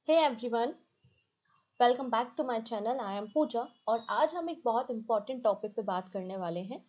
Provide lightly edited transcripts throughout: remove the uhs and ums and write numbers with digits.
Hey everyone, welcome back to my channel. I am Pooja और आज हम एक बहुत इंपॉर्टेंट टॉपिक पे बात करने वाले हैं।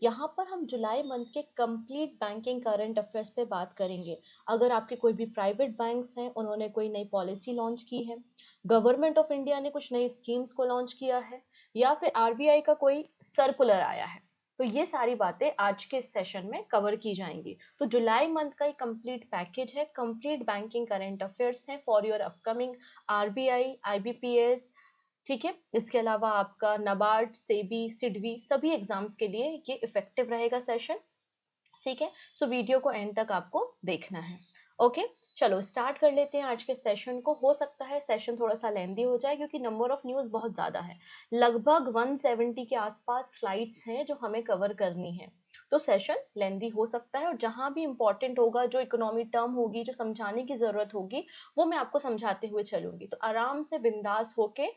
यहाँ पर हम जुलाई मंथ के कंप्लीट बैंकिंग करंट अफेयर्स पे बात करेंगे। अगर आपके कोई भी प्राइवेट बैंक्स हैं, उन्होंने कोई नई पॉलिसी लॉन्च की है, गवर्नमेंट ऑफ इंडिया ने कुछ नई स्कीम्स को लॉन्च किया है, या फिर आरबीआई का कोई सर्कुलर आया है, तो ये सारी बातें आज के सेशन में कवर की जाएंगी। तो जुलाई मंथ का एक कंप्लीट पैकेज है, कंप्लीट बैंकिंग करंट अफेयर्स है for your upcoming RBI, IBPS. ठीक है, इसके अलावा आपका नबार्ड, सेबी, सिडबी सभी एग्जाम्स के लिए ये इफेक्टिव रहेगा सेशन। ठीक है, सो वीडियो को एंड तक आपको देखना है। ओके, चलो स्टार्ट कर लेते हैं आज के सेशन को। हो सकता है सेशन थोड़ा सा लेंदी हो जाए क्योंकि नंबर ऑफ न्यूज़ बहुत ज़्यादा है। लगभग 170 के आसपास स्लाइड्स हैं जो हमें कवर करनी है, तो सेशन लेंदी हो सकता है। और जहां भी इंपॉर्टेंट होगा, जो इकोनॉमी टर्म होगी, जो समझाने की ज़रूरत होगी, वो मैं आपको समझाते हुए चलूंगी। तो आराम से बिंदास होके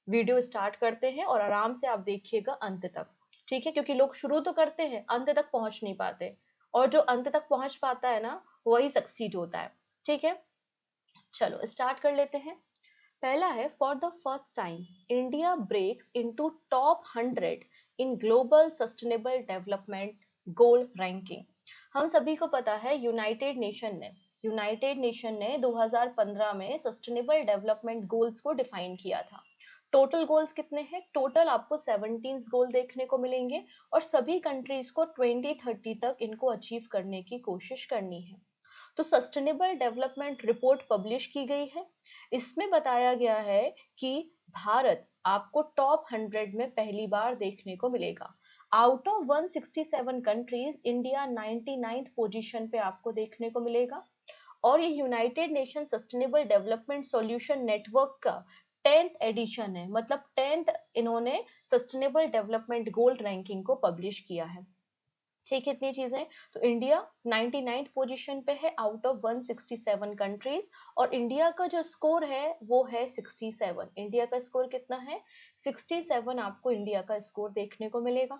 वीडियो स्टार्ट करते हैं और आराम से आप देखिएगा अंत तक। ठीक है, क्योंकि लोग शुरू तो करते हैं, अंत तक पहुंच नहीं पाते, और जो अंत तक पहुंच पाता है ना, वही सक्सीड होता है। ठीक है, चलो स्टार्ट कर लेते हैं। पहला है, for the first time India breaks into top 100 in global sustainable development goal ranking. हम सभी को पता है यूनाइटेड नेशन ने 2015 में सस्टेनेबल डेवलपमेंट गोल्स को डिफाइन किया था। टोटल गोल्स कितने हैं? टोटल आपको 17 गोल देखने को मिलेंगे और सभी कंट्रीज को 2030 तक इनको अचीव करने की कोशिश करनी है। तो सस्टेनेबल डेवलपमेंट रिपोर्ट पब्लिश की गई है। इसमें बताया गया है कि भारत आपको टॉप 100 में पहली बार देखने को मिलेगा। Out of 167 countries India 99th position पे आपको देखने को मिलेगा। और ये United nation sustainable development solution network का 10th एडिशन है, मतलब 10th इन्होंने सस्टेनेबल डेवलपमेंट गोल रैंकिंग को पब्लिश किया है। ठीक है, इतनी चीजें। तो इंडिया 99th पोजीशन पे है आउट ऑफ 167 कंट्रीज, और इंडिया का जो स्कोर है वो है 67। इंडिया का स्कोर कितना है? 67 आपको इंडिया का स्कोर देखने को मिलेगा।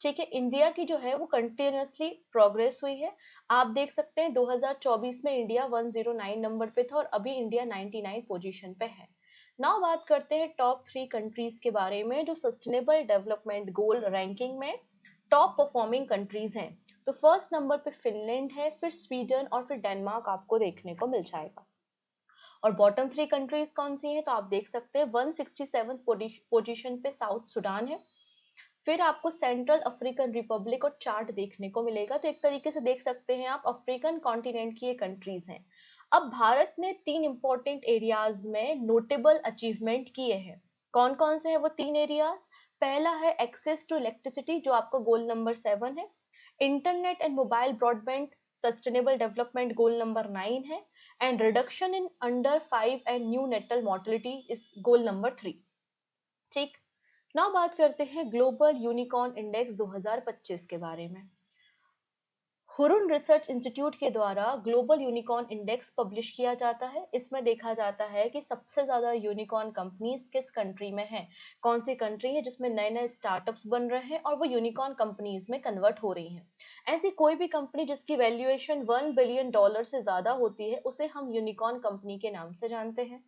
ठीक है, इंडिया की जो है वो कंटिन्यूसली प्रोग्रेस हुई है। आप देख सकते हैं 2024 में इंडिया 109 नंबर पे था और अभी इंडिया 99 पोजीशन पे है। नाउ बात करते हैं टॉप 3 कंट्रीज के बारे में जो सस्टेनेबल डेवलपमेंट गोल रैंकिंग में टॉप परफॉर्मिंग कंट्रीज हैं। तो फर्स्ट नंबर पे फिनलैंड है, फिर स्वीडन और फिर डेनमार्क आपको देखने को मिल जाएगा। और बॉटम 3 कंट्रीज कौन सी हैं? तो आप देख सकते हैं 167 पोजीशन पे साउथ सुडान है, फिर आपको सेंट्रल अफ्रीकन रिपब्लिक और चार्ट देखने को मिलेगा। तो एक तरीके से देख सकते हैं आप अफ्रीकन कॉन्टिनेंट की ये कंट्रीज हैं। अब भारत ने 3 इंपॉर्टेंट एरियाज में नोटेबल अचीवमेंट किए हैं। कौन कौन से हैं वो 3 एरियाज? पहला है एक्सेस टू इलेक्ट्रिसिटी, जो आपका गोल नंबर 7 है। Internet and mobile broadband sustainable development goal number 9 है। And reduction in under 5 and neonatal mortality इस गोल नंबर 3। ठीक, नाउ बात करते हैं ग्लोबल यूनिकॉर्न इंडेक्स 2025 के बारे में। हुरुन रिसर्च इंस्टीट्यूट के द्वारा ग्लोबल यूनिकॉर्न इंडेक्स पब्लिश किया जाता है। इसमें देखा जाता है कि सबसे ज्यादा यूनिकॉर्न कंपनीज किस कंट्री में है, कौन सी कंट्री है जिसमें नए नए स्टार्टअप्स बन रहे हैं और वो यूनिकॉर्न कंपनीज में कन्वर्ट हो रही हैं। ऐसी कोई भी कंपनी जिसकी वैल्यूएशन $1 बिलियन से ज्यादा होती है, उसे हम यूनिकॉर्न कंपनी के नाम से जानते हैं।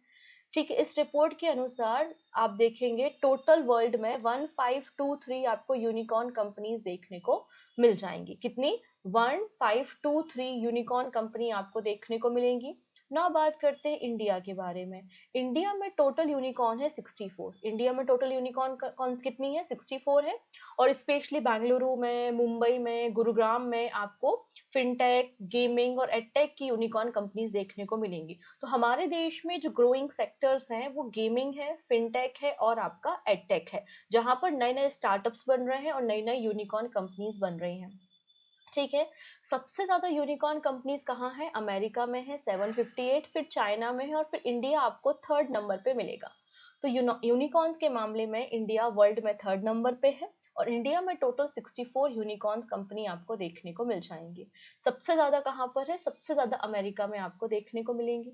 ठीक है, इस रिपोर्ट के अनुसार आप देखेंगे टोटल वर्ल्ड में 1523 आपको यूनिकॉर्न कंपनीज देखने को मिल जाएंगी। कितनी? 1523 यूनिकॉर्न कंपनी आपको देखने को मिलेंगी। ना बात करते हैं इंडिया के बारे में। इंडिया में टोटल यूनिकॉर्न है 64। इंडिया में टोटल यूनिकॉर्न कौन कितनी है? 64 है। और स्पेशली बेंगलुरु में, मुंबई में, गुरुग्राम में आपको फिनटेक, गेमिंग और एडटेक की यूनिकॉर्न कंपनीज देखने को मिलेंगी। तो हमारे देश में जो ग्रोइंग सेक्टर्स हैं वो गेमिंग है, फिनटेक है और आपका एडटेक है, जहां पर नए नए स्टार्टअप्स बन रहे हैं और नई नई यूनिकॉर्न कंपनीज बन रही हैं। ठीक है, सबसे ज्यादा यूनिकॉर्न कंपनीज कहाँ है? अमेरिका में है 758, फिर चाइना में है और फिर इंडिया आपको थर्ड नंबर पे मिलेगा। तो यूनिकॉर्न्स के मामले में इंडिया वर्ल्ड में थर्ड नंबर पे है और इंडिया में टोटल 64 यूनिकॉर्न कंपनी आपको देखने को मिल जाएंगी। सबसे ज्यादा कहाँ पर है? सबसे ज्यादा अमेरिका में आपको देखने को मिलेंगी।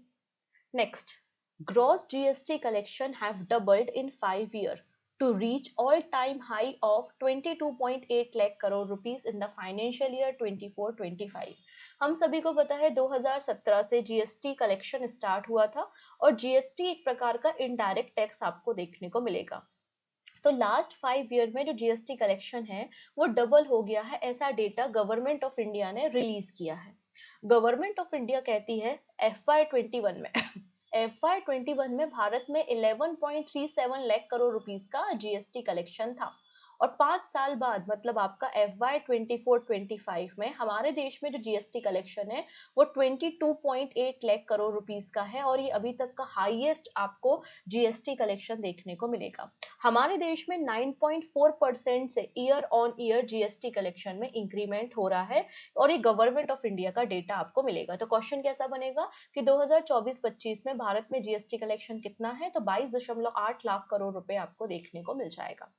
Next, gross GST collection have doubled in 5 year. to reach all-time high of 22.8 lakh crore rupees in the financial year 24-25। हम सभी को पता है 2017 से जीएसटी कलेक्शन स्टार्ट हुआ था और जीएसटी एक प्रकार का इनडायरेक्ट टैक्स आपको देखने को मिलेगा। तो लास्ट 5 ईयर में जो जीएसटी कलेक्शन है वो डबल हो गया है, ऐसा डेटा गवर्नमेंट ऑफ इंडिया ने रिलीज किया है। गवर्नमेंट ऑफ इंडिया कहती है FY21 में FY21 में भारत में 11.37 लाख करोड़ रुपीस का जीएसटी कलेक्शन था और 5 साल बाद मतलब आपका FY24-25 में हमारे देश में जो जीएसटी कलेक्शन है वो 22.8 लाख करोड़ रुपीस का है और ये अभी तक का हाईएस्ट आपको जीएसटी कलेक्शन देखने को मिलेगा। हमारे देश में 9.4% से year on year GST collection में इंक्रीमेंट हो रहा है और ये गवर्नमेंट ऑफ इंडिया का डेटा आपको मिलेगा। तो क्वेश्चन कैसा बनेगा कि 2024-25 में भारत में जीएसटी कलेक्शन कितना है, तो 22.8 लाख करोड़ रुपए आपको देखने को मिल जाएगा।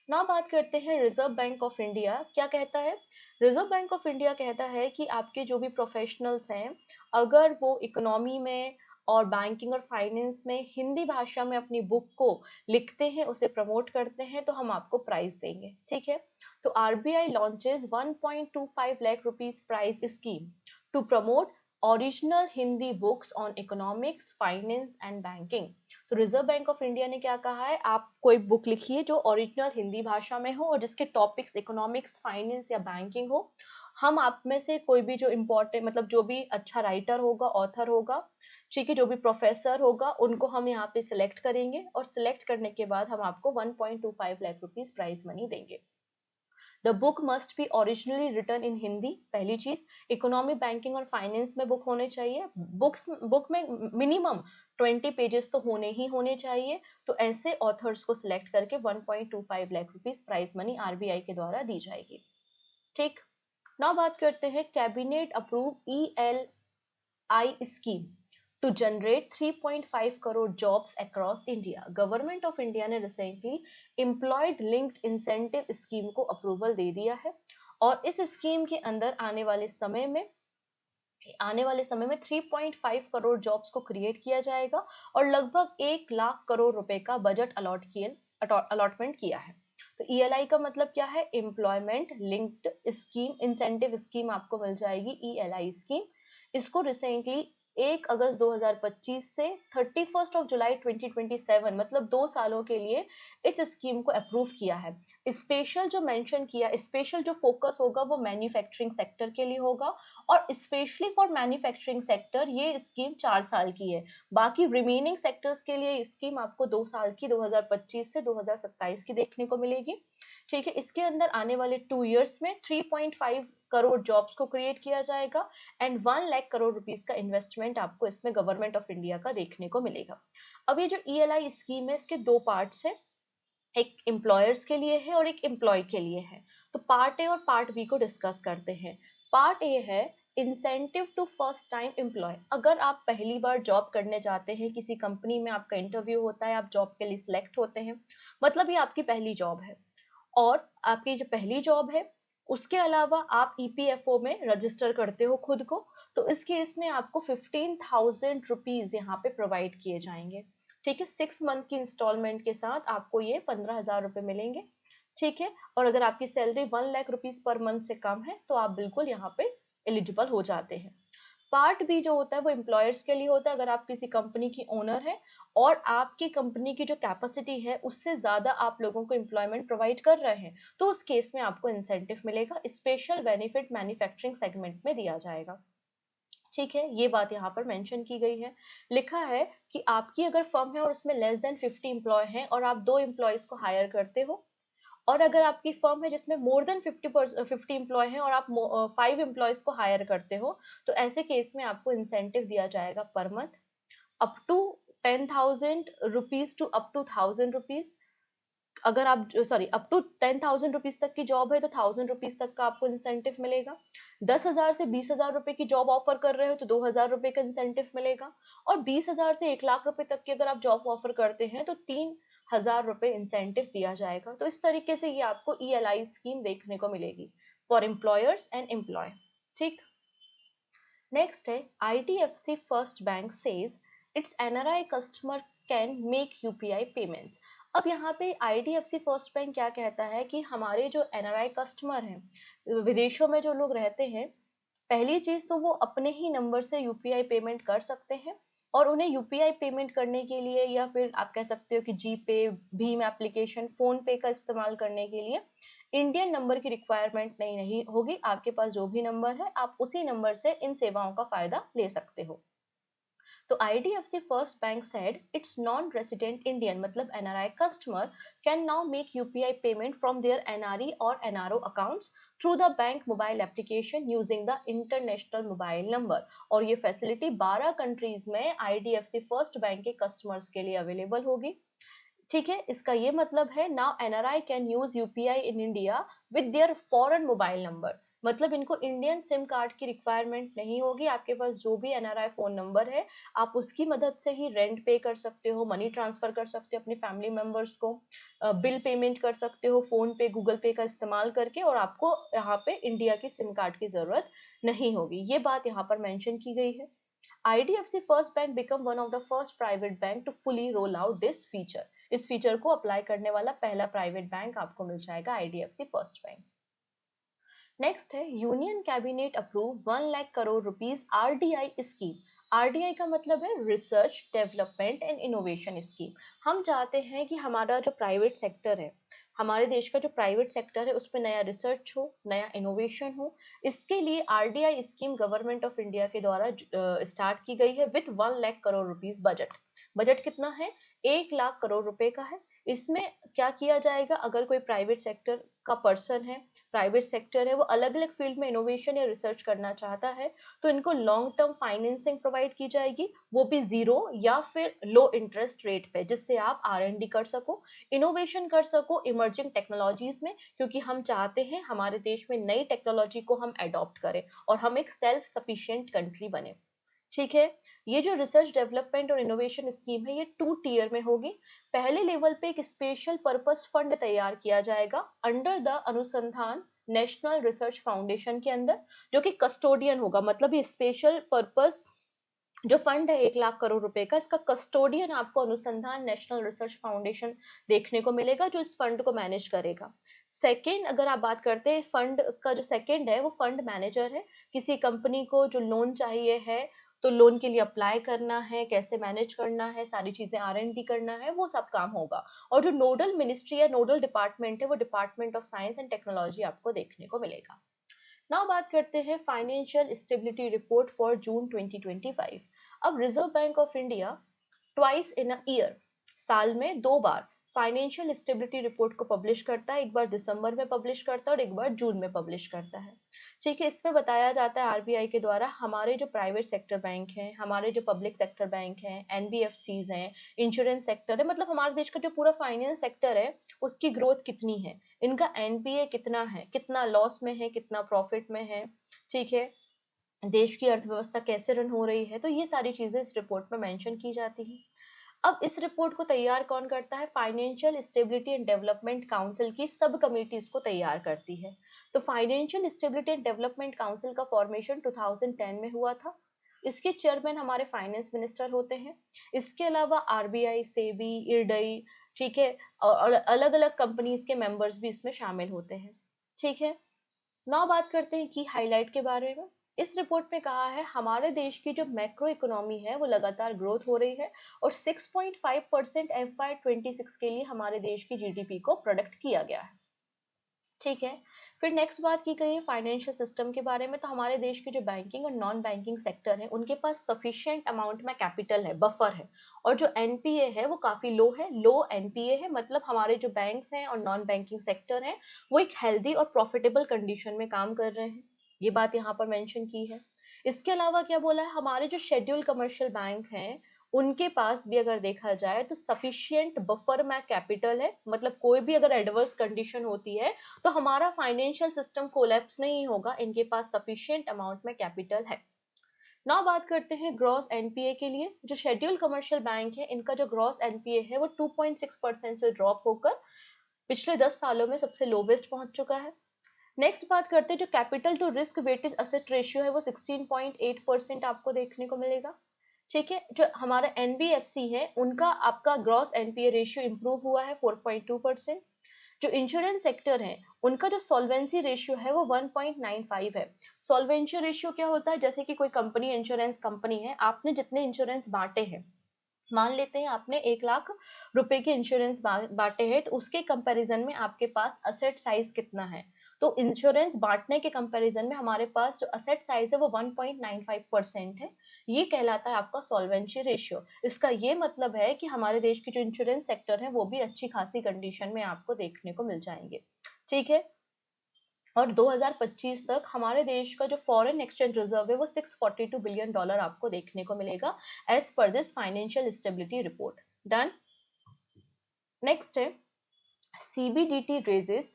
ना बात करते हैं रिजर्व बैंक ऑफ इंडिया क्या कहता है। रिजर्व बैंक ऑफ इंडिया कहता है कि आपके जो भी प्रोफेशनल्स हैं अगर वो इकोनॉमी में और बैंकिंग और फाइनेंस में हिंदी भाषा में अपनी बुक को लिखते हैं, उसे प्रमोट करते हैं, तो हम आपको प्राइज देंगे। ठीक है, तो RBI launches 1.25 lakh rupees prize scheme to promote original Hindi books on economics, finance and banking. तो रिजर्व बैंक ऑफ इंडिया ने क्या कहा है, आप कोई बुक लिखिए जो ओरिजिनल हिंदी भाषा में हो और जिसके टॉपिक्स इकोनॉमिक्स, फाइनेंस या बैंकिंग हो। हम आप में से कोई भी जो इम्पोर्टेंट मतलब जो भी अच्छा राइटर होगा, ऑथर होगा, ठीक है, जो भी प्रोफेसर होगा, उनको हम यहाँ पे सिलेक्ट करेंगे और सिलेक्ट करने के बाद हम आपको 1.25 लाख रुपीस प्राइज मनी देंगे। The book must be originally written in Hindi, पहली चीज। इकोनॉमी, बैंकिंग और फाइनेंस में बुक होने चाहिए। बुक में मिनिमम 20 पेजेस तो होने ही होने चाहिए। तो ऐसे ऑथर्स को सिलेक्ट करके 1.25 lakh rupees prize money RBI के द्वारा दी जाएगी। ठीक, नाउ बात करते हैं cabinet approve ELI scheme to generate 3.5 crore jobs across India। Government of India ने recently employed linked incentive scheme को अप्रूवल दे दिया है और इस स्कीम के अंदर आने वाले समय में 3.5 करोड़ जॉब्स को क्रिएट किया जाएगा और लगभग 1 लाख करोड़ रुपए का बजट अलॉटमेंट किया है। तो ELI का मतलब क्या है, employment linked scheme incentive scheme आपको मिल जाएगी ELI स्कीम। इसको रिसेंटली 1 अगस्त 2025 से 31 जुलाई 2027 मतलब 2 सालों के लिए इस स्कीम को अप्रूव किया है। स्पेशल जो मेंशन किया, स्पेशल जो फोकस होगा वो मैन्युफैक्चरिंग सेक्टर के लिए होगा और स्पेशली फॉर मैन्युफैक्चरिंग सेक्टर ये स्कीम 4 साल की है। बाकी रिमेनिंग सेक्टर्स के लिए स्कीम आपको 2 साल की 2025 से 2027 की देखने को मिलेगी। ठीक है, इसके अंदर आने वाले 2 इयर्स में 3.5 करोड़ जॉब्स को क्रिएट किया जाएगा एंड 1 लाख करोड़ रुपीस का इन्वेस्टमेंट आपको इसमें गवर्नमेंट ऑफ इंडिया का देखने को मिलेगा। अब ये जो ELI स्कीम है इसके 2 पार्ट्स है, एक एम्प्लॉयर्स के लिए है और एक एम्प्लॉय के लिए है। तो पार्ट ए और पार्ट बी को डिस्कस करते हैं। पार्ट ए है incentive to first time employ. अगर आप पहली बार जॉब करने जाते हैं, किसी कंपनी में आपका इंटरव्यू होता है, आप जॉब के लिए सिलेक्ट होते हैं, मतलब ये आपकी पहली जॉब है और आपकी जो पहली जॉब है उसके अलावा आप EPFO में रजिस्टर करते हो खुद को, तो इस केस में आपको 15,000 रुपीज यहाँ पे प्रोवाइड किए जाएंगे। ठीक है, 6 मंथ की इंस्टॉलमेंट के साथ आपको ये 15,000 रुपए मिलेंगे। ठीक है, और अगर आपकी salary 1 lakh rupees per month से कम है तो आप बिल्कुल यहाँ पे एलिजिबल हो जाते हैं। पार्ट बी जो होता है वो एम्प्लॉयर्स के लिए होता है। अगर आप किसी कंपनी की ओनर है और आपकी कंपनी की जो कैपेसिटी है उससे ज्यादा आप लोगों को एम्प्लॉयमेंट प्रोवाइड कर रहे हैं, तो उस केस में आपको इंसेंटिव मिलेगा, स्पेशल बेनिफिट मैन्युफैक्चरिंग सेगमेंट में दिया जाएगा। ठीक है, ये बात यहाँ पर मेंशन की गई है। लिखा है कि आपकी अगर फर्म है और उसमें लेस देन 50 एम्प्लॉय हैं और आप 2 एम्प्लॉयज को हायर करते हो, और अगर आपकी फर्म है जिसमें मोर देन 50 एम्प्लॉय हैं और आप 5 एम्प्लॉयज को हायर करते हो, तो ऐसे केस में आपको इंसेंटिव दिया जाएगा per month up to 10,000 rupees to up to 1,000 rupees. अगर आप अप टू 10,000 रुपीज तक की जॉब है तो 1,000 रुपीज तक का आपको इंसेंटिव मिलेगा। 10,000 से 20,000 रुपए की जॉब ऑफर कर रहे हो तो 2,000 रुपए का इंसेंटिव मिलेगा और 20,000 से 1 लाख रुपए तक की अगर आप जॉब ऑफर करते हैं तो 3,000 रुपए इंसेंटिव दिया जाएगा। तो इस तरीके से ये आपको ELI स्कीम देखने को मिलेगी फॉर एम्प्लॉयर्स एंड एम्प्लॉय। ठीक, नेक्स्ट है IDFC first bank says it's NRI customer can make UPI payments. अब यहाँ पे IDFC फर्स्ट बैंक क्या कहता है कि हमारे जो NRI कस्टमर हैं, विदेशों में जो लोग रहते हैं, पहली चीज तो वो अपने ही नंबर से यूपीआई पेमेंट कर सकते हैं, और उन्हें यूपीआई पेमेंट करने के लिए या फिर आप कह सकते हो कि जीपे, भीम एप्लीकेशन, फोन पे का इस्तेमाल करने के लिए इंडियन नंबर की रिक्वायरमेंट नहीं होगी। आपके पास जो भी नंबर है आप उसी नंबर से इन सेवाओं का फायदा ले सकते हो। तो IDFC first bank said its non-resident Indian मतलब NRI customer can now make UPI payment from their NRE or NRO accounts through the bank mobile application using the international mobile number। और ये फैसिलिटी 12 कंट्रीज में IDFC first bank के customers के लिए available होगी। ठीक है, इसका ये मतलब है now NRI can use UPI in India with their foreign mobile number. मतलब इनको इंडियन सिम कार्ड की रिक्वायरमेंट नहीं होगी। आपके पास जो भी NRI फोन नंबर है आप उसकी मदद से ही रेंट पे कर सकते हो, मनी ट्रांसफर कर सकते हो अपने फैमिली मेंबर्स को, बिल पेमेंट कर सकते हो फोन पे, गूगल पे का इस्तेमाल करके, और आपको यहाँ पे इंडिया की सिम कार्ड की जरूरत नहीं होगी। ये बात यहाँ पर मेंशन की गई है। IDFC First Bank become one of the first private bank to fully roll out this feature। इस फीचर को अप्लाई करने वाला पहला प्राइवेट बैंक आपको मिल जाएगा IDFC फर्स्ट बैंक। नेक्स्ट है union cabinet approve 1 lakh crore rupees RDI scheme. RDI का मतलब है research development and innovation scheme. हम चाहते हैं कि हमारा जो प्राइवेट सेक्टर है, हमारे देश का जो प्राइवेट सेक्टर है उसमें नया रिसर्च हो, नया इनोवेशन हो। इसके लिए RDI scheme government of India के द्वारा स्टार्ट की गई है with 1 lakh crore rupees budget. Budget कितना है? 1 लाख करोड़ रुपए का है। इसमें क्या किया जाएगा, अगर कोई प्राइवेट सेक्टर का पर्सन है, प्राइवेट सेक्टर है, वो अलग अलग फील्ड में इनोवेशन या रिसर्च करना चाहता है, तो इनको लॉन्ग टर्म फाइनेंसिंग प्रोवाइड की जाएगी, वो भी जीरो या फिर लो इंटरेस्ट रेट पे, जिससे आप R&D कर सको, इनोवेशन कर सको इमर्जिंग टेक्नोलॉजीज में, क्योंकि हम चाहते हैं हमारे देश में नई टेक्नोलॉजी को हम अडॉप्ट करें और हम एक सेल्फ सफिशिएंट कंट्री बने। ठीक है, ये जो रिसर्च डेवलपमेंट और इनोवेशन स्कीम है ये 2 टीयर में होगी। पहले लेवल पे एक स्पेशल पर्पस फंड तैयार किया जाएगा अंडर द अनुसंधान नेशनल रिसर्च फाउंडेशन के अंदर, जो कि कस्टोडियन होगा। मतलब ये स्पेशल पर्पस जो फंड है 1 लाख करोड़ रुपए का, इसका कस्टोडियन आपको अनुसंधान नेशनल रिसर्च फाउंडेशन देखने को मिलेगा, जो इस फंड को मैनेज करेगा। सेकेंड, अगर आप बात करते हैं फंड का, जो सेकेंड है वो फंड मैनेजर है। किसी कंपनी को जो लोन चाहिए है, तो लोन के लिए अप्लाई करना है, कैसे मैनेज करना है, सारी चीजें R&D करना है, वो सब काम होगा। और जो नोडल मिनिस्ट्री या नोडल डिपार्टमेंट है वो department of science and technology आपको देखने को मिलेगा। नाउ बात करते हैं फाइनेंशियल स्टेबिलिटी रिपोर्ट फॉर जून 2025। अब reserve bank of India twice in a year, साल में 2 बार फाइनेंशियल स्टेबिलिटी रिपोर्ट को पब्लिश करता है। एक बार दिसंबर में पब्लिश करता है और एक बार जून में पब्लिश करता है। ठीक है, इसमें बताया जाता है RBI के द्वारा हमारे जो प्राइवेट सेक्टर बैंक हैं, हमारे जो पब्लिक सेक्टर बैंक हैं, NBFCs हैं, इंश्योरेंस सेक्टर है, मतलब हमारे देश का जो पूरा फाइनेंस सेक्टर है उसकी ग्रोथ कितनी है, इनका NPA कितना है, कितना लॉस में है, कितना प्रॉफिट में है। ठीक है, देश की अर्थव्यवस्था कैसे रन हो रही है, तो ये सारी चीजें इस रिपोर्ट में मेंशन की जाती हैं। अब इस रिपोर्ट को तैयार कौन करता है? Financial stability and development council की सब कमिटीज को तैयार करती है। तो financial stability and development council का फॉर्मेशन 2010 में हुआ था। इसके चेयरमैन हमारे फाइनेंस मिनिस्टर होते हैं। इसके अलावा RBI, सेबी, इरडई, ठीक है, और अलग अलग कंपनीज के मेंबर्स भी इसमें शामिल होते हैं। ठीक है, नाउ बात करते हैं की हाईलाइट के बारे में। इस रिपोर्ट में कहा है हमारे देश की जो मैक्रो इकोनॉमी है वो लगातार ग्रोथ हो रही है, और 6.5% FY26 के लिए हमारे देश की GDP को प्रोडक्ट किया गया है। ठीक है, फिर नेक्स्ट बात की गई है फाइनेंशियल सिस्टम के बारे में। तो हमारे देश के जो बैंकिंग और नॉन बैंकिंग सेक्टर है उनके पास सफिशिएंट अमाउंट में कैपिटल है, बफर है, और जो NPA है वो काफी लो है, लो NPA है। मतलब हमारे जो बैंक्स हैं और नॉन बैंकिंग सेक्टर है वो एक हेल्दी और प्रॉफिटेबल कंडीशन में काम कर रहे हैं, ये बात यहाँ पर मेंशन की है। इसके अलावा क्या बोला है, हमारे जो शेड्यूल कमर्शियल बैंक हैं उनके पास भी अगर देखा जाए तो सफिशिएंट बफर में कैपिटल है। मतलब कोई भी अगर एडवर्स कंडीशन होती है तो हमारा फाइनेंशियल सिस्टम कोलैप्स नहीं होगा, इनके पास सफिशिएंट अमाउंट में कैपिटल है। नाउ बात करते हैं ग्रॉस NPA के लिए। जो शेड्यूल कमर्शियल बैंक है इनका जो ग्रॉस NPA है वो 2.6% से ड्रॉप होकर पिछले 10 सालों में सबसे लोवेस्ट पहुंच चुका है। नेक्स्ट बात करते हैं जो capital to risk weightage asset ratio है वो 16.8% आपको देखने को मिलेगा। ठीक है। जो हमारा एनबीएफसी है उनका आपका ग्रॉस एनपीए रेशियो इंप्रूव हुआ है 4.2%। जो इंश्योरेंस सेक्टर है उनका जो सॉल्वेंसी रेशियो है वो 1.95 है। सॉल्वेंसी रेशियो क्या होता है, जैसे कि कोई कंपनी इंश्योरेंस कंपनी है, आपने जितने इंश्योरेंस बांटे हैं, मान लेते हैं आपने 1 लाख रुपए के इंश्योरेंस बांटे हैं, तो उसके कंपैरिजन में आपके पास असेट साइज कितना है। तो इंश्योरेंस बांटने के कंपैरिजन में हमारे पास जो असेट साइज है वो 1.95% है। ये कहलाता है आपका सॉल्वेंसी रेशियो। इसका ये मतलब है कि हमारे देश की जो इंश्योरेंस सेक्टर है वो भी अच्छी खासी कंडीशन में आपको देखने को मिल जाएंगे। ठीक है। और 2025 तक हमारे देश का जो फॉरेन एक्सचेंज रिजर्व है वो $642 बिलियन आपको देखने को मिलेगा as per this financial stability report. Done. Next है CBDT raises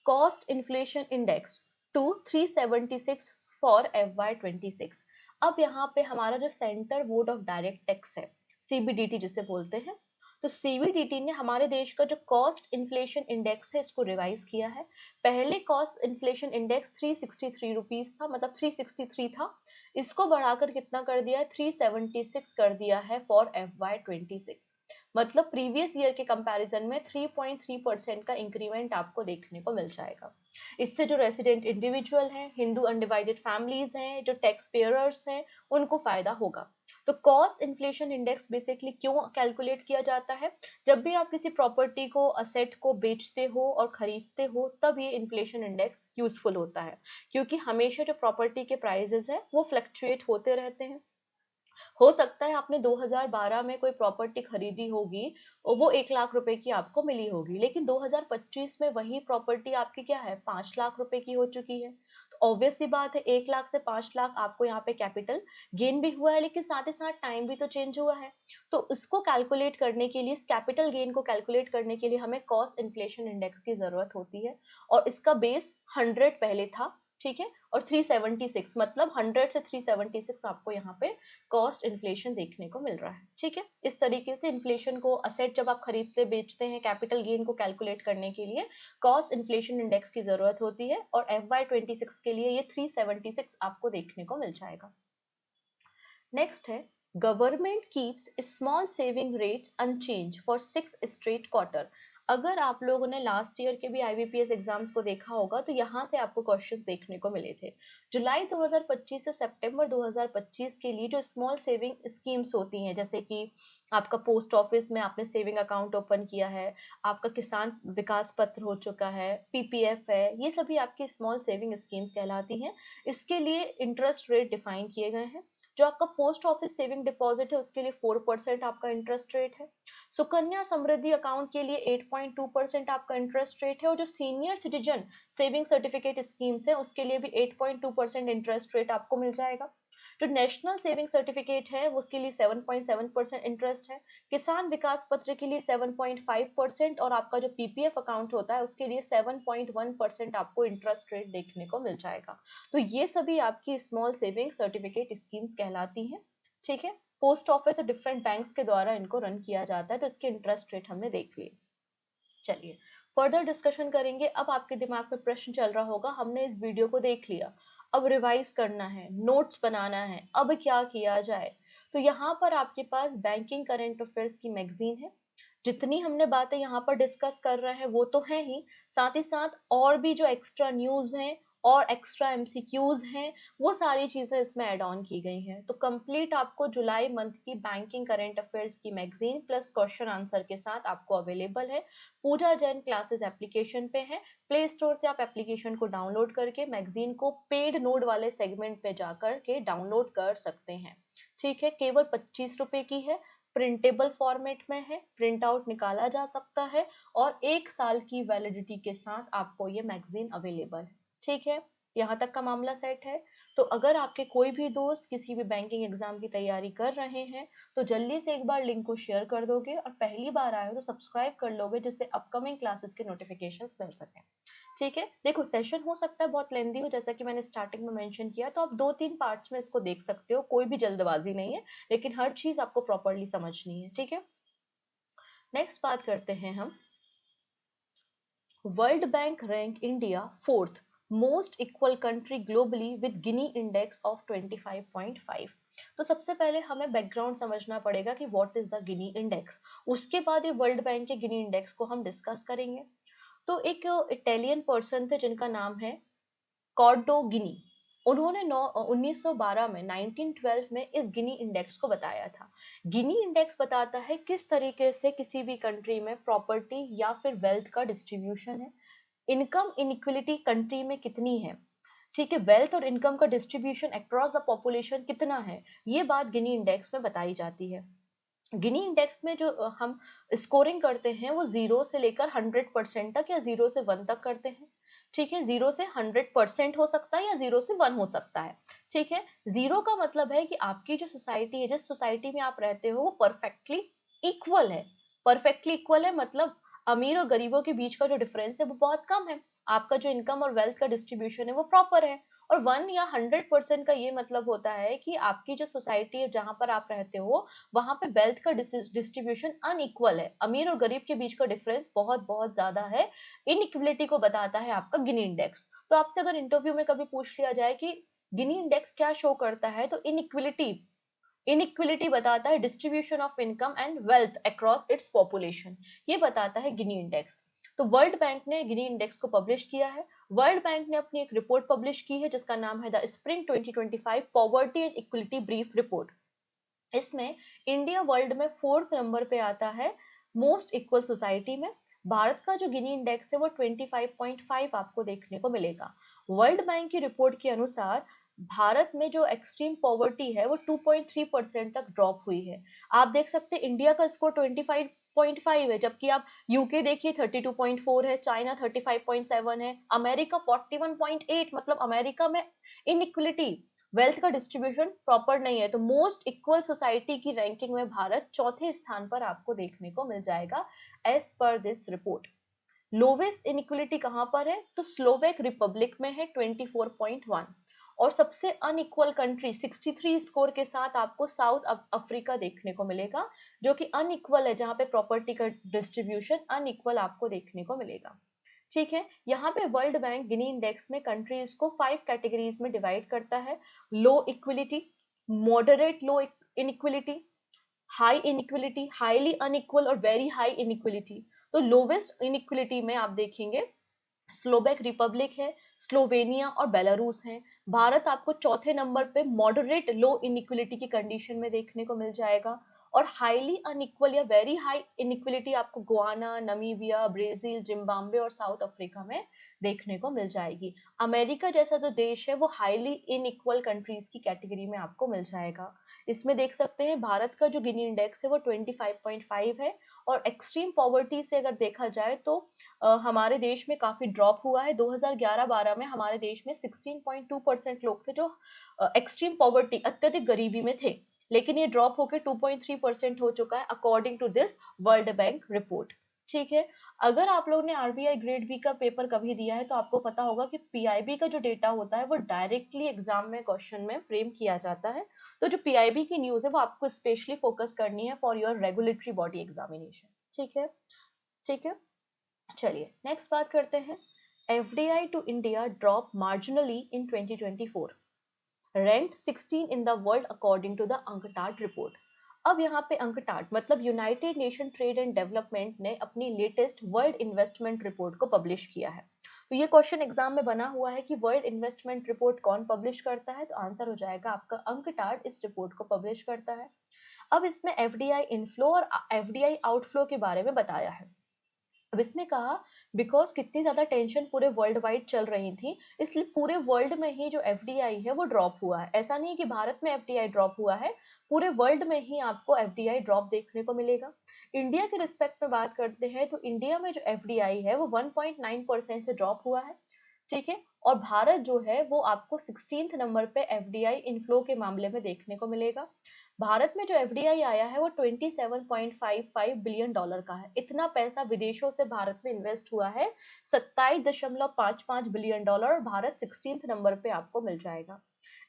cost inflation index to 376 for FY26। अब यहाँ पे हमारा जो centre board of direct tax है, CBDT जिसे बोलते हैं, तो CBDT ने हमारे देश का जो कॉस्ट इन्फ्लेशन इंडेक्स है इसको रिवाइज किया है। पहले कॉस्ट इन्फ्लेशन इंडेक्स 363 रुपीज था, मतलब 363 था, इसको बढ़ाकर कितना कर दिया है, 376 कर दिया है फॉर FY26। मतलब प्रीवियस ईयर के कंपैरिजन में 3.3% का इंक्रीमेंट आपको देखने को मिल जाएगा। इससे जो रेसिडेंट इंडिविजुअल हैं, हिंदू अनडिवाइडेड फैमिलीज हैं, जो टैक्स पेयर्स हैं, उनको फायदा होगा। तो कॉस्ट इन्फ्लेशन इंडेक्स बेसिकली क्यों कैलकुलेट किया जाता है, जब भी आप किसी प्रॉपर्टी को, असेट को बेचते हो और खरीदते हो, तब ये इन्फ्लेशन इंडेक्स यूजफुल होता है, क्योंकि हमेशा जो प्रॉपर्टी के प्राइजेस हैं वो फ्लक्चुएट होते रहते हैं। हो सकता है आपने 2012 में कोई प्रॉपर्टी खरीदी होगी और वो 1 लाख रुपए की आपको मिली होगी, लेकिन 2025 में वही प्रॉपर्टी आपकी क्या है, 5 लाख रुपए की हो चुकी है। तो ऑब्वियस सी बात है, 1 लाख से 5 लाख आपको यहाँ पे कैपिटल गेन भी हुआ है, लेकिन साथ ही साथ टाइम भी तो चेंज हुआ है। तो इसको कैलकुलेट करने के लिए, इस कैपिटल गेन को कैलकुलेट करने के लिए हमें कॉस्ट इन्फ्लेशन इंडेक्स की जरूरत होती है, और इसका बेस 100 पहले था। ठीक है। और 376, मतलब 100 से 376 आपको यहाँ पे कॉस्ट इन्फ्लेशन देखने को मिल रहा है। ठीक है। इस तरीके से इन्फ्लेशन को, असेट जब आप खरीदते बेचते हैं, कैपिटल गेन को कैलकुलेट करने के लिए कॉस्ट इन्फ्लेशन इंडेक्स की जरूरत होती है, और FY26 के लिए ये 376 आपको देखने को मिल जाएगा। नेक्स्ट है government keeps small saving rates unchange for 6 straight quarter. अगर आप लोगों ने लास्ट ईयर के भी IBPS एग्जाम्स को देखा होगा तो यहाँ से आपको क्वेश्चंस देखने को मिले थे। जुलाई 2025 से सितंबर 2025 के लिए जो स्मॉल सेविंग स्कीम्स होती हैं, जैसे कि आपका पोस्ट ऑफिस में आपने सेविंग अकाउंट ओपन किया है, आपका किसान विकास पत्र हो चुका है, PPF है, ये सभी आपकी स्मॉल सेविंग स्कीम्स कहलाती हैं। इसके लिए इंटरेस्ट रेट डिफाइन किए गए हैं। जो आपका पोस्ट ऑफिस सेविंग डिपॉजिट है उसके लिए 4% आपका इंटरेस्ट रेट है। सुकन्या समृद्धि अकाउंट के लिए 8.2% आपका इंटरेस्ट रेट है, और जो senior citizen saving certificate schemes है उसके लिए भी 8.2% इंटरेस्ट रेट आपको मिल जाएगा। जो नेशनल सेविंग सर्टिफिकेट है उसके लिए 7.7% इंटरेस्ट है। किसान विकास पत्र के लिए 7.5%, और आपका जो PPF अकाउंट होता है उसके लिए 7.1% आपको इंटरेस्ट रेट देखने को मिल जाएगा। तो ये सभी आपकी स्मॉल सेविंग सर्टिफिकेट स्कीम्स कहलाती हैं। ठीक है। पोस्ट ऑफिस और डिफरेंट बैंक्स के द्वारा इनको रन किया जाता है, तो इसके इंटरेस्ट रेट हमने देख लिए। चलिए फर्दर डिस्कशन करेंगे। अब आपके दिमाग में प्रश्न चल रहा होगा, हमने इस वीडियो को देख लिया, अब रिवाइज करना है, नोट्स बनाना है, अब क्या किया जाए। तो यहाँ पर आपके पास बैंकिंग करंट अफेयर्स की मैगजीन है। जितनी हमने बातें यहाँ पर डिस्कस कर रहे हैं वो तो है ही साथ और भी जो एक्स्ट्रा न्यूज हैं और एक्स्ट्रा MCQs हैं, वो सारी चीजें इसमें ऐड ऑन की गई हैं। तो कंप्लीट आपको जुलाई मंथ की बैंकिंग करंट अफेयर्स की मैगजीन प्लस क्वेश्चन आंसर के साथ आपको अवेलेबल है। पूजा जैन क्लासेस एप्लीकेशन पे है। प्ले स्टोर से आप एप्लीकेशन को डाउनलोड करके मैगजीन को पेड नोड वाले सेगमेंट पे जाकर के डाउनलोड कर सकते हैं। ठीक है। केवल 25 रुपए की है, प्रिंटेबल फॉर्मेट में है, प्रिंट आउट निकाला जा सकता है, और 1 साल की वैलिडिटी के साथ आपको ये मैगजीन अवेलेबल है। ठीक है। यहाँ तक का मामला सेट है। तो अगर आपके कोई भी दोस्त किसी भी बैंकिंग एग्जाम की तैयारी कर रहे हैं तो जल्दी से एक बार लिंक को शेयर कर दोगे, और पहली बार आए हो तो सब्सक्राइब कर लोगे, जिससे अपकमिंग क्लासेस के नोटिफिकेशंस मिल सके। ठीक है। देखो सेशन हो सकता है बहुत लेंदी हो, जैसा कि मैंने स्टार्टिंग में मेंशन किया, तो आप 2-3 पार्ट्स में इसको देख सकते हो, कोई भी जल्दबाजी नहीं है, लेकिन हर चीज आपको प्रॉपरली समझनी है। ठीक है। नेक्स्ट बात करते हैं हम, world bank rank India 4th most equal country globally with Gini index of 25.5। तो सबसे पहले हमें बैकग्राउंड समझना पड़ेगा कि what is the Gini index. उसके बाद ये वर्ल्ड बैंक के गिनी इंडेक्स को हम डिस्कस करेंगे। तो एक इटालियन पर्सन थे जिनका नाम है कॉर्डो गिनी। उन्होंने 1912 में 1912 में इस गिनी इंडेक्स को बताया था। गिनी इंडेक्स बताता है किस तरीके से किसी भी कंट्री में प्रॉपर्टी या फिर वेल्थ का डिस्ट्रीब्यूशन है, इनकम इनइक्वलिटी कंट्री में कितनी है, ठीक है, वेल्थ और इनकम का डिस्ट्रीब्यूशन अक्रॉस द पॉपुलेशन कितना है, ये बात गिनी इंडेक्स में बताई जाती है। गिनी इंडेक्स में जो हम स्कोरिंग करते हैं वो 0 से लेकर 100% तक या 0 से 1 तक करते हैं। ठीक है, 0 से 100% हो सकता है या 0 से 1 हो सकता है। ठीक है, 0 का मतलब है कि आपकी जो सोसाइटी है, जिस सोसाइटी में आप रहते हो, वो परफेक्टली इक्वल है। परफेक्टली इक्वल है मतलब अमीर और गरीबों के बीच का जो डिफरेंस है वो बहुत कम है। आपका जो इनकम और वेल्थ का डिस्ट्रीब्यूशन है वो प्रॉपर है। और 1 या 100% का ये मतलब होता है कि आपकी जो सोसाइटी है जहां पर आप रहते हो वहां पे वेल्थ का डिस्ट्रीब्यूशन अनइक्वल है, अमीर और गरीब के बीच का डिफरेंस बहुत बहुत ज्यादा है। इनइक्वलिटी को बताता है आपका गिनी इंडेक्स। तो आपसे अगर इंटरव्यू में कभी पूछ लिया जाए कि गिनी इंडेक्स क्या शो करता है, तो इनइक्वलिटी इनइक्वलिटी बताता है distribution of income and wealth across its population, ये बताता है गिनी इंडेक्स। तो वर्ल्ड बैंक ने गिनी इंडेक्स को पब्लिश किया है। वर्ल्ड बैंक ने अपनी एक रिपोर्ट पब्लिश की है जिसका नाम है the spring 2025 poverty and equality brief report. इसमें इंडिया वर्ल्ड में 4th नंबर पे आता है मोस्ट इक्वल सोसाइटी में। भारत का जो गिनी इंडेक्स है वो 25.5 आपको देखने को मिलेगा। वर्ल्ड बैंक की रिपोर्ट के अनुसार भारत में जो एक्सट्रीम पॉवर्टी है वो 2.3% तक ड्रॉप हुई है। आप देख सकते हैं इंडिया का स्कोर 25.5 है, जबकि आप यूके देखिए 32.4 है, चाइना 35.7 है, अमेरिका 41.8। मतलब अमेरिका में इनइक्वलिटी, वेल्थ का डिस्ट्रीब्यूशन प्रॉपर नहीं है। तो मोस्ट इक्वल सोसाइटी की रैंकिंग में भारत चौथे स्थान पर आपको देखने को मिल जाएगा as per this report. Lowest inequality कहां पर है, तो स्लोवेक रिपब्लिक में है 24.1। और सबसे अनइक्वल कंट्री 63 स्कोर के साथ आपको साउथ अफ्रीका देखने को मिलेगा, जो कि अनइक्वल है, जहां पे प्रॉपर्टी का डिस्ट्रीब्यूशन अनइक्वल आपको देखने को मिलेगा। ठीक है, यहाँ पे वर्ल्ड बैंक गिनी इंडेक्स में कंट्रीज को 5 कैटेगरीज में डिवाइड करता है। लो इक्विलिटी, मॉडरेट लो इनइक्विलिटी, हाई इनइक्विलिटी, हाईली अनइक्वल और वेरी हाई इनइक्विलिटी। तो लोवेस्ट इनइक्विलिटी में आप देखेंगे स्लोवेक रिपब्लिक है, स्लोवेनिया और बेलारूस है। भारत आपको चौथे नंबर पे मॉडरेट लो इनइक्विलिटी की कंडीशन में देखने को मिल जाएगा। और हाईली अनइक्वल या वेरी हाई इनइक्विलिटी आपको गुआना, नमीबिया, ब्राजील, जिम्बाब्वे और साउथ अफ्रीका में देखने को मिल जाएगी। अमेरिका जैसा जो देश है वो हाईली इनइक्वल कंट्रीज की कैटेगरी में आपको मिल जाएगा। इसमें देख सकते हैं भारत का जो गिनी इंडेक्स है वो 25.5 है। और एक्सट्रीम पॉवर्टी से अगर देखा जाए तो हमारे देश में काफी ड्रॉप हुआ है। 2011-12 में हमारे देश में 16.2% लोग थे जो एक्सट्रीम पॉवर्टी, अत्यधिक गरीबी में थे, लेकिन ये ड्रॉप होकर 2.3% हो चुका है according to this world bank report. ठीक है, अगर आप लोगों ने आरबीआई ग्रेड बी का पेपर कभी दिया है तो आपको पता होगा कि पीआईबी का जो डेटा होता है वो डायरेक्टली एग्जाम में क्वेश्चन में फ्रेम किया जाता है। तो जो पीआईबी की न्यूज है वो आपको स्पेशली फोकस करनी है for your regulatory body examination. ठीक है, ठीक है, चलिए नेक्स्ट बात करते हैं। FDI to India drop marginally in 2024, ranked 16 in the world according to the UNCTAD report. अब यहाँ पे अंकटाड मतलब united nation trade and development ने अपनी लेटेस्ट वर्ल्ड इन्वेस्टमेंट रिपोर्ट को पब्लिश किया है। तो ये क्वेश्चन एग्जाम में बना हुआ है कि वर्ल्ड इन्वेस्टमेंट रिपोर्ट कौन पब्लिश करता है, तो आंसर हो जाएगा आपका अंकटाड इस रिपोर्ट को पब्लिश करता है। अब इसमें एफडीआई इनफ्लो और एफडीआई आउटफ्लो के बारे में बताया है। अब इसमें कहा बिकॉज कितनी ज्यादा टेंशन पूरे वर्ल्ड वाइड चल रही थी, इसलिए पूरे वर्ल्ड में ही जो एफडीआई है वो ड्रॉप हुआ है। ऐसा नहीं है कि भारत में एफडीआई ड्रॉप हुआ है, पूरे वर्ल्ड में ही आपको एफडीआई ड्रॉप देखने को मिलेगा। इंडिया के रिस्पेक्ट में बात करते हैं तो इंडिया में जो एफडीआई है वो 1.9% से ड्रॉप हुआ है। ठीक है, और भारत जो है वो आपको 16th नंबर पे एफडीआई इनफ्लो के मामले में देखने को मिलेगा। भारत में जो एफडीआई आया है वो 27.55 बिलियन डॉलर का है। इतना पैसा विदेशों से भारत में इन्वेस्ट हुआ है, 27.55 बिलियन डॉलर, और भारत 16th नंबर पे आपको मिल जाएगा।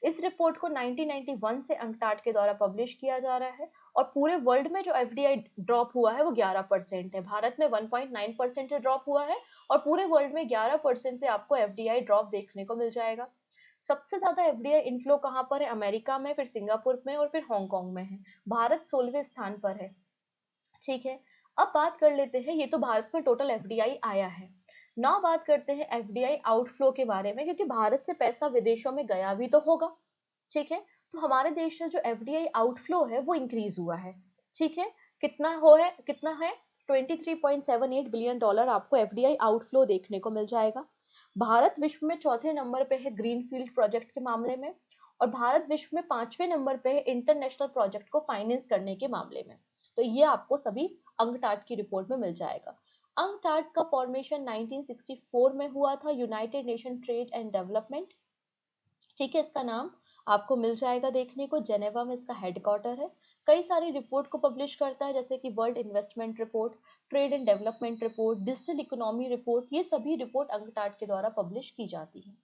इस रिपोर्ट को 1991 से अंकटाड के द्वारा पब्लिश किया जा रहा है। और पूरे वर्ल्ड में जो एफडीआई ड्रॉप हुआ है वो 11% है। भारत में 1.9% से ड्रॉप हुआ है और पूरे वर्ल्ड में 11% से आपको एफडीआई ड्रॉप देखने को मिल जाएगा। सबसे ज्यादा एफडीआई इनफ्लो कहाँ पर है? अमेरिका में, फिर सिंगापुर में और फिर हांगकांग में है। भारत 16वें स्थान पर है। ठीक है, अब बात कर लेते हैं, ये तो भारत में टोटल एफडीआई आया है। ना बात करते हैं एफडीआई आउटफ्लो के बारे में, क्योंकि भारत से पैसा विदेशों में गया भी तो होगा। ठीक है, तो हमारे देश से जो एफडीआई आउटफ्लो है वो इंक्रीज हुआ है। ठीक है, कितना है 23.78 बिलियन डॉलर आपको एफडीआई आउटफ्लो देखने को मिल जाएगा। भारत विश्व में चौथे नंबर पे है ग्रीनफील्ड प्रोजेक्ट के मामले में, और भारत विश्व में 5वें नंबर पे है इंटरनेशनल प्रोजेक्ट को फाइनेंस करने के मामले में। तो ये आपको सभी अंकटाड की रिपोर्ट में मिल जाएगा। अंकटाड का फॉर्मेशन 1964 में हुआ था, United nation trade and development. ठीक है, इसका नाम आपको मिल जाएगा देखने को, जेनेवा में इसका हेडक्वार्टर है। कई सारी रिपोर्ट को पब्लिश करता है, जैसे कि world investment report, trade and development report, digital economy report, ये सभी रिपोर्ट अंकटाड के द्वारा पब्लिश की जाती है।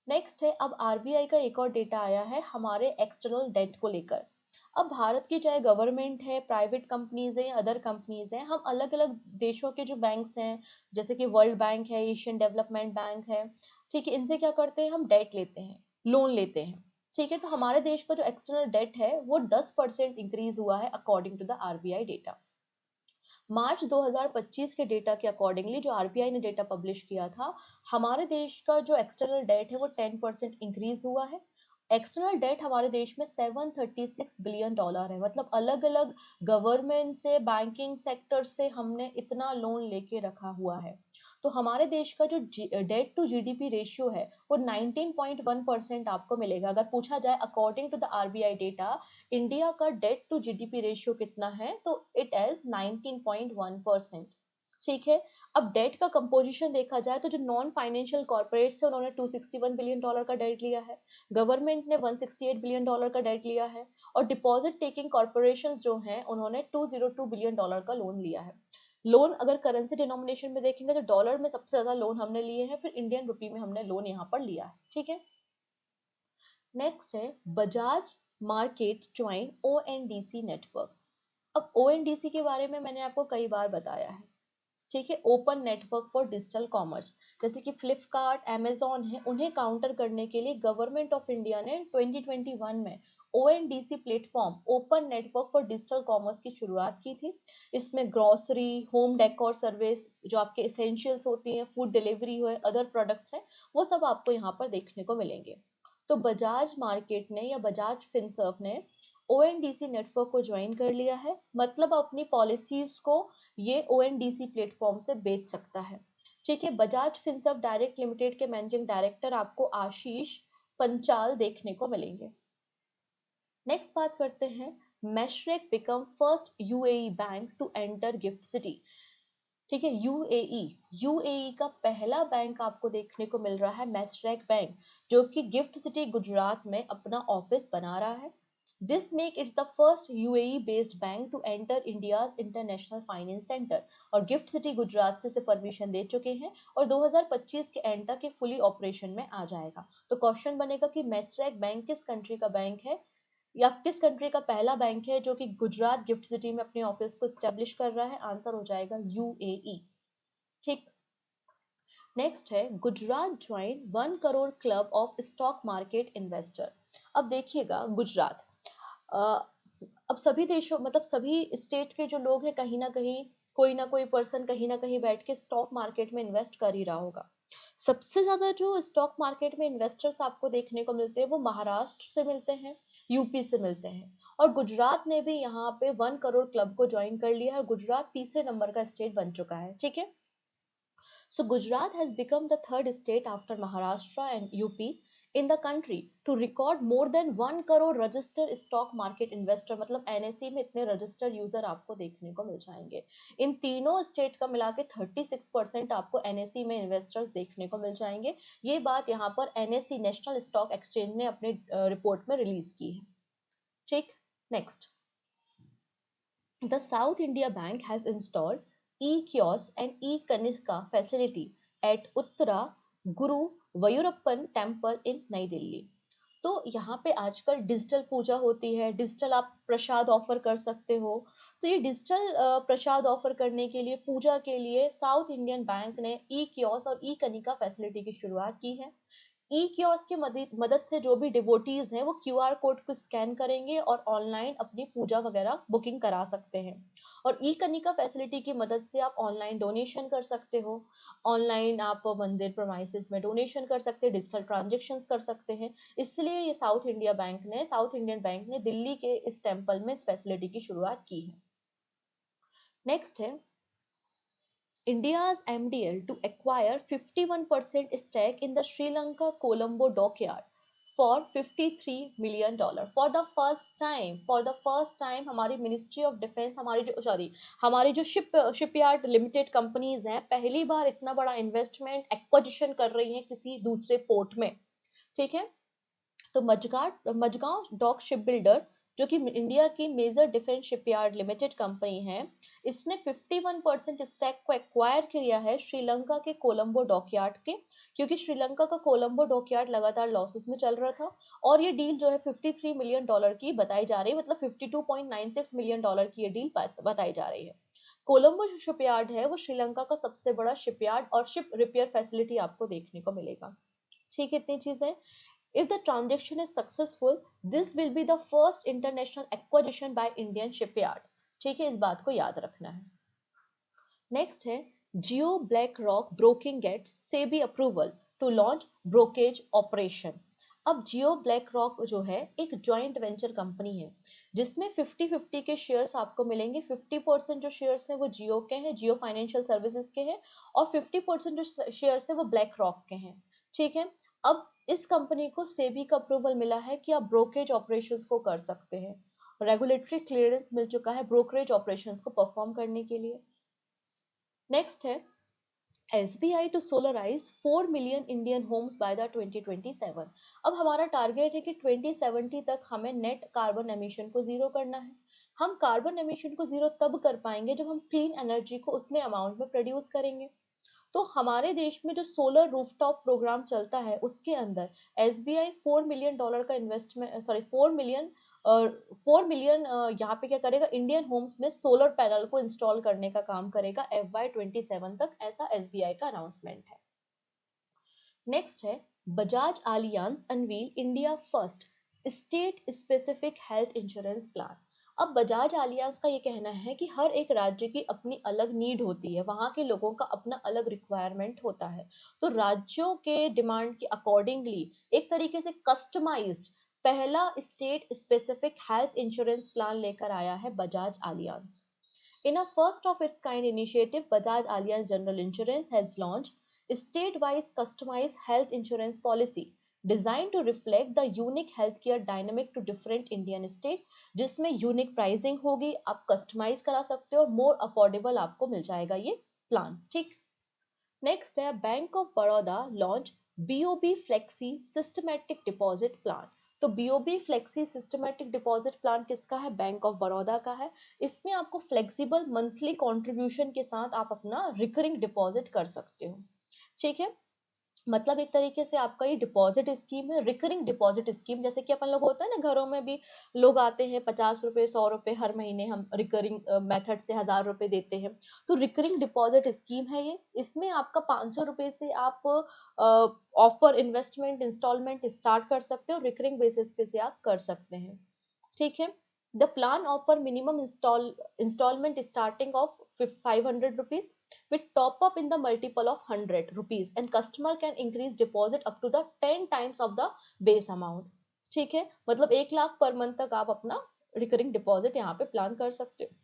नेक्स्ट है, अब आरबीआई का एक और डेटा आया है हमारे एक्सटर्नल डेट को लेकर। अब भारत की चाहे गवर्नमेंट है, प्राइवेट कंपनीज है या अदर कंपनीज हैं, हम अलग अलग देशों के जो बैंक्स हैं, जैसे कि वर्ल्ड बैंक है, एशियन डेवलपमेंट बैंक है, ठीक है, इनसे क्या करते हैं, हम डेट लेते हैं, लोन लेते हैं। ठीक है, तो हमारे देश का जो एक्सटर्नल डेट है वो 10% इंक्रीज हुआ है according to the RBI data. March 2025 के डेटा के अकॉर्डिंगली, जो आरबीआई ने डेटा पब्लिश किया था, हमारे देश का जो एक्सटर्नल डेट है वो 10% इंक्रीज हुआ है। एक्सटर्नल डेट हमारे देश में 736 बिलियन डॉलर है, मतलब अलग अलग गवर्नमेंट से, बैंकिंग सेक्टर से हमने इतना लोन लेके रखा हुआ है। तो हमारे देश का जो डेट टू जीडीपी रेशियो है वो 19.1% आपको मिलेगा। अगर पूछा जाए according to the RBI data, India का डेट टू जीडीपी रेशियो कितना है, तो इट इज 19.1%। ठीक है, अब डेट का कंपोजिशन देखा जाए तो जो नॉन फाइनेंशियल कॉर्पोरेट्स है उन्होंने 261 बिलियन डॉलर का डेट लिया है, गवर्नमेंट ने 168 बिलियन डॉलर का डेट लिया है, और डिपॉजिट टेकिंग कॉर्पोरेशंस जो हैं उन्होंने 202 बिलियन डॉलर का लोन लिया है। लोन अगर करेंसी डिनोमिनेशन में देखेंगे तो डॉलर में सबसे ज्यादा लोन हमने लिए हैं, फिर इंडियन रुपी में हमने लोन यहाँ पर लिया है। ठीक है, नेक्स्ट है Bajaj market join ONDC network. अब ओएनडीसी के बारे में मैंने आपको कई बार बताया है। ठीक है, open network for digital commerce, जैसे कि फ्लिपकार्ट, अमेजोन है, उन्हें काउंटर करने के लिए गवर्नमेंट ऑफ इंडिया ने 2021 में ONDC platform, open network for digital commerce की शुरुआत की थी। इसमें ग्रोसरी, होम डेकोर सर्विस, जो आपके एसेंशियल्स होती हैं, फूड डिलीवरी हुए, अदर प्रोडक्ट्स हैं, वो सब आपको यहाँ पर देखने को मिलेंगे। तो बजाज मार्केट ने या बजाज फिनसर्व ने ओएनडीसी नेटवर्क को ज्वाइन कर लिया है, मतलब अपनी पॉलिसीज को ये ओएनडीसी प्लेटफॉर्म से बेच सकता है। ठीक है, बजाज फिनसर्व डायरेक्ट लिमिटेड के मैनेजिंग डायरेक्टर आपको आशीष पंचाल देखने को मिलेंगे। नेक्स्ट बात करते हैं, Mashreq become first UAE bank to enter GIFT City. ठीक है, यूएई का पहला बैंक आपको देखने को मिल रहा है मैशरेक बैंक, जो कि गिफ्ट सिटी गुजरात में अपना ऑफिस बना रहा है। This make its the first UAE based bank to enter India's international finance centre, और गिफ्ट सिटी गुजरात से परमिशन दे चुके हैं और 2025 के एंड तक ये फुली ऑपरेशन में आ जाएगा। तो क्वेश्चन बनेगा कि मैशरेक बैंक किस कंट्री का बैंक है, या किस कंट्री का पहला बैंक है जो कि गुजरात गिफ्ट सिटी में अपने ऑफिस को स्टेब्लिश कर रहा है? आंसर हो जाएगा यूएई। ठीक, नेक्स्ट है Gujarat join 1 crore club of stock market investor. अब देखिएगा गुजरात, अ, अब सभी देशों, मतलब सभी स्टेट के जो लोग हैं, कहीं ना कोई पर्सन कहीं ना कहीं बैठ के स्टॉक मार्केट में इन्वेस्ट कर ही रहा होगा। सबसे ज्यादा जो स्टॉक मार्केट में इन्वेस्टर्स आपको देखने को मिलते हैं वो महाराष्ट्र से मिलते हैं, यूपी से मिलते हैं, और गुजरात ने भी यहाँ पे 1 करोड़ क्लब को ज्वाइन कर लिया है, और गुजरात तीसरे नंबर का स्टेट बन चुका है। ठीक है, so Gujarat has become the third state after Maharashtra and UP in the country to record more than 1 crore registered stock market investor, मतलब NSE में इतने रजिस्टर्ड यूजर आपको देखने को मिल जाएंगे। इन तीनों स्टेट का मिला के 36% आपको NSE में इन्वेस्टर्स देखने को मिल जाएंगे। ये बात यहाँ पर NSE नेशनल स्टॉक एक्सचेंज ने अपने रिपोर्ट में रिलीज की है। ठीक, next, the South India Bank has installed e-kiosk and e-Kanika facility at Uttara Guru Vayurappan Temple in नई दिल्ली। तो यहाँ पे आजकल डिजिटल पूजा होती है, डिजिटल आप प्रसाद ऑफर कर सकते हो। तो ये डिजिटल प्रसाद ऑफर करने के लिए, पूजा के लिए साउथ इंडियन बैंक ने ई कियोस्क और ई कनिका फैसिलिटी की शुरुआत की है। ई कियोस्क की मदद से जो भी डिवोटीज हैं वो क्यूआर कोड को स्कैन करेंगे और ऑनलाइन अपनी पूजा वगैरह बुकिंग करा सकते हैं। और ई कनिका फैसिलिटी की मदद से आप ऑनलाइन डोनेशन कर सकते हो, ऑनलाइन आप मंदिर प्रमाइसेस में डोनेशन कर सकते हैं, डिजिटल ट्रांजेक्शन कर सकते हैं। इसलिए ये साउथ इंडियन बैंक ने दिल्ली के इस टेम्पल में इस फैसिलिटी की शुरुआत की है। नेक्स्ट है India's MDL to acquire 51% stake in the Sri Lanka Colombo dockyard for $53 million. For the first time हमारी मिनिस्ट्री ऑफ डिफेंस, हमारी जो शिपयार्ड लिमिटेड कंपनीज हैं, पहली बार इतना बड़ा इन्वेस्टमेंट एक्विजिशन कर रही हैं किसी दूसरे पोर्ट में। ठीक है, तो मजगांव डॉक शिप बिल्डर जो कि इंडिया की major defence shipyard limited company है, इसने 51% स्टैक को एक्वायर किया है श्रीलंका के कोलंबो डॉकयार्ड के, क्योंकि श्रीलंका का कोलंबो डॉकयार्ड लगातार लॉसेस में चल रहा था। और ये डील जो है $53 मिलियन की बताई जा रही है, मतलब $52.96 मिलियन की ये डील बताई जा रही है। कोलंबो जो शिपयार्ड है वो श्रीलंका का सबसे बड़ा शिपयार्ड और शिप रिपेयर फैसिलिटी आपको देखने को मिलेगा। ठीक है, इतनी चीजें। If the transaction is successful, this will be the first international acquisition by Indian shipyard. ठीक है, इस बात को याद रखना है। नेक्स्ट है Jio BlackRock broking gets SEBI approval to launch brokerage operation. अब जियो ब्लैक रॉक जो है एक जॉइंट वेंचर कंपनी है जिसमें 50-50 के शेयर्स आपको मिलेंगे। 50% जो शेयर्स हैं वो जियो के हैं, जियो फाइनेंशियल सर्विसेज के हैं, और 50% जो शेयर्स हैं वो ब्लैक रॉक के हैं। ठीक है, अब इस कंपनी को सेबी का अप्रूवल मिला है कि आप ब्रोकेज ऑपरेशंस को कर सकते हैं, रेगुलेटरी क्लियरेंस मिल चुका है ब्रोकरेज ऑपरेशंस को परफॉर्म करने के लिए। नेक्स्ट है SBI to solarise 4 million Indian homes by the 2027। अब हमारा टारगेट है कि 2070 तक हमें नेट कार्बन एमिशन को जीरो करना है। हम कार्बन एमिशन को जीरो तब कर पाएंगे जब हम क्लीन एनर्जी को उतने अमाउंट में प्रोड्यूस करेंगे। तो हमारे देश में जो सोलर रूफटॉप प्रोग्राम चलता है उसके अंदर SBI $4 मिलियन का इन्वेस्टमेंट, 4 मिलियन यहाँ पे क्या करेगा, इंडियन होम्स में सोलर पैनल को इंस्टॉल करने का काम करेगा FY27 तक, ऐसा SBI का अनाउंसमेंट है। नेक्स्ट है Bajaj Allianz unveil India first state specific health insurance plan. अब बजाज आलियांज का ये कहना है कि हर एक राज्य की अपनी अलग नीड होती है, वहाँ के लोगों का अपना अलग रिक्वायरमेंट होता है, तो राज्यों के डिमांड के अकॉर्डिंगली एक तरीके से कस्टमाइज्ड पहला state specific health insurance plan लेकर आया है Bajaj Allianz. In a first of its kind initiative, Bajaj Allianz General Insurance has launched a state-wise customized health insurance policy designed to reflect the unique healthcare dynamic to different Indian state, जिसमें unique pricing होगी, आप customise करा सकते हो और more affordable आपको मिल जाएगा ये प्लान। ठीक, नेक्स्ट है bank of Baroda launch BOB flexi systematic deposit plan. तो BOB flexi systematic deposit plan किसका है? बैंक ऑफ बड़ौदा का है। इसमें आपको फ्लेक्सिबल मंथली कंट्रीब्यूशन के साथ आप अपना रिकरिंग डिपॉजिट कर सकते हो। ठीक है, मतलब एक तरीके से आपका ये डिपॉजिट स्कीम है, रिकरिंग डिपॉजिट स्कीम, जैसे कि अपन लोग होता है ना, घरों में भी लोग आते हैं 50 रुपए 100 रुपए हर महीने हम रिकरिंग मेथड से 1000 रुपए देते हैं, तो रिकरिंग डिपॉजिट स्कीम है ये। इसमें आपका 500 रुपए से आप ऑफर इन्वेस्टमेंट इंस्टॉलमेंट स्टार्ट कर सकते हो, रिकरिंग बेसिस पे से आप कर सकते हैं। ठीक है, the plan offer minimum instalment starting of 500 rupees with top up in the multiple of 100 rupees and customer can increase deposit up to the 10 times of the base amount। ठीक है, मतलब 1 लाख पर मंथ तक आप अपना recurring deposit यहाँ पे plan कर सकते हो।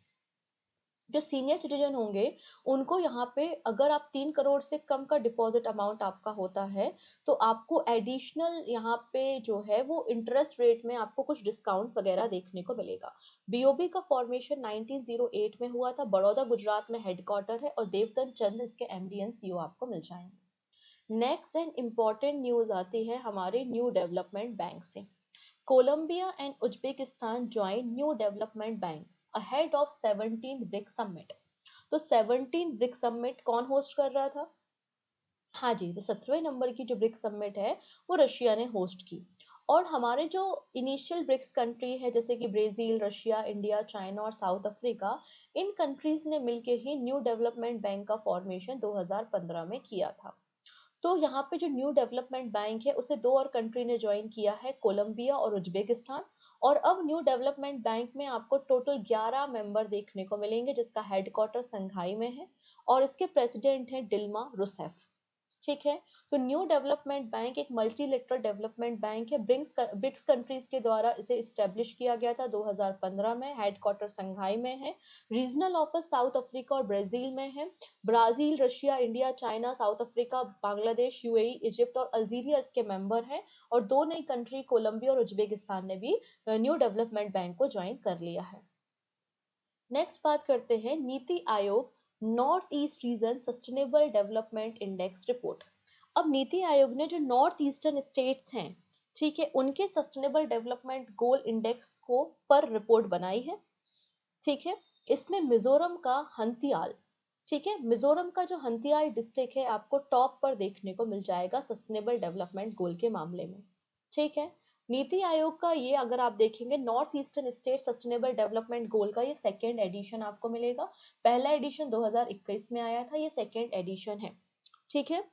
जो सीनियर सिटीजन होंगे उनको यहाँ पे अगर आप 3 करोड़ से कम का डिपॉजिट अमाउंट आपका होता है तो आपको एडिशनल यहाँ पे जो है वो इंटरेस्ट रेट में आपको कुछ डिस्काउंट वगैरह देखने को मिलेगा। BOB का फॉर्मेशन 1908 में हुआ था, बड़ौदा गुजरात में हेडक्वार्टर है और देवदत्त चंद इसके MD एंड CEO आपको मिल जाएंगे। नेक्स्ट एंड इम्पॉर्टेंट न्यूज आती है हमारे न्यू डेवलपमेंट बैंक से। Colombia and Uzbekistan join new development bank ahead of 17 BRIC summit. तो 17 ब्रिक समिट कौन होस्ट कर रहा था? हाँ जी, तो 17वें नंबर की जो ब्रिक समिट है वो रशिया ने होस्ट की। और हमारे जो इनिशियल ब्रिक्स कंट्री है जैसे कि ब्राजील, रशिया, इंडिया, चाइना और साउथ अफ्रीका, इन कंट्रीज ने मिलके ही न्यू डेवलपमेंट बैंक का फॉर्मेशन 2015 में किया था। तो यहाँ पे जो न्यू डेवलपमेंट बैंक है उसे 2 और कंट्री ने ज्वाइन किया है, कोलंबिया और उज्बेकिस्तान। और अब न्यू डेवलपमेंट बैंक में आपको टोटल 11 मेंबर देखने को मिलेंगे, जिसका हेडक्वार्टर संघाई में है और इसके प्रेसिडेंट हैं डिल्मा रूसेफ। ठीक है। तो न्यू डेवलपमेंट बैंक एक मल्टीलेटरल डेवलपमेंट बैंक है, ब्रिक्स कंट्रीज के द्वारा इसे इस्टेब्लिश किया गया था 2015 में। हेडक्वार्टर संघाई में है। रीजनल ऑफिस साउथ अफ्रीका और ब्राजील में है। Brazil, Russia, India, China, south Africa, Bangladesh, UAE, Egypt और अल्जीरिया इसके मेंबर हैं। और 2 नई कंट्री कोलंबिया और उज्बेकिस्तान ने भी न्यू डेवलपमेंट बैंक को ज्वाइन कर लिया है। नेक्स्ट बात करते हैं NITI Aayog north east region sustainable development index report. अब नीति आयोग ने जो नॉर्थ ईस्टर्न स्टेट्स हैं, ठीक है, उनके सस्टेनेबल डेवलपमेंट गोल इंडेक्स को पर रिपोर्ट बनाई है। ठीक है। इसमें मिजोरम का हंतियाल, ठीक है, मिजोरम का जो हंतियाल डिस्ट्रिक्ट है आपको टॉप पर देखने को मिल जाएगा सस्टेनेबल डेवलपमेंट गोल के मामले में। ठीक है। नीति आयोग का ये अगर आप देखेंगे north eastern state sustainable development गोल का ये सेकेंड एडिशन आपको मिलेगा। पहला एडिशन 2021 में आया था, ये सेकेंड एडिशन है। ठीक है।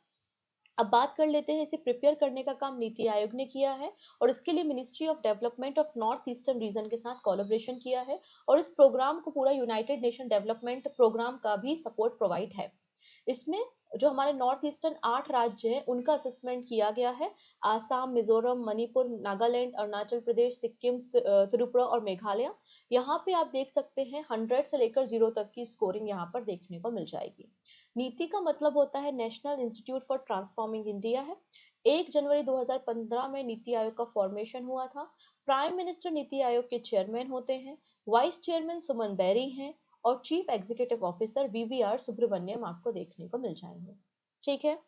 अब बात कर लेते हैं, इसे प्रिपेयर करने का काम नीति आयोग ने किया है और इसके लिए ministry of development of north eastern region के साथ कोलैबोरेशन किया है और इस प्रोग्राम को पूरा यूनाइटेड नेशन डेवलपमेंट प्रोग्राम का भी सपोर्ट प्रोवाइड है। इसमें जो हमारे नॉर्थ ईस्टर्न 8 राज्य हैं उनका असेसमेंट किया गया है। आसाम, मिजोरम, मणिपुर, नागालैंड, अरुणाचल प्रदेश, सिक्किम, त्रिपुरा और मेघालय। यहाँ पे आप देख सकते हैं 100 से लेकर 0 तक की स्कोरिंग यहाँ पर देखने को मिल जाएगी। नीति का मतलब होता है national institute for transforming India है। 1 जनवरी 2015 में नीति आयोग का फॉर्मेशन हुआ था। प्राइम मिनिस्टर नीति आयोग के चेयरमैन होते हैं। वाइस चेयरमैन सुमन बेरी हैं और chief executive officer VVR Subrahmanyam आपको देखने को मिल जाएंगे। ठीक है।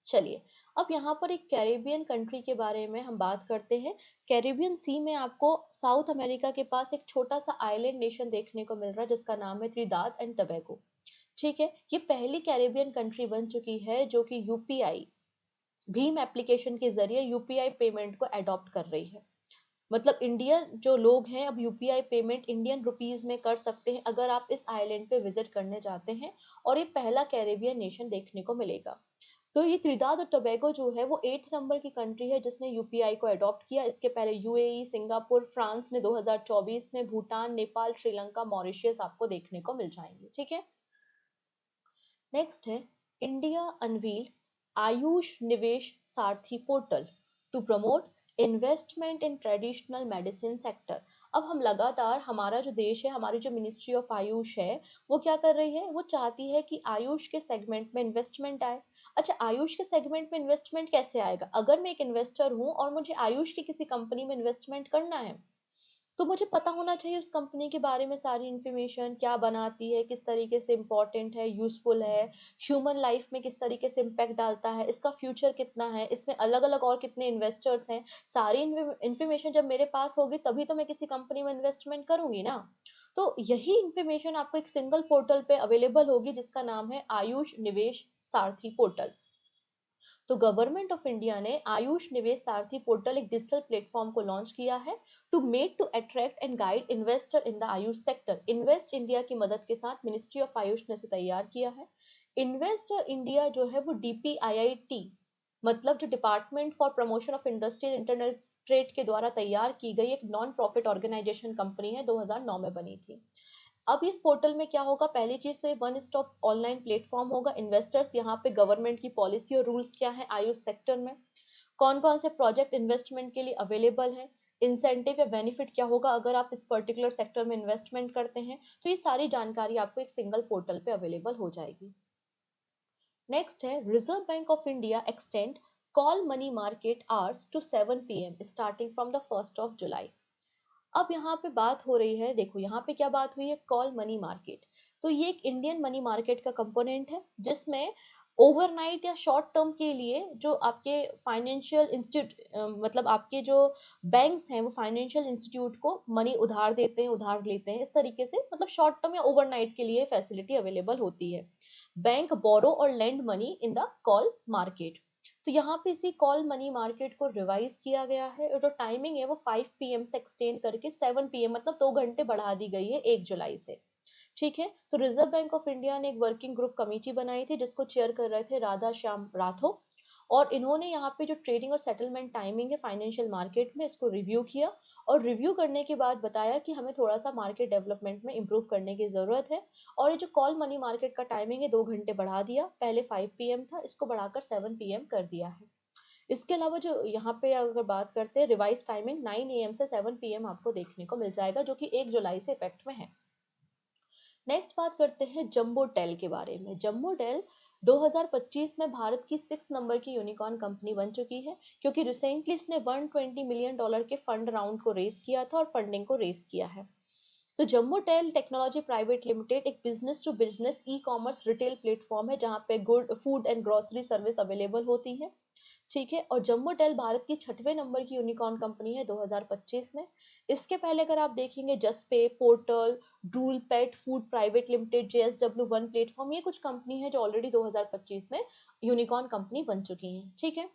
चलिए, अब यहाँ पर एक कैरेबियन कंट्री के बारे में हम बात करते हैं। कैरेबियन सी में आपको साउथ अमेरिका के पास एक छोटा सा आइलैंड नेशन देखने को मिल रहा है जिसका नाम है त्रिदाद एंड टबैगो। ठीक है। ये पहली कैरेबियन कंट्री बन चुकी है जो कि यूपीआई भीम एप्लीकेशन के जरिए यूपीआई पेमेंट को अडॉप्ट कर रही है। मतलब इंडियन जो लोग हैं अब यूपीआई पेमेंट इंडियन रुपीज में कर सकते हैं अगर आप इस आइलैंड पे विजिट करने जाते हैं और ये पहला कैरेबियन नेशन देखने को मिलेगा। तो ये त्रिदाद और टोबैगो जो है वो 8th नंबर की कंट्री है जिसने यूपीआई को अडॉप्ट किया। इसके पहले यूएई, सिंगापुर, फ्रांस ने 2024 में, भूटान, नेपाल, श्रीलंका, मॉरिशियस आपको देखने को मिल जाएंगे। ठीक है। नेक्स्ट है India unveil AYUSH Nivesh Saarthi portal to promote investment in traditional medicine sector. अब हम लगातार हमारा जो देश है, हमारी जो मिनिस्ट्री ऑफ आयुष है, वो क्या कर रही है, वो चाहती है कि आयुष के सेगमेंट में इन्वेस्टमेंट आए। अच्छा, आयुष के सेगमेंट में इन्वेस्टमेंट कैसे आएगा? अगर मैं एक इन्वेस्टर हूँ और मुझे आयुष की किसी कंपनी में इन्वेस्टमेंट करना है तो मुझे पता होना चाहिए उस कंपनी के बारे में सारी इन्फॉर्मेशन, क्या बनाती है, किस तरीके से इम्पोर्टेंट है, यूजफुल है, ह्यूमन लाइफ में किस तरीके से इम्पैक्ट डालता है, इसका फ्यूचर कितना है, इसमें अलग अलग और कितने इन्वेस्टर्स हैं। सारी इन्फॉर्मेशन जब मेरे पास होगी तभी तो मैं किसी कंपनी में इन्वेस्टमेंट करूंगी ना। तो यही इन्फॉर्मेशन आपको एक सिंगल पोर्टल पे अवेलेबल होगी जिसका नाम है आयुष निवेश सारथी पोर्टल। तो गवर्नमेंट ऑफ इंडिया ने आयुष निवेश सारथी पोर्टल एक डिजिटल प्लेटफॉर्म को लॉन्च किया है to attract and guide investor in the AYUSH sector. Invest India की मदद के साथ मिनिस्ट्री ऑफ आयुष ने इसे तैयार किया है। इन्वेस्ट इंडिया जो है वो डीपीआईआईटी मतलब जो department for promotion of industrial internet trade के द्वारा तैयार की गई एक नॉन प्रॉफिट ऑर्गेनाइजेशन कंपनी है, 2009 में बनी थी। अब इस पोर्टल में क्या होगा, पहली चीज तो ये वन स्टॉप ऑनलाइन प्लेटफॉर्म होगा। इन्वेस्टर्स यहाँ पे गवर्नमेंट की पॉलिसी और रूल्स क्या है आयुष सेक्टर में, कौन कौन से प्रोजेक्ट इन्वेस्टमेंट के लिए अवेलेबल हैं, इंसेंटिव या बेनिफिट क्या होगा अगर आप इस पर्टिकुलर सेक्टर में इन्वेस्टमेंट करते हैं, तो ये सारी जानकारी आपको एक सिंगल पोर्टल पे अवेलेबल हो जाएगी। नेक्स्ट है reserve bank of India extend call money market hours to 7 PM starting from the 1 July. अब यहाँ पे बात हो रही है, देखो यहाँ पे क्या बात हुई है, कॉल मनी मार्केट। तो ये एक इंडियन मनी मार्केट का कंपोनेंट है जिसमें ओवरनाइट या शॉर्ट टर्म के लिए जो आपके फाइनेंशियल इंस्टीट्यूट मतलब आपके जो बैंक्स हैं वो फाइनेंशियल इंस्टीट्यूट को मनी उधार देते हैं, उधार लेते हैं, इस तरीके से मतलब शॉर्ट टर्म या ओवरनाइट के लिए फैसिलिटी अवेलेबल होती है। बैंक बोरो और lend money in the call market. तो यहाँ पे इसी कॉल मनी मार्केट को रिवाइज किया गया है और जो टाइमिंग है वो 5 PM से एक्सटेंड करके 7 PM मतलब 2 घंटे बढ़ा दी गई है 1 जुलाई से। ठीक है। तो रिजर्व बैंक ऑफ इंडिया ने एक वर्किंग ग्रुप कमेटी बनाई थी जिसको चेयर कर रहे थे राधा श्याम राठौर और इन्होंने यहाँ पे जो ट्रेडिंग और सेटलमेंट टाइमिंग है फाइनेंशियल मार्केट में, इसको रिव्यू किया और रिव्यू करने के बाद बताया कि हमें थोड़ा सा मार्केट डेवलपमेंट में इंप्रूव करने की ज़रूरत है। और ये जो कॉल मनी मार्केट का टाइमिंग है 2 घंटे बढ़ा दिया, पहले 5 PM था, इसको बढ़ाकर 7 PM कर दिया है। इसके अलावा जो यहाँ पे अगर बात करते हैं रिवाइज टाइमिंग 9 AM से 7 PM आपको देखने को मिल जाएगा, जो कि 1 जुलाई से इफेक्ट में है। नेक्स्ट बात करते हैं जम्बो टेल के बारे में। जम्बो टेल 2025 में भारत की 6 नंबर की यूनिकॉर्न कंपनी बन चुकी है, क्योंकि रिसेंटली इसने $120 मिलियन के फंड राउंड को रेस किया था और फंडिंग को रेस किया है। तो Jumbotail technology private limited एक business to business e commerce retail platform है, जहाँ पे good food and grocery service available होती है। ठीक है, और जम्बो टेल भारत की 6वें नंबर की यूनिकॉर्न कंपनी है 2025 में। इसके पहले अगर आप देखेंगे Juspay, Porter, Drools pet food private limited, JSW1 platform, ये कुछ कंपनी है जो ऑलरेडी 2025 में यूनिकॉर्न कंपनी बन चुकी हैं। ठीक है,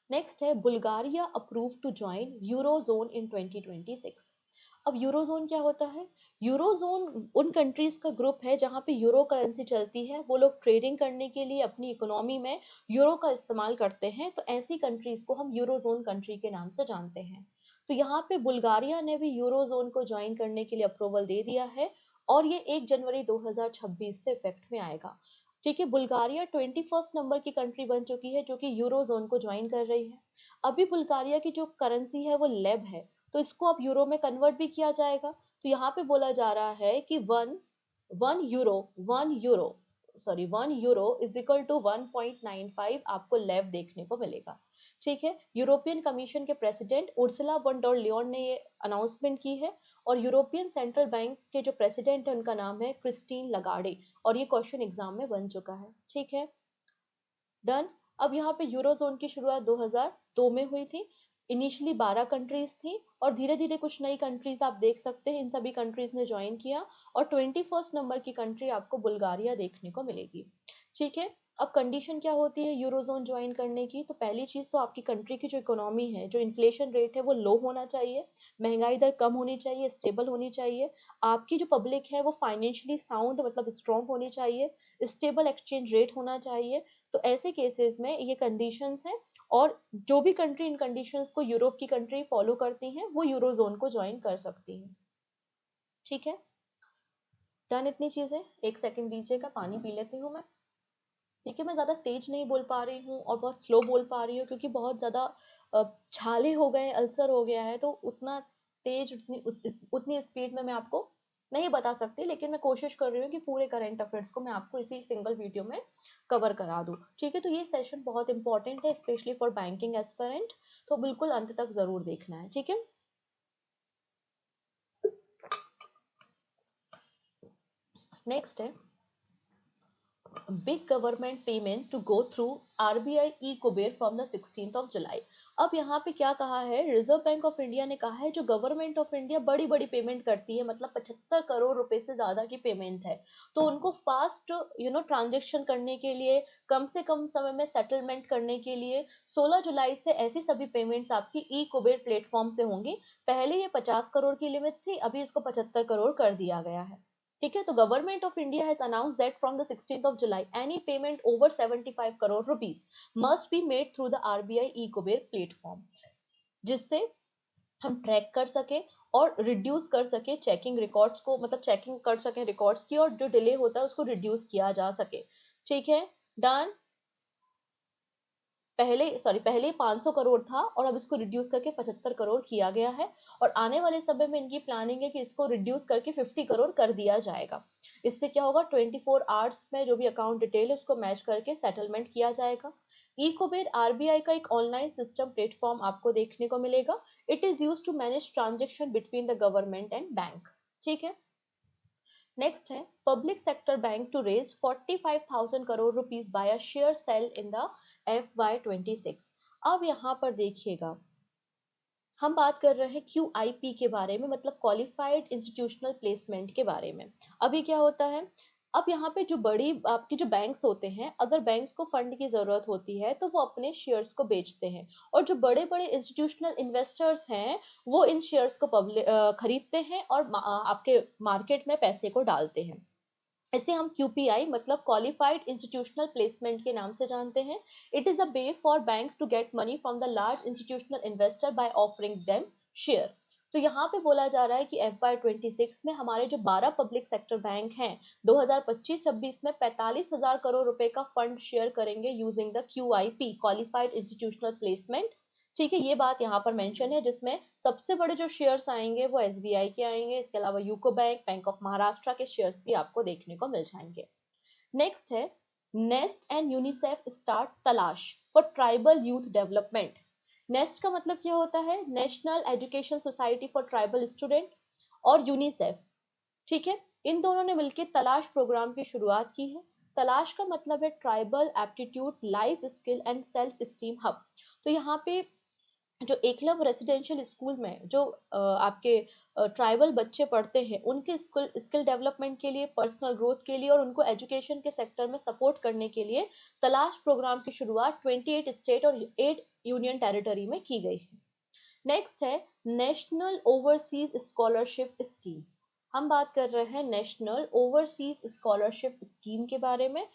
नेक्स्ट है Bulgaria approve to join eurozone in 2026। अब यूरोजोन क्या होता है? यूरोजोन उन कंट्रीज का ग्रुप है जहाँ पे यूरो करेंसी चलती है। वो लोग ट्रेडिंग करने के लिए अपनी इकोनॉमी में यूरो का इस्तेमाल करते हैं, तो ऐसी कंट्रीज को हम यूरोजोन कंट्री के नाम से जानते हैं। तो यहाँ पे बुल्गारिया ने भी यूरोजोन को ज्वाइन करने के लिए अप्रूवल दे दिया है और ये 1 जनवरी 2026 से इफेक्ट में आएगा। ठीक है, बुल्गारिया 21 नंबर की कंट्री बन चुकी है जो कि यूरोजोन को ज्वाइन कर रही है। अभी बुल्गारिया की जो करेंसी है वो लेब है, तो इसको अब यूरो में कन्वर्ट भी किया जाएगा। तो यहाँ पे बोला जा रहा है कि one euro is equal to 1.95 आपको लेब देखने को मिलेगा। ठीक है, यूरोपियन कमीशन के president Ursula von der Leyen ने ये अनाउंसमेंट की है और यूरोपियन सेंट्रल बैंक के जो प्रेसिडेंट है उनका नाम है क्रिस्टीन लगार्डे, और ये क्वेश्चन एग्जाम में बन चुका है। ठीक है, डन। अब यहाँ पे यूरोजोन की शुरुआत 2002 में हुई थी। इनिशियली 12 कंट्रीज थी और धीरे धीरे कुछ नई कंट्रीज आप देख सकते हैं, इन सभी कंट्रीज ने ज्वाइन किया और 21 नंबर की कंट्री आपको बुल्गारिया देखने को मिलेगी। ठीक है, अब कंडीशन क्या होती है यूरोजोन ज्वाइन करने की? तो पहली चीज तो आपकी कंट्री की जो इकोनॉमी है, जो इन्फ्लेशन रेट है वो लो होना चाहिए, महंगाई दर कम होनी चाहिए, स्टेबल होनी चाहिए, आपकी जो पब्लिक है वो फाइनेंशियली साउंड मतलब स्ट्रॉन्ग होनी चाहिए, स्टेबल एक्सचेंज रेट होना चाहिए। तो ऐसे केसेस में ये कंडीशंस हैं और जो भी कंट्री इन कंडीशंस को यूरोप की कंट्री फॉलो करती हैं वो यूरोजोन को ज्वाइन कर सकती हैं। ठीक है, डन। इतनी चीजें, एक सेकंड दीजिएगा, पानी पी लेती हूँ मैं। देखिए, मैं ज़्यादा तेज नहीं बोल पा रही हूँ और बहुत स्लो बोल पा रही हूँ क्योंकि बहुत ज़्यादा छाले हो गए, अल्सर हो गया है, तो उतना तेज उतनी स्पीड में मैं आपको नहीं बता सकती, लेकिन मैं कोशिश कर रही हूँ कि पूरे करंट अफेयर्स को मैं आपको इसी सिंगल वीडियो में कवर करा दूँ। ठीक है, तो ये सेशन बहुत इंपॉर्टेंट है स्पेशली फॉर बैंकिंग एस्पिरेंट, तो बिल्कुल अंत तक ज़रूर देखना है। ठीक है, नेक्स्ट है big government payment to go through RBI e Kuber from the 16 July. अब यहाँ पे क्या कहा है, रिजर्व बैंक ऑफ इंडिया ने कहा है जो गवर्नमेंट ऑफ इंडिया बड़ी बड़ी पेमेंट करती है, मतलब 75 करोड़ रुपए से ज्यादा की पेमेंट है, तो उनको फास्ट ट्रांजेक्शन करने के लिए, कम से कम समय में सेटलमेंट करने के लिए 16 जुलाई से ऐसी सभी पेमेंट्स आपकी ई कुबेर प्लेटफॉर्म से होंगी। पहले ये 50 करोड़ की लिमिट थी, अभी इसको 75 करोड़ कर दिया गया है। ठीक है, तो government of India has announce that from the 16 July any payment over 75 crore rupees must be made through the RBI e Kuber platform, जिससे हम ट्रैक कर सके और रिड्यूस कर सके चेकिंग रिकॉर्ड्स को, मतलब चेकिंग कर सके रिकॉर्ड्स की, और जो डिले होता है उसको रिड्यूस किया जा सके। ठीक है, डन। पहले 500 करोड़ था और अब इसको रिड्यूस करके 75 करोड़ किया गया है, और आने वाले समय में इनकी प्लानिंग है कि इसको रिड्यूस करके 50 करोड़ कर दिया जाएगा। इससे क्या होगा, 24 आवर्स में जो भी अकाउंट डिटेल है उसको मैच करके सेटलमेंट किया जाएगा। ई कुबेर आरबीआई का एक ऑनलाइन सिस्टम प्लेटफॉर्म आपको देखने को मिलेगा। It is use to manage transaction between the government and bank. ठीक है, नेक्स्ट है public sector bank to raise 45,000 crore rupees by share sale in the FY26। अब यहाँ पर देखिएगा, हम बात कर रहे हैं QIP के बारे में, मतलब क्वालिफाइड इंस्टीट्यूशनल प्लेसमेंट के बारे में। अभी क्या होता है, अब यहाँ पे जो बड़ी आपकी जो बैंक्स होते हैं, अगर बैंक्स को फंड की जरूरत होती है तो वो अपने शेयर्स को बेचते हैं, और जो बड़े बड़े इंस्टीट्यूशनल इन्वेस्टर्स हैं वो इन शेयर्स को खरीदते हैं और आपके मार्केट में पैसे को डालते हैं। इसे हम QPI मतलब क्वालिफाइड इंस्टीट्यूशनल प्लेसमेंट के नाम से जानते हैं। It is a way for banks to get money from the large institutional investor by offering them share. तो यहाँ पे बोला जा रहा है कि FY26 में हमारे जो 12 पब्लिक सेक्टर बैंक हैं 2025-26 में 45,000 करोड़ रुपए का फंड शेयर करेंगे using the QIP qualified institutional placement. ठीक है, ये बात यहाँ पर मेंशन है, जिसमें सबसे बड़े जो शेयर्स आएंगे वो SBI के आएंगे, इसके अलावा UCO bank, bank of Maharashtra के शेयर्स भी आपको देखने को मिल जाएंगे। नेक्स्ट है नेस्ट एंड यूनिसेफ स्टार्ट तलाश for tribal youth development. Nest का मतलब क्या होता है, national education society for tribal student, और यूनिसेफ, ठीक है, इन दोनों ने मिलकर तलाश प्रोग्राम की शुरुआत की है। तलाश का मतलब है tribal aptitude life skill and self esteem hub. तो यहाँ पे जो एकलव्य रेसिडेंशियल स्कूल में जो आपके ट्राइबल बच्चे पढ़ते हैं उनके स्किल स्किल डेवलपमेंट के लिए, पर्सनल ग्रोथ के लिए और उनको एजुकेशन के सेक्टर में सपोर्ट करने के लिए तलाश प्रोग्राम की शुरुआत 28 स्टेट और 8 यूनियन टेरिटरी में की गई है। नेक्स्ट है नेशनल ओवरसीज स्कॉलरशिप स्कीम। हम बात कर रहे हैं नेशनल ओवरसीज स्कॉलरशिप स्कीम के बारे में।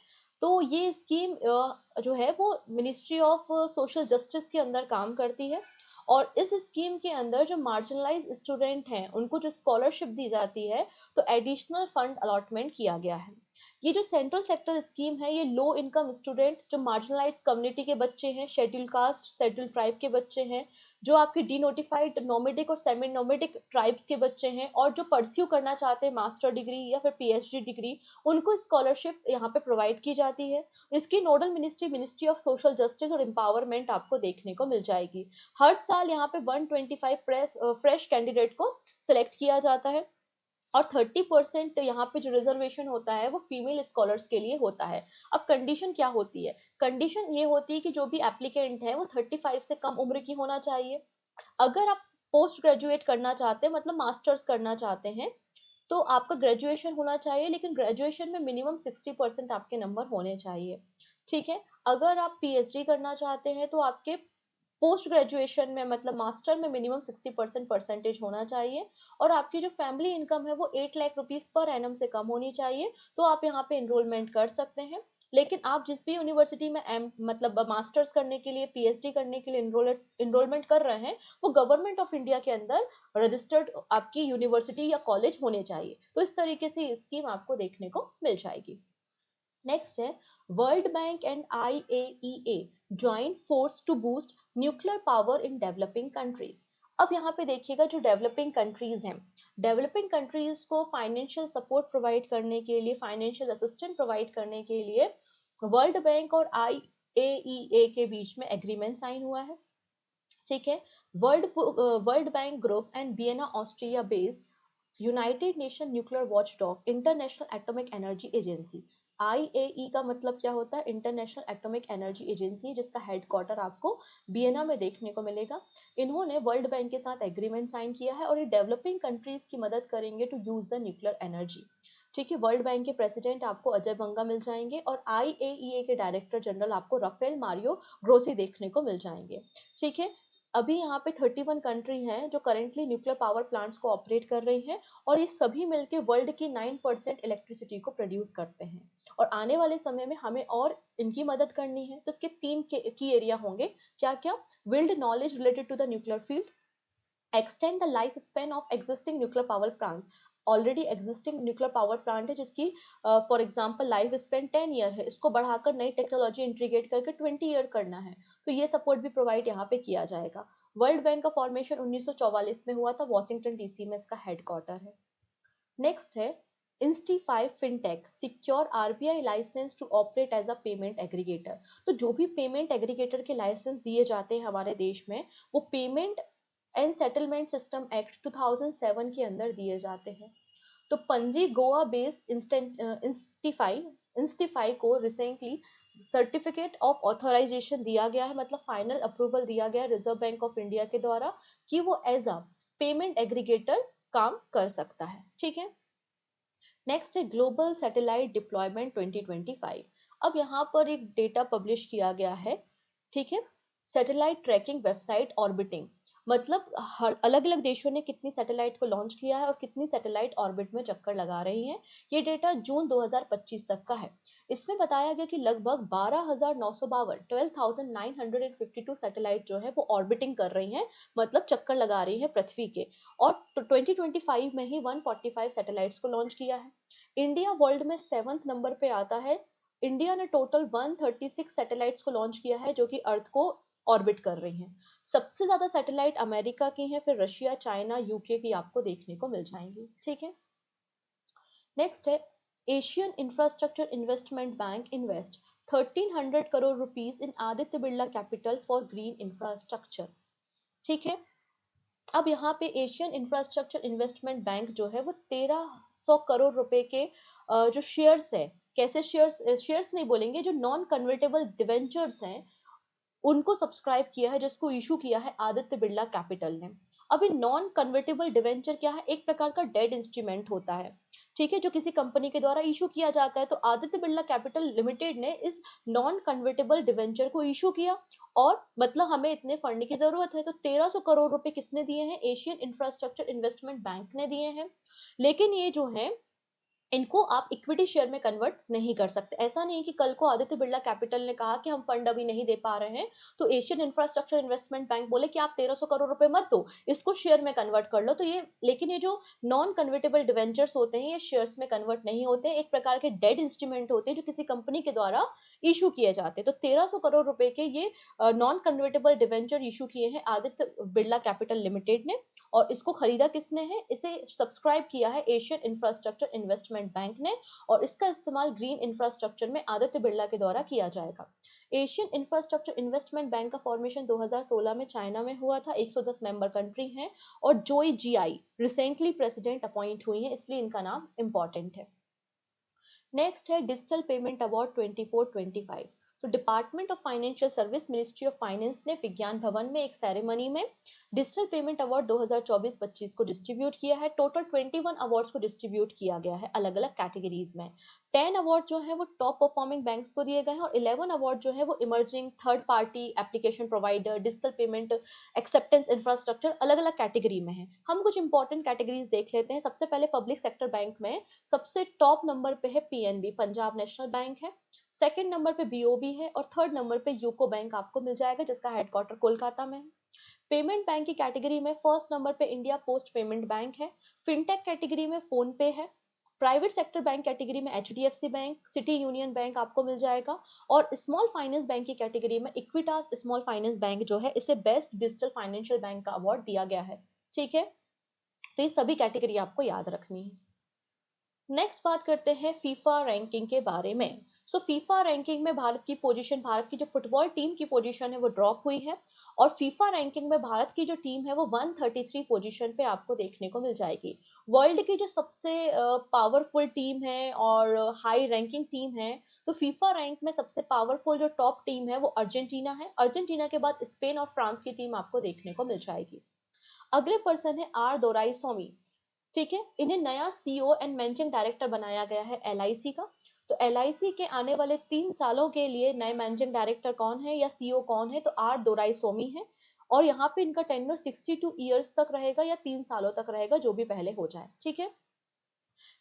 तो ये स्कीम जो है वो मिनिस्ट्री ऑफ सोशल जस्टिस के अंदर काम करती है, और इस स्कीम के अंदर जो मार्जिनलाइज स्टूडेंट हैं उनको जो स्कॉलरशिप दी जाती है तो एडिशनल फंड अलॉटमेंट किया गया है। ये जो सेंट्रल सेक्टर स्कीम है ये लो इनकम स्टूडेंट, जो मार्जिनलाइज कम्युनिटी के बच्चे हैं, शेड्यूल कास्ट शेड्यूल ट्राइब के बच्चे हैं, जो आपकी डीनोटिफाइड नोमेडिक और सेमी नोमेडिक ट्राइब्स के बच्चे हैं, और जो परस्यू करना चाहते हैं मास्टर डिग्री या फिर PhD डिग्री, उनको स्कॉलरशिप यहाँ पे प्रोवाइड की जाती है। इसकी nodal ministry ministry of social justice और एम्पावरमेंट आपको देखने को मिल जाएगी। हर साल यहाँ पे 125 फ्रेश कैंडिडेट को सिलेक्ट किया जाता है, और 30% यहाँ पे जो रिजर्वेशन होता है वो फीमेल स्कॉलर्स के लिए होता है। अब कंडीशन क्या होती है, कंडीशन ये होती है कि जो भी एप्लीकेंट है वो 35 से कम उम्र की होना चाहिए। अगर आप पोस्ट ग्रेजुएट करना चाहते हैं मतलब मास्टर्स करना चाहते हैं तो आपका ग्रेजुएशन होना चाहिए, लेकिन ग्रेजुएशन में मिनिमम 60% आपके नंबर होने चाहिए। ठीक है, अगर आप PhD करना चाहते हैं तो आपके पोस्ट ग्रेजुएशन में मतलब मास्टर में मिनिमम 60% परसेंटेज होना चाहिए, और आपकी जो फैमिली इनकम है वो 8 लाख रुपीज पर एनम से कम होनी चाहिए, तो आप यहाँ पे इनरोलमेंट कर सकते हैं। लेकिन आप जिस भी यूनिवर्सिटी में मतलब मास्टर्स करने के लिए, PhD करने के लिए इनरोलमेंट कर रहे हैं, वो गवर्नमेंट ऑफ इंडिया के अंदर रजिस्टर्ड आपकी यूनिवर्सिटी या कॉलेज होने चाहिए। तो इस तरीके से स्कीम आपको देखने को मिल जाएगी। नेक्स्ट है world bank and IAEA join force to boost nuclear power in developing countries. अब यहाँ पे देखिएगा जो डेवलपिंग कंट्रीज हैं, डेवलपिंग कंट्रीज को फाइनेंशियल सपोर्ट प्रोवाइड करने के लिए, फाइनेंशियल असिस्टेंट प्रोवाइड करने के लिए वर्ल्ड बैंक और IAEA के बीच में एग्रीमेंट साइन हुआ है। ठीक है, world bank group and Vienna Austria based United nation nuclear watchdog international atomic energy agency. IAE का मतलब क्या होता है, इंटरनेशनल एटॉमिक एनर्जी एजेंसी, जिसका हेडक्वार्टर आपको वियना में देखने को मिलेगा। इन्होंने वर्ल्ड बैंक के साथ एग्रीमेंट साइन किया है और ये डेवलपिंग कंट्रीज की मदद करेंगे to use the nuclear energy. ठीक है, वर्ल्ड बैंक के प्रेसिडेंट आपको अजय बंगा मिल जाएंगे, और IAEA के डायरेक्टर जनरल आपको राफेल मारियो ग्रोसी देखने को मिल जाएंगे। ठीक है, अभी यहाँ पे 31 कंट्री हैं जो करेंटली न्यूक्लियर पावर प्लांट्स को ऑपरेट कर रही हैं, और ये सभी मिलके वर्ल्ड की 9% इलेक्ट्रिसिटी को प्रोड्यूस करते हैं, और आने वाले समय में हमें और इनकी मदद करनी है। तो इसके 3 की एरिया होंगे, क्या क्या, build knowledge related to the nuclear field, extend the life span of existing nuclear power plant, already existing nuclear power plant है जिसकी for example life span 10 year है, इसको बढ़ाकर नई टेक्नोलॉजी इंटीग्रेट करके 20 ईयर करना है, तो ये सपोर्ट भी प्रोवाइड यहाँ पे किया जाएगा। वर्ल्ड बैंक का फॉर्मेशन 1944 में हुआ था, वॉशिंगटन DC में इसका हेडक्वार्टर है। नेक्स्ट है Instifi fintech secure RBI licence to operate as a payment aggregator. तो जो भी पेमेंट एग्रीगेटर के लाइसेंस दिए जाते हैं हमारे देश में, वो payment and settlement system act 2007 के अंदर दिए जाते हैं। तो पणजी गोवा बेस्ड इंस्टीफाई इंस्टीफाई को रिसेंटली सर्टिफिकेट ऑफ ऑथराइजेशन दिया गया है, मतलब फाइनल अप्रूवल दिया गया रिजर्व बैंक ऑफ इंडिया के द्वारा कि वो एज अ पेमेंट एग्रीगेटर काम कर सकता है। ठीक है, नेक्स्ट है ग्लोबल सैटेलाइट डिप्लॉयमेंट 2025। अब यहाँ पर एक डेटा पब्लिश किया गया है। ठीक है, सैटेलाइट ट्रैकिंग वेबसाइट ऑर्बिटिंग, मतलब अलग अलग देशों ने कितनी सैटेलाइट को लॉन्च किया है और कितनी सैटेलाइट ऑर्बिट में चक्कर लगा रही हैं, ये डेटा जून 2025 तक का है। इसमें बताया गया कि लगभग 12,952 12,952 सैटेलाइट जो है वो ऑर्बिटिंग कर रही हैं, मतलब चक्कर लगा रही है पृथ्वी के। और 2025 में ही 145 सैटेलाइट्स को लॉन्च किया है। इंडिया वर्ल्ड में 7th नंबर पे आता है। इंडिया ने टोटल 136 सैटेलाइट्स को लॉन्च किया है जो कि अर्थ को ऑर्बिट कर रही हैं। सबसे ज्यादा सैटेलाइट अमेरिका की हैं, फिर रशिया, चाइना, यूके की आपको देखने को मिल जाएंगी। ठीक है, नेक्स्ट है Asian infrastructure investment bank invest 1300 crore rupees in Aditya Birla capital for green infrastructure. ठीक है, अब यहाँ पे एशियन इंफ्रास्ट्रक्चर इन्वेस्टमेंट बैंक जो है वो 1300 करोड़ रुपए के जो शेयर्स है, कैसे शेयर्स, शेयर्स नहीं बोलेंगे, जो नॉन कन्वर्टेबल डिवेंचर्स हैं उनको सब्सक्राइब किया है, जिसको इशू किया है आदित्य बिरला कैपिटल ने। अभी नॉन कन्वर्टेबल डिवेंचर क्या है? एक प्रकार का डेट इंस्ट्रूमेंट होता है, ठीक है, जो किसी कंपनी के द्वारा इशू किया जाता है। तो आदित्य बिरला कैपिटल लिमिटेड ने इस नॉन कन्वर्टेबल डिवेंचर को इशू किया और मतलब हमें इतने फंड की जरूरत है, तो 1300 करोड़ रुपए किसने दिए हैं? एशियन इंफ्रास्ट्रक्चर इन्वेस्टमेंट बैंक ने दिए हैं। लेकिन ये जो है इनको आप इक्विटी शेयर में कन्वर्ट नहीं कर सकते। ऐसा नहीं कि कल को आदित्य बिरला कैपिटल ने कहा कि हम फंड अभी नहीं दे पा रहे हैं, तो एशियन इंफ्रास्ट्रक्चर इन्वेस्टमेंट बैंक बोले कि आप 1300 करोड़ रुपए मत दो, इसको शेयर में कन्वर्ट कर लो। तो ये, लेकिन ये जो नॉन कन्वर्टेबल डिवेंचर्स होते हैं ये शेयर्स में कन्वर्ट नहीं होते, एक प्रकार के डेट इंस्ट्रूमेंट होते हैं जो किसी कंपनी के द्वारा इशू किए जाते हैं। तो 1300 करोड़ रुपए के ये नॉन कन्वर्टेबल डिवेंचर इशू किए हैं आदित्य बिरला कैपिटल लिमिटेड ने। और इसको खरीदा किसने है? इसे सब्सक्राइब किया है एशियन इंफ्रास्ट्रक्चर इन्वेस्टमेंट बैंक ने, और इसका इस्तेमाल ग्रीन इंफ्रास्ट्रक्चर में आदित्य बिरला के द्वारा किया जाएगा। एशियन इंफ्रास्ट्रक्चर इन्वेस्टमेंट बैंक का फॉर्मेशन 2016 में चाइना में हुआ था। 110 मेंबर कंट्री हैं और जोई जीआई रिसेंटली प्रेसिडेंट अपॉइंट हुई हैं, इसलिए इनका नाम इंपॉर्टेंट है। नेक्स्ट है डिजिटल पेमेंट अवार्ड 24-25। तो department of financial service, ministry of finance ने विज्ञान भवन में एक सेरेमनी में डिजिटल पेमेंट अवार्ड 2024-25 को डिस्ट्रीब्यूट किया है। टोटल 21 अवार्ड्स को डिस्ट्रीब्यूट किया गया है अलग अलग कैटेगरीज में। 10 अवार्ड जो है वो टॉप परफॉर्मिंग बैंक्स को दिए गए हैं और 11 अवार्ड जो है वो emerging, third party application provider, digital payment acceptance infrastructure, अलग अलग कैटेगरी में है। हम कुछ इंपॉर्टेंट कैटेगरीज देख लेते हैं। सबसे पहले पब्लिक सेक्टर बैंक में सबसे टॉप नंबर पे है पीएनबी, पंजाब नेशनल बैंक है। सेकंड नंबर पे बीओबी है और थर्ड नंबर पे यूको बैंक आपको मिल जाएगा, जिसका हेडक्वार्टर कोलकाता में है। पेमेंट बैंक की कैटेगरी में फर्स्ट नंबर पे इंडिया पोस्ट पेमेंट बैंक है। फिनटेक कैटेगरी में फोन पे है। प्राइवेट सेक्टर बैंक कैटेगरी में HDFC bank, city union bank आपको मिल जाएगा। और स्मॉल फाइनेंस बैंक की कैटेगरी में इक्विटास स्मॉल फाइनेंस बैंक जो है, इसे बेस्ट डिजिटल फाइनेंशियल बैंक का अवार्ड दिया गया है। ठीक है, तो ये सभी कैटेगरी आपको याद रखनी है। नेक्स्ट बात करते हैं फीफा रैंकिंग के बारे में। सो फीफा रैंकिंग में भारत की पोजीशन, भारत की जो फुटबॉल टीम की पोजीशन है वो ड्रॉप हुई है और फीफा रैंकिंग में भारत की जो टीम है वो 133 पोजीशन पे आपको देखने को मिल जाएगी। वर्ल्ड की जो सबसे पावरफुल टीम है और हाई रैंकिंग टीम है, तो फीफा रैंक में सबसे पावरफुल जो टॉप टीम है वो अर्जेंटीना है। अर्जेंटीना के बाद स्पेन और फ्रांस की टीम आपको देखने को मिल जाएगी। अगले पर्सन है आर दोराई स्वामी। ठीक है, इन्हें नया सीईओ एंड मैनेजिंग डायरेक्टर बनाया गया है एलआईसी का। तो एलआईसी के आने वाले 3 सालों के लिए नए मैनेजिंग डायरेक्टर कौन है या सीईओ कौन है? तो आर दोराई सोमी है। और यहाँ पे इनका टेन्योर 62 ईयर्स तक रहेगा या 3 सालों तक रहेगा, जो भी पहले हो जाए। ठीक है,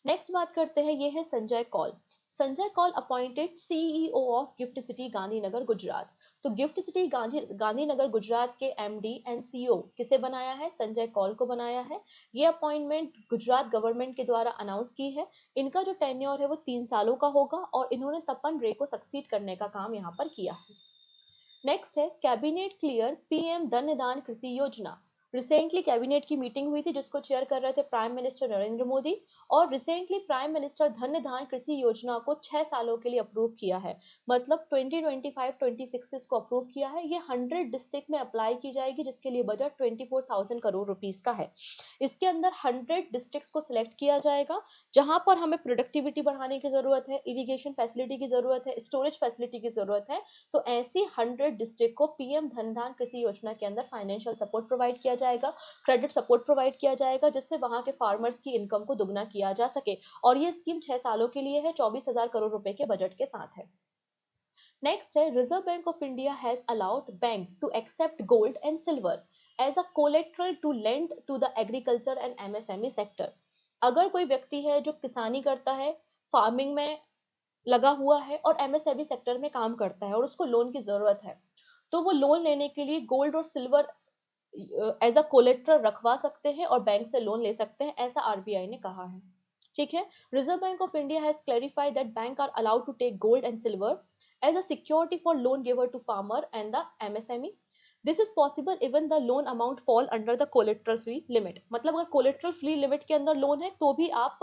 नेक्स्ट बात करते हैं, ये है Sanjay Kaul. Sanjay Kaul appointed CEO of gift city Gandhinagar Gujarat. तो गिफ्ट सिटी गांधीनगर गुजरात के एमडी एंड सीईओ किसे बनाया है? संजय कौल को बनाया है। ये अपॉइंटमेंट गुजरात गवर्नमेंट के द्वारा अनाउंस की है। इनका जो टेन्योर है वो 3 सालों का होगा और इन्होंने तपन रे को सक्सीड करने का काम यहाँ पर किया है। नेक्स्ट है कैबिनेट क्लियर पीएम धन निधान कृषि योजना। रिसेंटली कैबिनेट की मीटिंग हुई थी जिसको चेयर कर रहे थे प्राइम मिनिस्टर नरेंद्र मोदी, और रिसेंटली प्राइम मिनिस्टर धन निधान कृषि योजना को 6 सालों के लिए अप्रूव किया है। मतलब 2025-26 इसको अप्रूव किया है। ये 100 डिस्ट्रिक्ट में अप्लाई की जाएगी, जिसके लिए बजट 24,000 करोड़ रुपीस का है। इसके अंदर 100 डिस्ट्रिक्ट्स को सिलेक्ट किया जाएगा जहां पर हमें प्रोडक्टिविटी बढ़ाने की जरूरत है, इरिगेशन फैसिलिटी की जरूरत है, स्टोरेज फैसिलिटी की जरूरत है। तो ऐसी 100 डिस्ट्रिक्ट को पीएम धनधान कृषि योजना के अंदर फाइनेंशियल सपोर्ट प्रोवाइड किया जाएगा, क्रेडिट सपोर्ट प्रोवाइड किया जाएगा, जिससे वहां के फार्मर्स की इनकम को दुगना किया जा सके। और ये स्कीम 6 सालों के लिए है, 24,000 करोड़ रुपए के बजट के साथ है। नेक्स्ट है reserve bank of India has allowed bank to accept gold and silver. As a collateral to lend to the agriculture and MSME sector. अगर कोई व्यक्ति है जो किसानी करता है, फार्मिंग में लगा हुआ है और एमएसएमई सेक्टर में काम करता है और उसको लोन की जरूरत है, तो वो लोन लेने के लिए गोल्ड और सिल्वर एज अ कोलेट्रल रखवा सकते हैं और बैंक से लोन ले सकते हैं, ऐसा आरबीआई ने कहा है। ठीक है। Reserve bank of India has clarified that bank are allowed to take gold and silver as a security for loan giver to farmer and the MSME. This is possible even the loan amount fall under the collateral free limit. मतलब अगर collateral free limit के अंदर loan है तो भी आप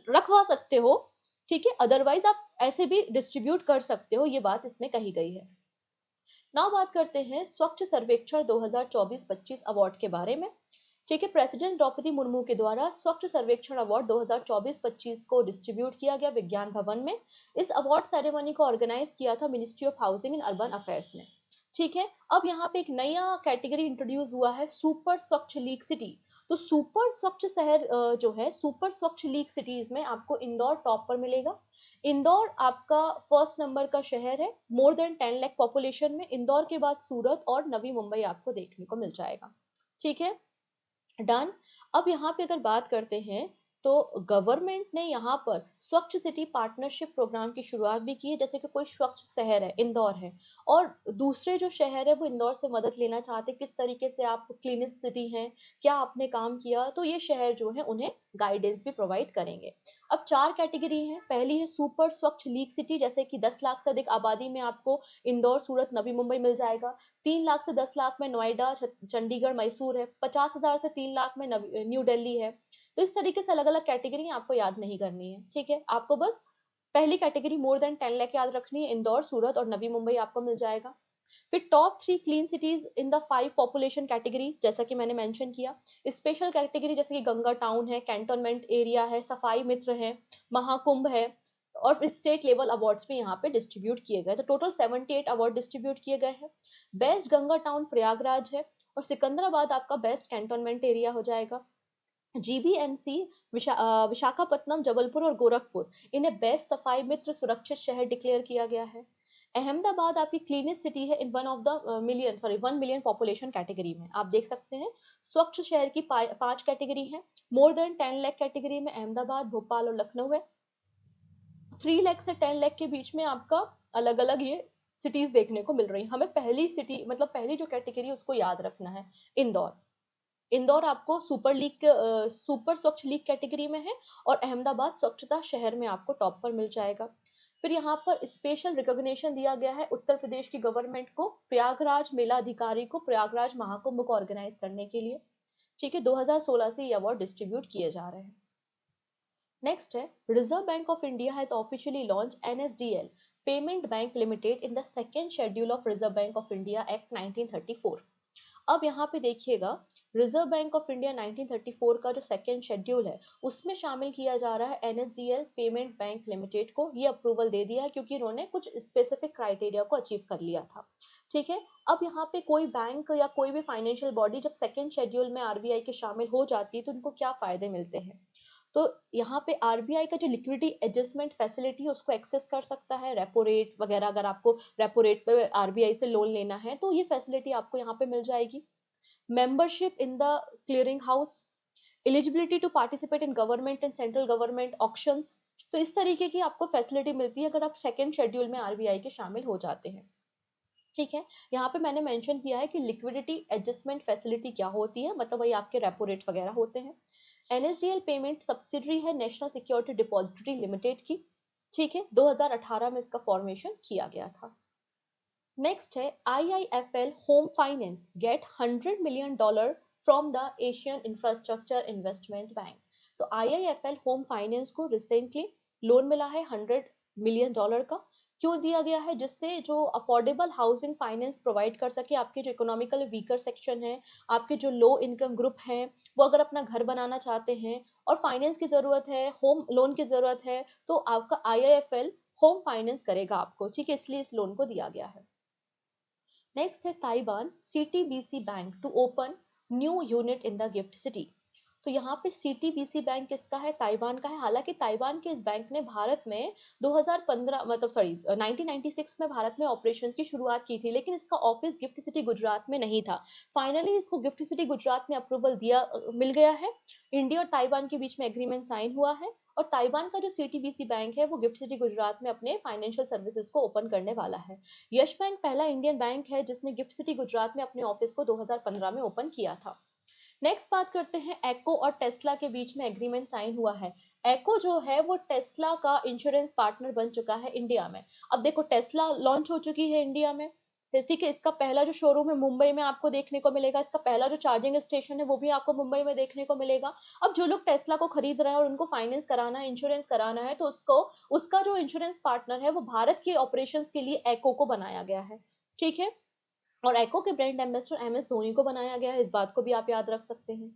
रखवा सकते हो। ठीक है, अदरवाइज आप ऐसे भी डिस्ट्रीब्यूट कर सकते हो, ये बात इसमें कही गई है। नाउ बात करते हैं स्वच्छ सर्वेक्षण 2024-25 अवार्ड के बारे में। ठीक है, प्रेसिडेंट द्रौपदी मुर्मू के द्वारा स्वच्छ सर्वेक्षण अवार्ड 2024-25 को डिस्ट्रीब्यूट किया गया विज्ञान भवन में। इस अवार्ड सेरेमनी को ऑर्गेनाइज किया था ministry of housing and urban affairs ने। ठीक है, अब यहाँ पे एक नया कैटेगरी इंट्रोड्यूस हुआ है, सुपर स्वच्छ लीक सिटी। तो सुपर स्वच्छ शहर जो है, सुपर स्वच्छ लीक सिटीज में आपको इंदौर टॉप पर मिलेगा। इंदौर आपका फर्स्ट नंबर का शहर है, मोर देन 10 लाख पॉपुलेशन में। इंदौर के बाद सूरत और नवी मुंबई आपको देखने को मिल जाएगा। ठीक है, डन। अब यहाँ पे अगर बात करते हैं तो गवर्नमेंट ने यहाँ पर स्वच्छ सिटी पार्टनरशिप प्रोग्राम की शुरुआत भी की है। जैसे कि कोई स्वच्छ शहर है, इंदौर है, और दूसरे जो शहर है वो इंदौर से मदद लेना चाहते किस तरीके से आप क्लीनेस्ट सिटी हैं, क्या आपने काम किया, तो ये शहर जो है उन्हें गाइडेंस भी प्रोवाइड करेंगे। अब 4 कैटेगरी हैं। पहली है सुपर स्वच्छ लीक सिटी, जैसे कि 10 लाख से अधिक आबादी में आपको इंदौर, सूरत, नवी मुंबई मिल जाएगा। 3 लाख से 10 लाख में नोएडा, चंडीगढ़, मैसूर है। 50,000 से 3 लाख में न्यू दिल्ली है। तो इस तरीके से अलग अलग कैटेगरी आपको याद नहीं करनी है। ठीक है, आपको बस पहली कैटेगरी मोर देन 10 लाख याद रखनी है, इंदौर, सूरत और नवी मुंबई आपको मिल जाएगा। फिर top 3 clean cities in the 5 population category, जैसा कि मैंने मेंशन किया। स्पेशल कैटेगरी जैसे कि गंगा टाउन है, कैंटोनमेंट एरिया है, सफाई मित्र है, महाकुंभ है, और स्टेट लेवल अवार्ड्स भी यहाँ पे डिस्ट्रीब्यूट किए गए। तो टोटल 78 अवार्ड डिस्ट्रीब्यूट किए गए हैं। बेस्ट गंगा टाउन प्रयागराज है, और सिकंदराबाद आपका बेस्ट कैंटोनमेंट एरिया हो जाएगा। जीबीएमसी विशाखापट्टनम, जबलपुर और गोरखपुर, इन्हें बेस्ट सफाई मित्र सुरक्षित शहर डिक्लेयर किया गया है। अहमदाबाद आपकी क्लीनेस्ट सिटी है इन 1 मिलियन पॉपुलेशन कैटेगरी में। आप देख सकते हैं स्वच्छ शहर की 5 कैटेगरी है। मोर देन 10 लाख कैटेगरी में अहमदाबाद, भोपाल और लखनऊ है। 3 लाख से 10 लाख के बीच में आपका अलग अलग ये सिटीज देखने को मिल रही है। हमें पहली सिटी, मतलब पहली जो कैटेगरी है उसको याद रखना है, इंदौर। इंदौर आपको सुपर स्वच्छ लीग कैटेगरी में है, और अहमदाबाद स्वच्छता शहर में आपको टॉप पर मिल जाएगा। फिर यहाँ पर स्पेशल रिकॉग्निशन दिया गया है उत्तर प्रदेश की गवर्नमेंट को, प्रयागराज मेला अधिकारी को, प्रयागराज महाकुंभ को ऑर्गेनाइज करने के लिए। ठीक है, 2016 से ये अवार्ड डिस्ट्रीब्यूट किए जा रहे हैं। नेक्स्ट है, reserve bank of India has officially launch NSDL payment bank limited in the second schedule of reserve bank of India act 1934। अब यहाँ पे देखिएगा, रिजर्व बैंक ऑफ इंडिया 1934 का जो सेकेंड शेड्यूल है उसमें शामिल किया जा रहा है एनएसडीएल पेमेंट बैंक लिमिटेड को। ये अप्रूवल दे दिया है क्योंकि इन्होंने कुछ स्पेसिफिक क्राइटेरिया को अचीव कर लिया था। ठीक है, अब यहाँ पे कोई बैंक या कोई भी फाइनेंशियल बॉडी जब सेकेंड शेड्यूल में आरबीआई के शामिल हो जाती है तो उनको क्या फायदे मिलते हैं। तो यहाँ पे आरबीआई का जो लिक्विडिटी एडजस्टमेंट फैसिलिटी है उसको एक्सेस कर सकता है। रेपो रेट वगैरह, अगर आपको रेपो रेट पे आरबीआई से लोन लेना है तो ये फैसिलिटी आपको यहाँ पे मिल जाएगी। Membership in the clearing house, eligibility to participate in government and central government auctions. तो इस तरीके की आपको फैसिलिटी मिलती है अगर आप सेकेंड शेड्यूल में आरबीआई के शामिल हो जाते हैं। ठीक है, यहाँ पे मैंने मेंशन किया है कि लिक्विडिटी एडजस्टमेंट फैसिलिटी क्या होती है, मतलब वही आपके रेपो रेट वगैरह होते हैं। एनएसडीएल पेमेंट सब्सिडरी है नेशनल सिक्योरिटी डिपॉजिटरी लिमिटेड की। ठीक है, 2018 में इसका फॉर्मेशन किया गया था। नेक्स्ट है, IIFL home finance get $100 million from the Asian infrastructure investment bank. तो IIFL होम फाइनेंस को रिसेंटली लोन मिला है $100 मिलियन का। क्यों दिया गया है? जिससे जो अफोर्डेबल हाउसिंग फाइनेंस प्रोवाइड कर सके आपके जो इकोनॉमिकल वीकर सेक्शन है, आपके जो लो इनकम ग्रुप हैं, वो अगर अपना घर बनाना चाहते हैं और फाइनेंस की ज़रूरत है, होम लोन की ज़रूरत है, तो आपका IIFL होम फाइनेंस करेगा आपको। ठीक है, इसलिए इस लोन को दिया गया है। नेक्स्ट है Taiwan CTBC bank to open new unit in the gift city. तो यहाँ पे सीटीबीसी बैंक किसका है, ताइवान का है। हालांकि ताइवान के इस बैंक ने भारत में 2015 मतलब सॉरी 1996 में भारत में ऑपरेशन की शुरुआत की थी, लेकिन इसका ऑफिस गिफ्ट सिटी गुजरात में नहीं था। फाइनली इसको गिफ्ट सिटी गुजरात ने अप्रूवल दिया, मिल गया है। इंडिया और ताइवान के बीच में एग्रीमेंट साइन हुआ है, और ताइवान का जो सीटीबीसी बैंक है वो गिफ्ट सिटी गुजरात में अपने फाइनेंशियल सर्विसेज को ओपन करने वाला है। यश बैंक पहला इंडियन बैंक है जिसने गिफ्ट सिटी गुजरात में अपने ऑफिस को 2015 में ओपन किया था। नेक्स्ट बात करते हैं, एको और टेस्ला के बीच में एग्रीमेंट साइन हुआ है। एको जो है वो टेस्ला का इंश्योरेंस पार्टनर बन चुका है इंडिया में। अब देखो टेस्ला लॉन्च हो चुकी है इंडिया में, ठीक है। इसका पहला जो शोरूम है मुंबई में आपको देखने को मिलेगा, इसका पहला जो चार्जिंग स्टेशन है वो भी आपको मुंबई में देखने को मिलेगा। अब जो लोग टेस्ला को खरीद रहे हैं और उनको फाइनेंस कराना है, इंश्योरेंस कराना है, तो उसको उसका जो इंश्योरेंस पार्टनर है वो भारत के ऑपरेशंस के लिए एको को बनाया गया है, ठीक है। और एको के ब्रांड एम्बेसडर एमएस धोनी को बनाया गया है, इस बात को भी आप याद रख सकते हैं।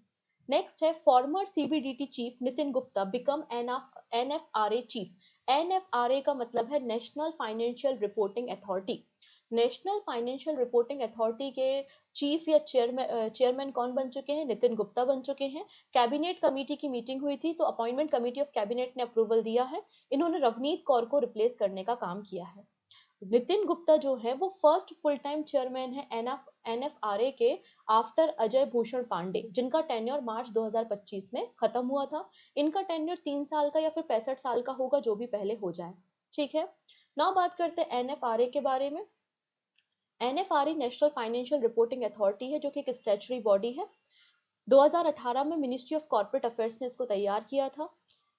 नेक्स्ट है, farmer CBDT chief Nitin Gupta become NFRA chief. NFRA का मतलब है national financial reporting authority. National financial reporting authority के चीफ या चेयरमैन कौन बन चुके हैं, नितिन गुप्ता बन चुके हैं। कैबिनेट कमेटी की मीटिंग हुई थी, तो अपॉइंटमेंट कमेटी ऑफ कैबिनेट ने अप्रूवल दिया है। इन्होंने रवनीत कौर को रिप्लेस करने का काम किया है। नितिन गुप्ता जो है वो फर्स्ट फुल टाइम चेयरमैन है एनएफआरए के, आफ्टर अजय भूषण पांडे, जिनका टेन्योर मार्च 2025 में खत्म हुआ था। इनका टेन्योर 3 साल का या फिर 65 साल का होगा, जो भी पहले हो जाए, ठीक है। नाउ बात करते हैं एनएफआरए के बारे में। NFRA national financial reporting authority है, जो कि एक स्टैट्यूटरी बॉडी है। 2018 में मिनिस्ट्री ऑफ कॉर्पोरेट अफेयर्स ने इसको तैयार किया था।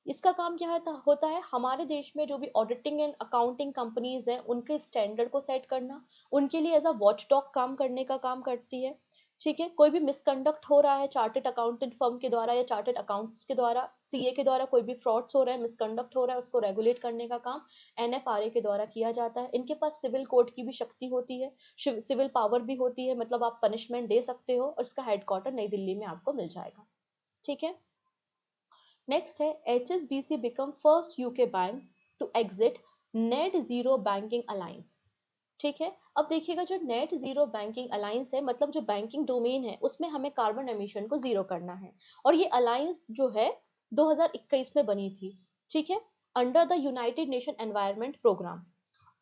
इसका काम क्या होता है, हमारे देश में जो भी ऑडिटिंग एंड अकाउंटिंग कंपनीज हैं उनके स्टैंडर्ड को सेट करना, उनके लिए एज अ वॉचडॉग काम करने का काम करती है, ठीक है। कोई भी मिसकंडक्ट हो रहा है चार्टेड अकाउंटेंट फर्म के द्वारा या चार्टेड अकाउंट्स के द्वारा, सीए के द्वारा कोई भी फ्रॉड्स हो रहा है, मिसकंडक्ट हो रहा है, उसको रेगुलेट करने का काम एनएफआरए के द्वारा किया जाता है। इनके पास सिविल कोर्ट की भी शक्ति होती है, सिविल पावर भी होती है, मतलब आप पनिशमेंट दे सकते हो, और इसका हेडक्वार्टर नई दिल्ली में आपको मिल जाएगा, ठीक है। नेक्स्ट है, HSBC become first UK bank to exit net zero banking alliance, ठीक है। अब देखिएगा, जो नेट जीरो बैंकिंग अलायंस है, मतलब जो बैंकिंग डोमेन है उसमें हमें कार्बन एमिशन को जीरो करना है, और ये अलायंस जो है 2021 में बनी थी, ठीक है, under the United Nation environment programme.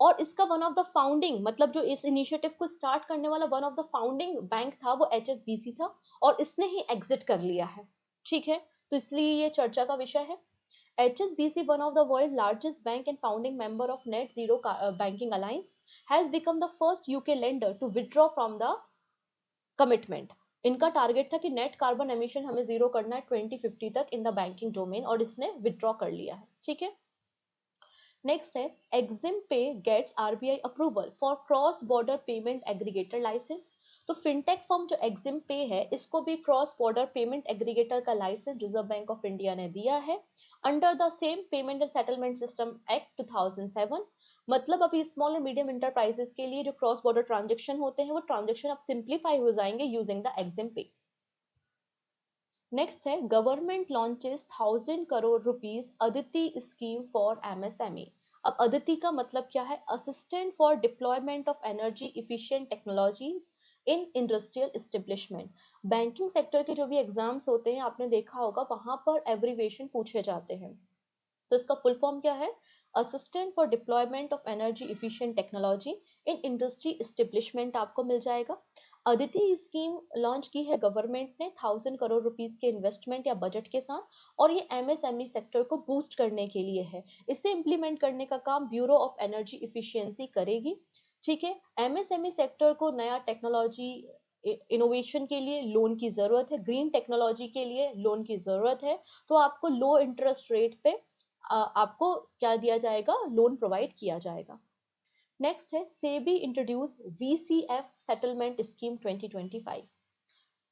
और इसका वन ऑफ द फाउंडिंग, मतलब जो इस इनिशिएटिव को स्टार्ट करने वाला one of the founding bank था वो HSBC था, और इसने ही एग्जिट कर लिया है, ठीक है। तो इसलिए ये चर्चा का विषय है। HSBC, one of the world's largest bank and founding member of Net Zero Banking Alliance, has become the first UK lender to withdraw from the commitment. इनका टारगेट था कि नेट कार्बन एमिशन हमें जीरो करना है 2050 तक in the banking domain, और इसने withdraw कर लिया है, ठीक है। नेक्स्ट है, Exim pay gets RBI approval for cross border payment aggregator licence. तो फिनटेक फर्म जो एक्सिम पे है, इसको भी क्रॉस बॉर्डर पेमेंट एग्रीगेटर का licence reserve bank of India ने दिया है, under the same payment and settlement system act 2007। मतलब अभी स्मॉल एंड मीडियम इंटरप्राइजेस के लिए जो क्रॉस बॉर्डर ट्रांजेक्शन होते हैं वो ट्रांजेक्शन अब सिंप्लीफाई हो जाएंगे यूजिंग द एक्सिम पे। नेक्स्ट है, government launches 1000 crore rupees Aditi scheme for MSME। अब अदिति का मतलब क्या है, assistant for deployment of energy efficient technologies in industrial establishment. Banking sector के जो भी एग्जाम्स होते हैं आपने देखा होगा, वहां पर एब्रीवेशन पूछे जाते हैं। तो इसका फुल फॉर्म क्या है, assistant for deployment of energy efficient technology in industry establishment आपको मिल जाएगा। अदिति स्कीम लॉन्च की है गवर्नमेंट ने 1000 करोड़ रुपीस के इन्वेस्टमेंट या बजट के साथ, और ये MSME सेक्टर को बूस्ट करने के लिए है। इसे इम्प्लीमेंट करने का काम ब्यूरो ऑफ एनर्जी इफिशियंसी करेगी, ठीक है। MSME सेक्टर को नया टेक्नोलॉजी इनोवेशन के लिए लोन की जरूरत है, ग्रीन टेक्नोलॉजी के लिए लोन की जरूरत है, तो आपको लो इंटरेस्ट रेट पे आपको क्या दिया जाएगा, लोन प्रोवाइड किया जाएगा। नेक्स्ट है, SEBI introduce VCF settlement scheme 2025,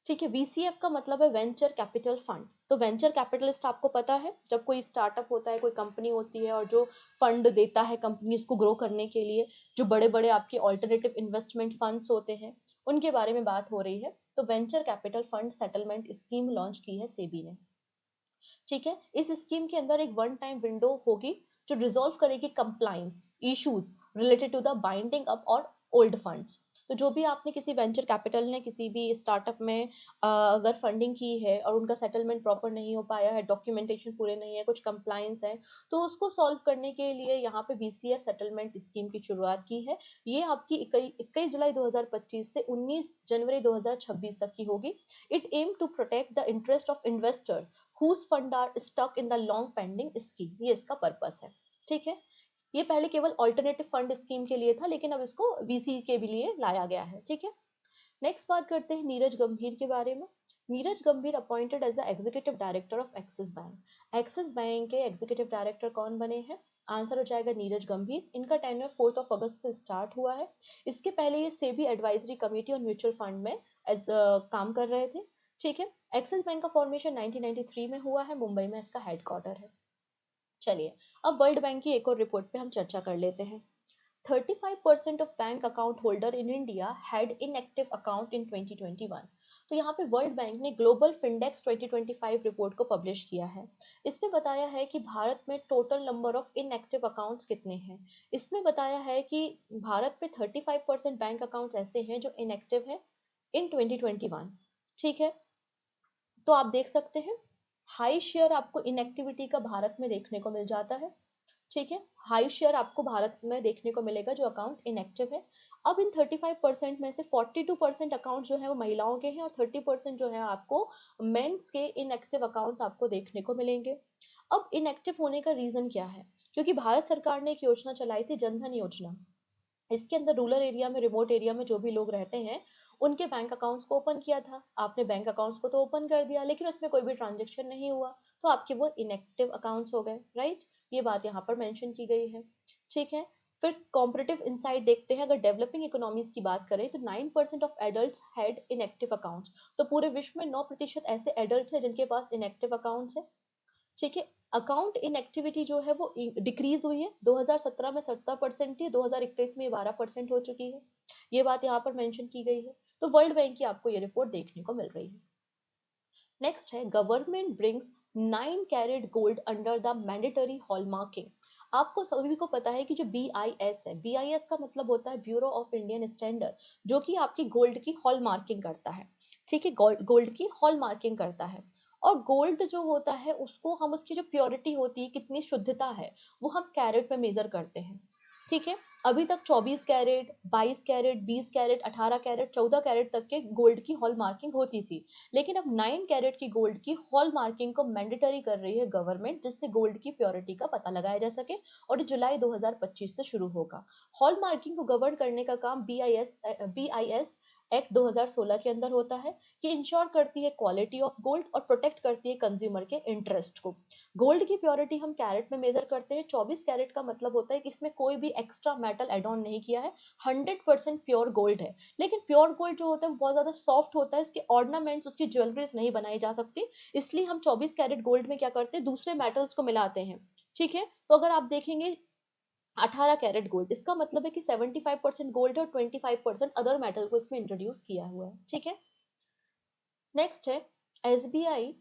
ठीक है। VCF का मतलब है वेंचर कैपिटल फंड। तो वेंचर कैपिटलिस्ट आपको पता है, जब कोई स्टार्टअप होता है, कोई कंपनी होती है और जो फंड देता है कंपनीज को ग्रो करने के लिए, जो बड़े बड़े आपके ऑल्टरनेटिव इन्वेस्टमेंट फंड्स होते हैं, उनके बारे में बात हो रही है। तो venture capital fund settlement scheme launch की है सेबी ने, ठीक है। इस स्कीम के अंदर एक वन टाइम विंडो होगी जो रिजॉल्व करेगी compliance issues related to the binding up और ओल्ड फंड्स। तो जो भी आपने किसी वेंचर कैपिटल ने किसी भी स्टार्टअप में अगर फंडिंग की है और उनका सेटलमेंट प्रॉपर नहीं हो पाया है, डॉक्यूमेंटेशन पूरे नहीं है, कुछ कंप्लाइंस है, तो उसको सॉल्व करने के लिए यहाँ पे बीसीएफ सेटलमेंट स्कीम की शुरुआत की है। ये आपकी 21 जुलाई 2025 से 19 जनवरी 2026 तक की होगी। It aim to protect the interest of investor whose fund are stuck in the long pending scheme, ये इसका पर्पस है। ठीक है, ये पहले केवल ऑल्टरनेटिव फंड स्कीम के लिए था, लेकिन अब इसको वीसी के भी लिए लाया गया है। ठीक है, नेक्स्ट बात करते हैं नीरज गंभीर के बारे में। Neeraj Gambhir appointed as the executive director of Axis bank. Axis bank के एग्जीक्यूटिव डायरेक्टर कौन बने हैं? आंसर हो जाएगा नीरज गंभीर। इनका टेन्योर 4 अगस्त से स्टार्ट हुआ है। इसके पहले ये सेबी एडवाइजरी कमेटी और म्यूचुअल फंड में काम कर रहे थे। ठीक है, एक्सिस बैंक का फॉर्मेशन 1993 में हुआ है, मुंबई में इसका हेडक्वार्टर है। चलिए, अब वर्ल्ड बैंक की एक और रिपोर्ट पे हम चर्चा कर लेते हैं। 35% of bank account holder in India had inactive account in 2021। तो यहाँ पे वर्ल्ड बैंक ने ग्लोबल फिंडेक्स 2025 रिपोर्ट को पब्लिश किया है। इसमें बताया है कि भारत में total number of inactive accounts कितने हैं। इसमें बताया है कि भारत में 35% बैंक अकाउंट्स ऐसे हैं जो इनएक्टिव हैं इन 2021। ठीक है, तो आप देख सकते हैं हाई शेयर आपको इनएक्टिविटी का भारत में देखने को मिल जाता है। ठीक है, हाई शेयर आपको भारत में देखने को मिलेगा जो अकाउंट इनएक्टिव है। अब इन 35% में से 42% अकाउंट जो है वो महिलाओं के हैं और 30% जो है आपको मेंस के इनएक्टिव अकाउंट्स आपको देखने को मिलेंगे। अब इनएक्टिव होने का रीजन क्या है? क्योंकि भारत सरकार ने एक योजना चलाई थी, जनधन योजना। इसके अंदर रूरल एरिया में, रिमोट एरिया में जो भी लोग रहते हैं उनके बैंक अकाउंट्स को ओपन किया था। आपने बैंक अकाउंट्स को तो ओपन कर दिया, लेकिन उसमें कोई भी ट्रांजेक्शन नहीं हुआ, तो आपके वो इनएक्टिव अकाउंट्स हो गए, राइट? ये बात यहाँ पर मेंशन की गई है। ठीक है, फिर कॉम्पिटिटिव इनसाइट देखते हैं। अगर डेवलपिंग इकोनॉमीज की बात करें तो 9% of adult had inactive accounts. तो पूरे विश्व में 9% ऐसे एडल्ट हैं जिनके पास इनएक्टिव अकाउंट्स है। ठीक है, अकाउंट इनएक्टिविटी जो है वो डिक्रीज हुई है। 2017 में 70% थी, 2021 में 12% हो चुकी है। ये बात यहाँ पर मेंशन की गई है। तो वर्ल्ड बैंक की आपको ये रिपोर्ट देखने को मिल रही है। नेक्स्ट है, government brings 9 carat gold under the mandatory hallmarking. आपको सभी को पता है कि जो BIS है, BIS का मतलब होता है ब्यूरो ऑफ इंडियन स्टैंडर्ड, जो कि आपकी गोल्ड की हॉल मार्किंग करता है। ठीक है, गोल्ड की हॉल मार्किंग करता है। और गोल्ड जो होता है उसको हम, उसकी जो प्योरिटी होती है, कितनी शुद्धता है, वो हम कैरेट में मेजर करते हैं। ठीक है, अभी तक 24 carat, 22 carat, 20 carat, 18 carat, 14 carat तक के गोल्ड की हॉल मार्किंग होती थी। लेकिन अब 9 कैरेट की गोल्ड की हॉल मार्किंग को मैंडेटरी कर रही है गवर्नमेंट, जिससे गोल्ड की प्योरिटी का पता लगाया जा सके, और जुलाई 2025 से शुरू होगा। हॉल मार्किंग को गवर्न करने का काम BIS एक्ट 2016 के अंदर होता है, कि इंश्योर करती है क्वालिटी ऑफ गोल्ड और प्रोटेक्ट करती है कंज्यूमर के इंटरेस्ट को। गोल्ड की प्योरिटी हम कैरेट में मेजर करते हैं। 24 कैरेट का मतलब होता है कि इसमें कोई भी एक्स्ट्रा मेटल एड ऑन नहीं किया है, 100% प्योर गोल्ड है। लेकिन प्योर गोल्ड जो होता है वो बहुत ज्यादा सॉफ्ट होता है, इसके ऑर्नामेंट्स, उसकी ज्वेलरीज नहीं बनाई जा सकती। इसलिए हम 24 कैरेट गोल्ड में क्या करते हैं, दूसरे मेटल्स को मिलाते हैं। ठीक है, तो अगर आप देखेंगे 18 कैरेट गोल्ड, इसका मतलब है कि 75% गोल्ड है और 25% अदर मेटल को इसमें इंट्रोड्यूस किया हुआ है। ठीक है, नेक्स्ट है, SBI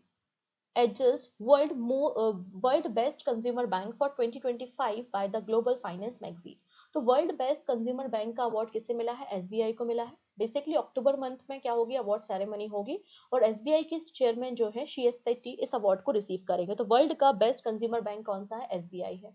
edges world best consumer bank for 2025 by the global finance magazine। तो वर्ल्ड बेस्ट कंज्यूमर बैंक का अवार्ड किसे मिला है? एसबीआई को मिला है। बेसिकली अक्टूबर मंथ में क्या होगी, अवार्ड सेरेमनी होगी, और एसबीआई के चेयरमैन जो है CS सेट्टी इस अवार्ड को रिसीव करेंगे। तो वर्ल्ड का बेस्ट कंज्यूमर बैंक कौन सा है? एसबीआई है।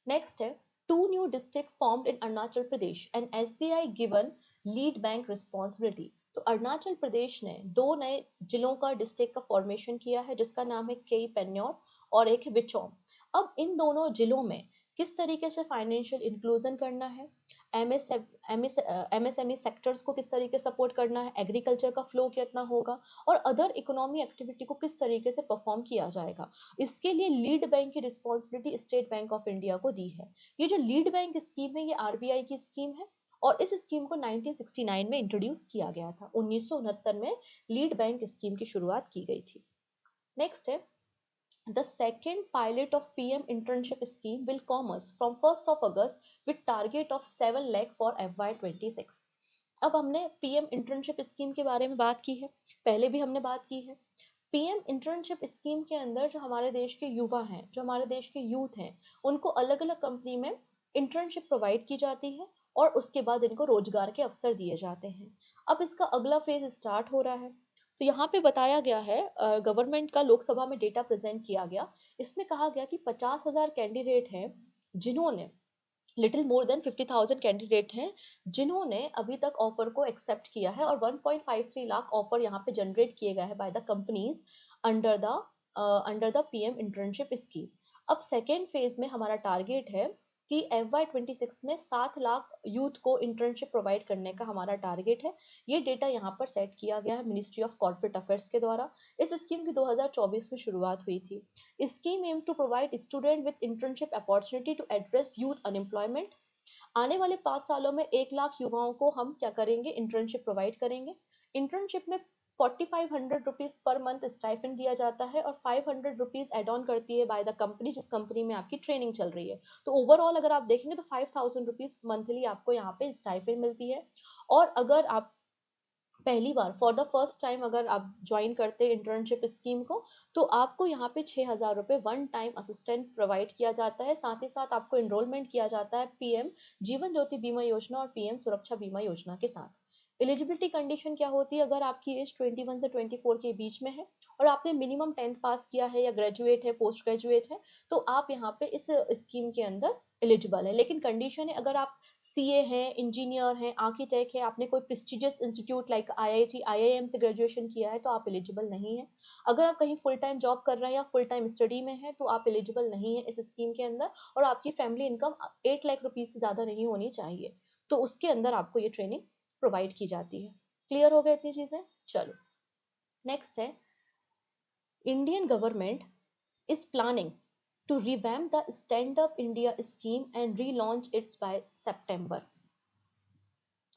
नेक्स्ट है, 2 new districts formed in Arunachal Pradesh and SBI given lead bank responsibility। तो अरुणाचल प्रदेश ने 2 नए जिलों का डिस्ट्रिक्ट का फॉर्मेशन किया है, जिसका नाम है केई पेन्योर और एक है विचोम। अब इन दोनों जिलों में किस तरीके से फाइनेंशियल इंक्लूजन करना है, MSME सेक्टर्स को किस तरीके से सपोर्ट करना है, एग्रीकल्चर का फ्लो कितना होगा, और अदर इकोनॉमी एक्टिविटी को किस तरीके से परफॉर्म किया जाएगा, इसके लिए लीड बैंक की responsibility state bank of India को दी है। ये जो लीड बैंक स्कीम है, ये RBI की स्कीम है, और इस स्कीम को 1969 में इंट्रोड्यूस किया गया था। 1969 में लीड बैंक स्कीम की शुरुआत की गई थी। नेक्स्ट है, the second pilot of PM internship scheme will commence from 1st of August with target of 7 lakh for FY26। अब हमने PM इंटर्नशिप स्कीम के बारे में बात की है, पहले भी हमने बात की है। PM इंटर्नशिप स्कीम के अंदर जो हमारे देश के युवा हैं, जो हमारे देश के यूथ हैं, उनको अलग अलग कंपनी में इंटर्नशिप प्रोवाइड की जाती है, और उसके बाद इनको रोजगार के अवसर दिए जाते हैं। अब इसका अगला फेज स्टार्ट हो रहा है। तो यहाँ पे बताया गया है, गवर्नमेंट का लोकसभा में डेटा प्रेजेंट किया गया। इसमें कहा गया कि 50,000 कैंडिडेट हैं जिन्होंने, लिटिल मोर देन 50,000 कैंडिडेट हैं जिन्होंने अभी तक ऑफर को एक्सेप्ट किया है, और 1.53 लाख ऑफर यहाँ पे जनरेट किए गए हैं by the companies under the PM internship scheme. अब सेकेंड फेज में हमारा टारगेट है कि FY26 में 7 लाख यूथ को इंटर्नशिप प्रोवाइड करने का हमारा टारगेट है। ये डेटा यहाँ पर सेट किया गया है मिनिस्ट्री ऑफ कॉर्पोरेट अफेयर्स के द्वारा। इस स्कीम की 2024 में शुरुआत हुई थी। Scheme aim to provide student with internship opportunity to address youth unemployment. आने वाले 5 सालों में 1 लाख युवाओं को हम क्या करेंगे, इंटर्नशिप प्रोवाइड करेंगे। इंटर्नशिप में 4,500 रुपीज पर मंथ स्टाइफेंड दिया जाता है, और 500 रुपीज एड ऑन करती है बाय द कंपनी जिस कंपनी में आपकी ट्रेनिंग चल रही है। तो ओवरऑल अगर आप देखेंगे तो 5,000 रुपीज मंथली आपको यहाँ पे स्टाइफेंड मिलती है। और अगर आप पहली बार फॉर द फर्स्ट टाइम अगर आप ज्वाइन करते हैं इंटर्नशिप स्कीम को, तो आपको यहाँ पे 6,000 रुपये वन टाइम असिस्टेंट प्रोवाइड किया जाता है। साथ ही साथ आपको एनरोलमेंट किया जाता है पीएम जीवन ज्योति बीमा योजना और पीएम सुरक्षा बीमा योजना के साथ। एलिजिबिलिटी कंडीशन क्या होती है, अगर आपकी एज 21 से 24 के बीच में है और आपने मिनिमम 10th पास किया है या ग्रेजुएट है, पोस्ट ग्रेजुएट है, तो आप यहाँ पे इस स्कीम के अंदर एलिजिबल है। लेकिन कंडीशन है, अगर आप सीए हैं, इंजीनियर हैं, आर्किटेक्ट है, आपने कोई prestigious institute like IIT IIM से ग्रेजुएशन किया है, तो आप एलिजिबल नहीं है। अगर आप कहीं फुल टाइम जॉब कर रहे हैं या फुल टाइम स्टडी में है, तो आप एलिजिबल नहीं है इस स्कीम के अंदर। और आपकी फैमिली इनकम 8 लाख रुपीज से ज़्यादा नहीं होनी चाहिए, तो उसके अंदर आपको ये ट्रेनिंग प्रोवाइड की जाती है। क्लियर हो गए इतनी चीज़ें? चलो, नेक्स्ट है, Indian government is planning to revamp the Stand Up India scheme and relaunch it by September।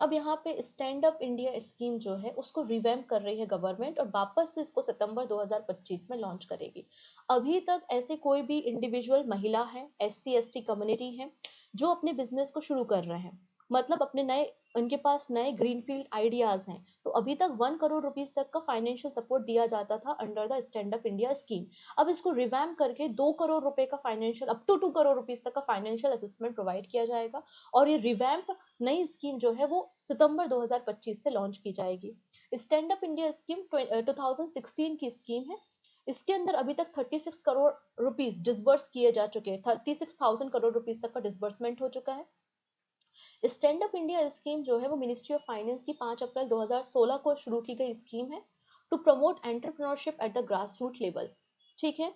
अब यहाँ पे स्टैंड अप इंडिया स्कीम जो है उसको रिवैम्प कर रही है गवर्नमेंट, और वापस से इसको सितंबर 2025 में लॉन्च करेगी। अभी तक ऐसे कोई भी इंडिविजुअल महिला है, SC ST कम्युनिटी है, जो अपने बिजनेस को शुरू कर रहे हैं, मतलब अपने नए, उनके पास नए ग्रीनफील्ड आइडियाज हैं, तो अभी तक 1 करोड़ रुपीज तक का फाइनेंशियल सपोर्ट दिया जाता था under the stand up India scheme. अब इसको रिवैम्प करके 2 करोड़ रुपए का financial, up to 2 crore rupees तक का फाइनेंशियल असिस्टेंट प्रोवाइड किया जाएगा। और ये रिवैम्प नई स्कीम जो है वो सितंबर 2025 से लॉन्च की जाएगी। स्टैंड अप इंडिया स्कीम 2016 की स्कीम है। इसके अंदर अभी तक 36 करोड़ रुपीस डिसबर्स किए जा चुके हैं, 36,000 करोड़ रुपीस तक का डिसबर्समेंट हो चुका है। स्टैंड अप इंडिया स्कीम जो है वो मिनिस्ट्री ऑफ फाइनेंस की 5 अप्रैल 2016 को शुरू की गई स्कीम है to promote entrepreneurship at the grass root level. ठीक है।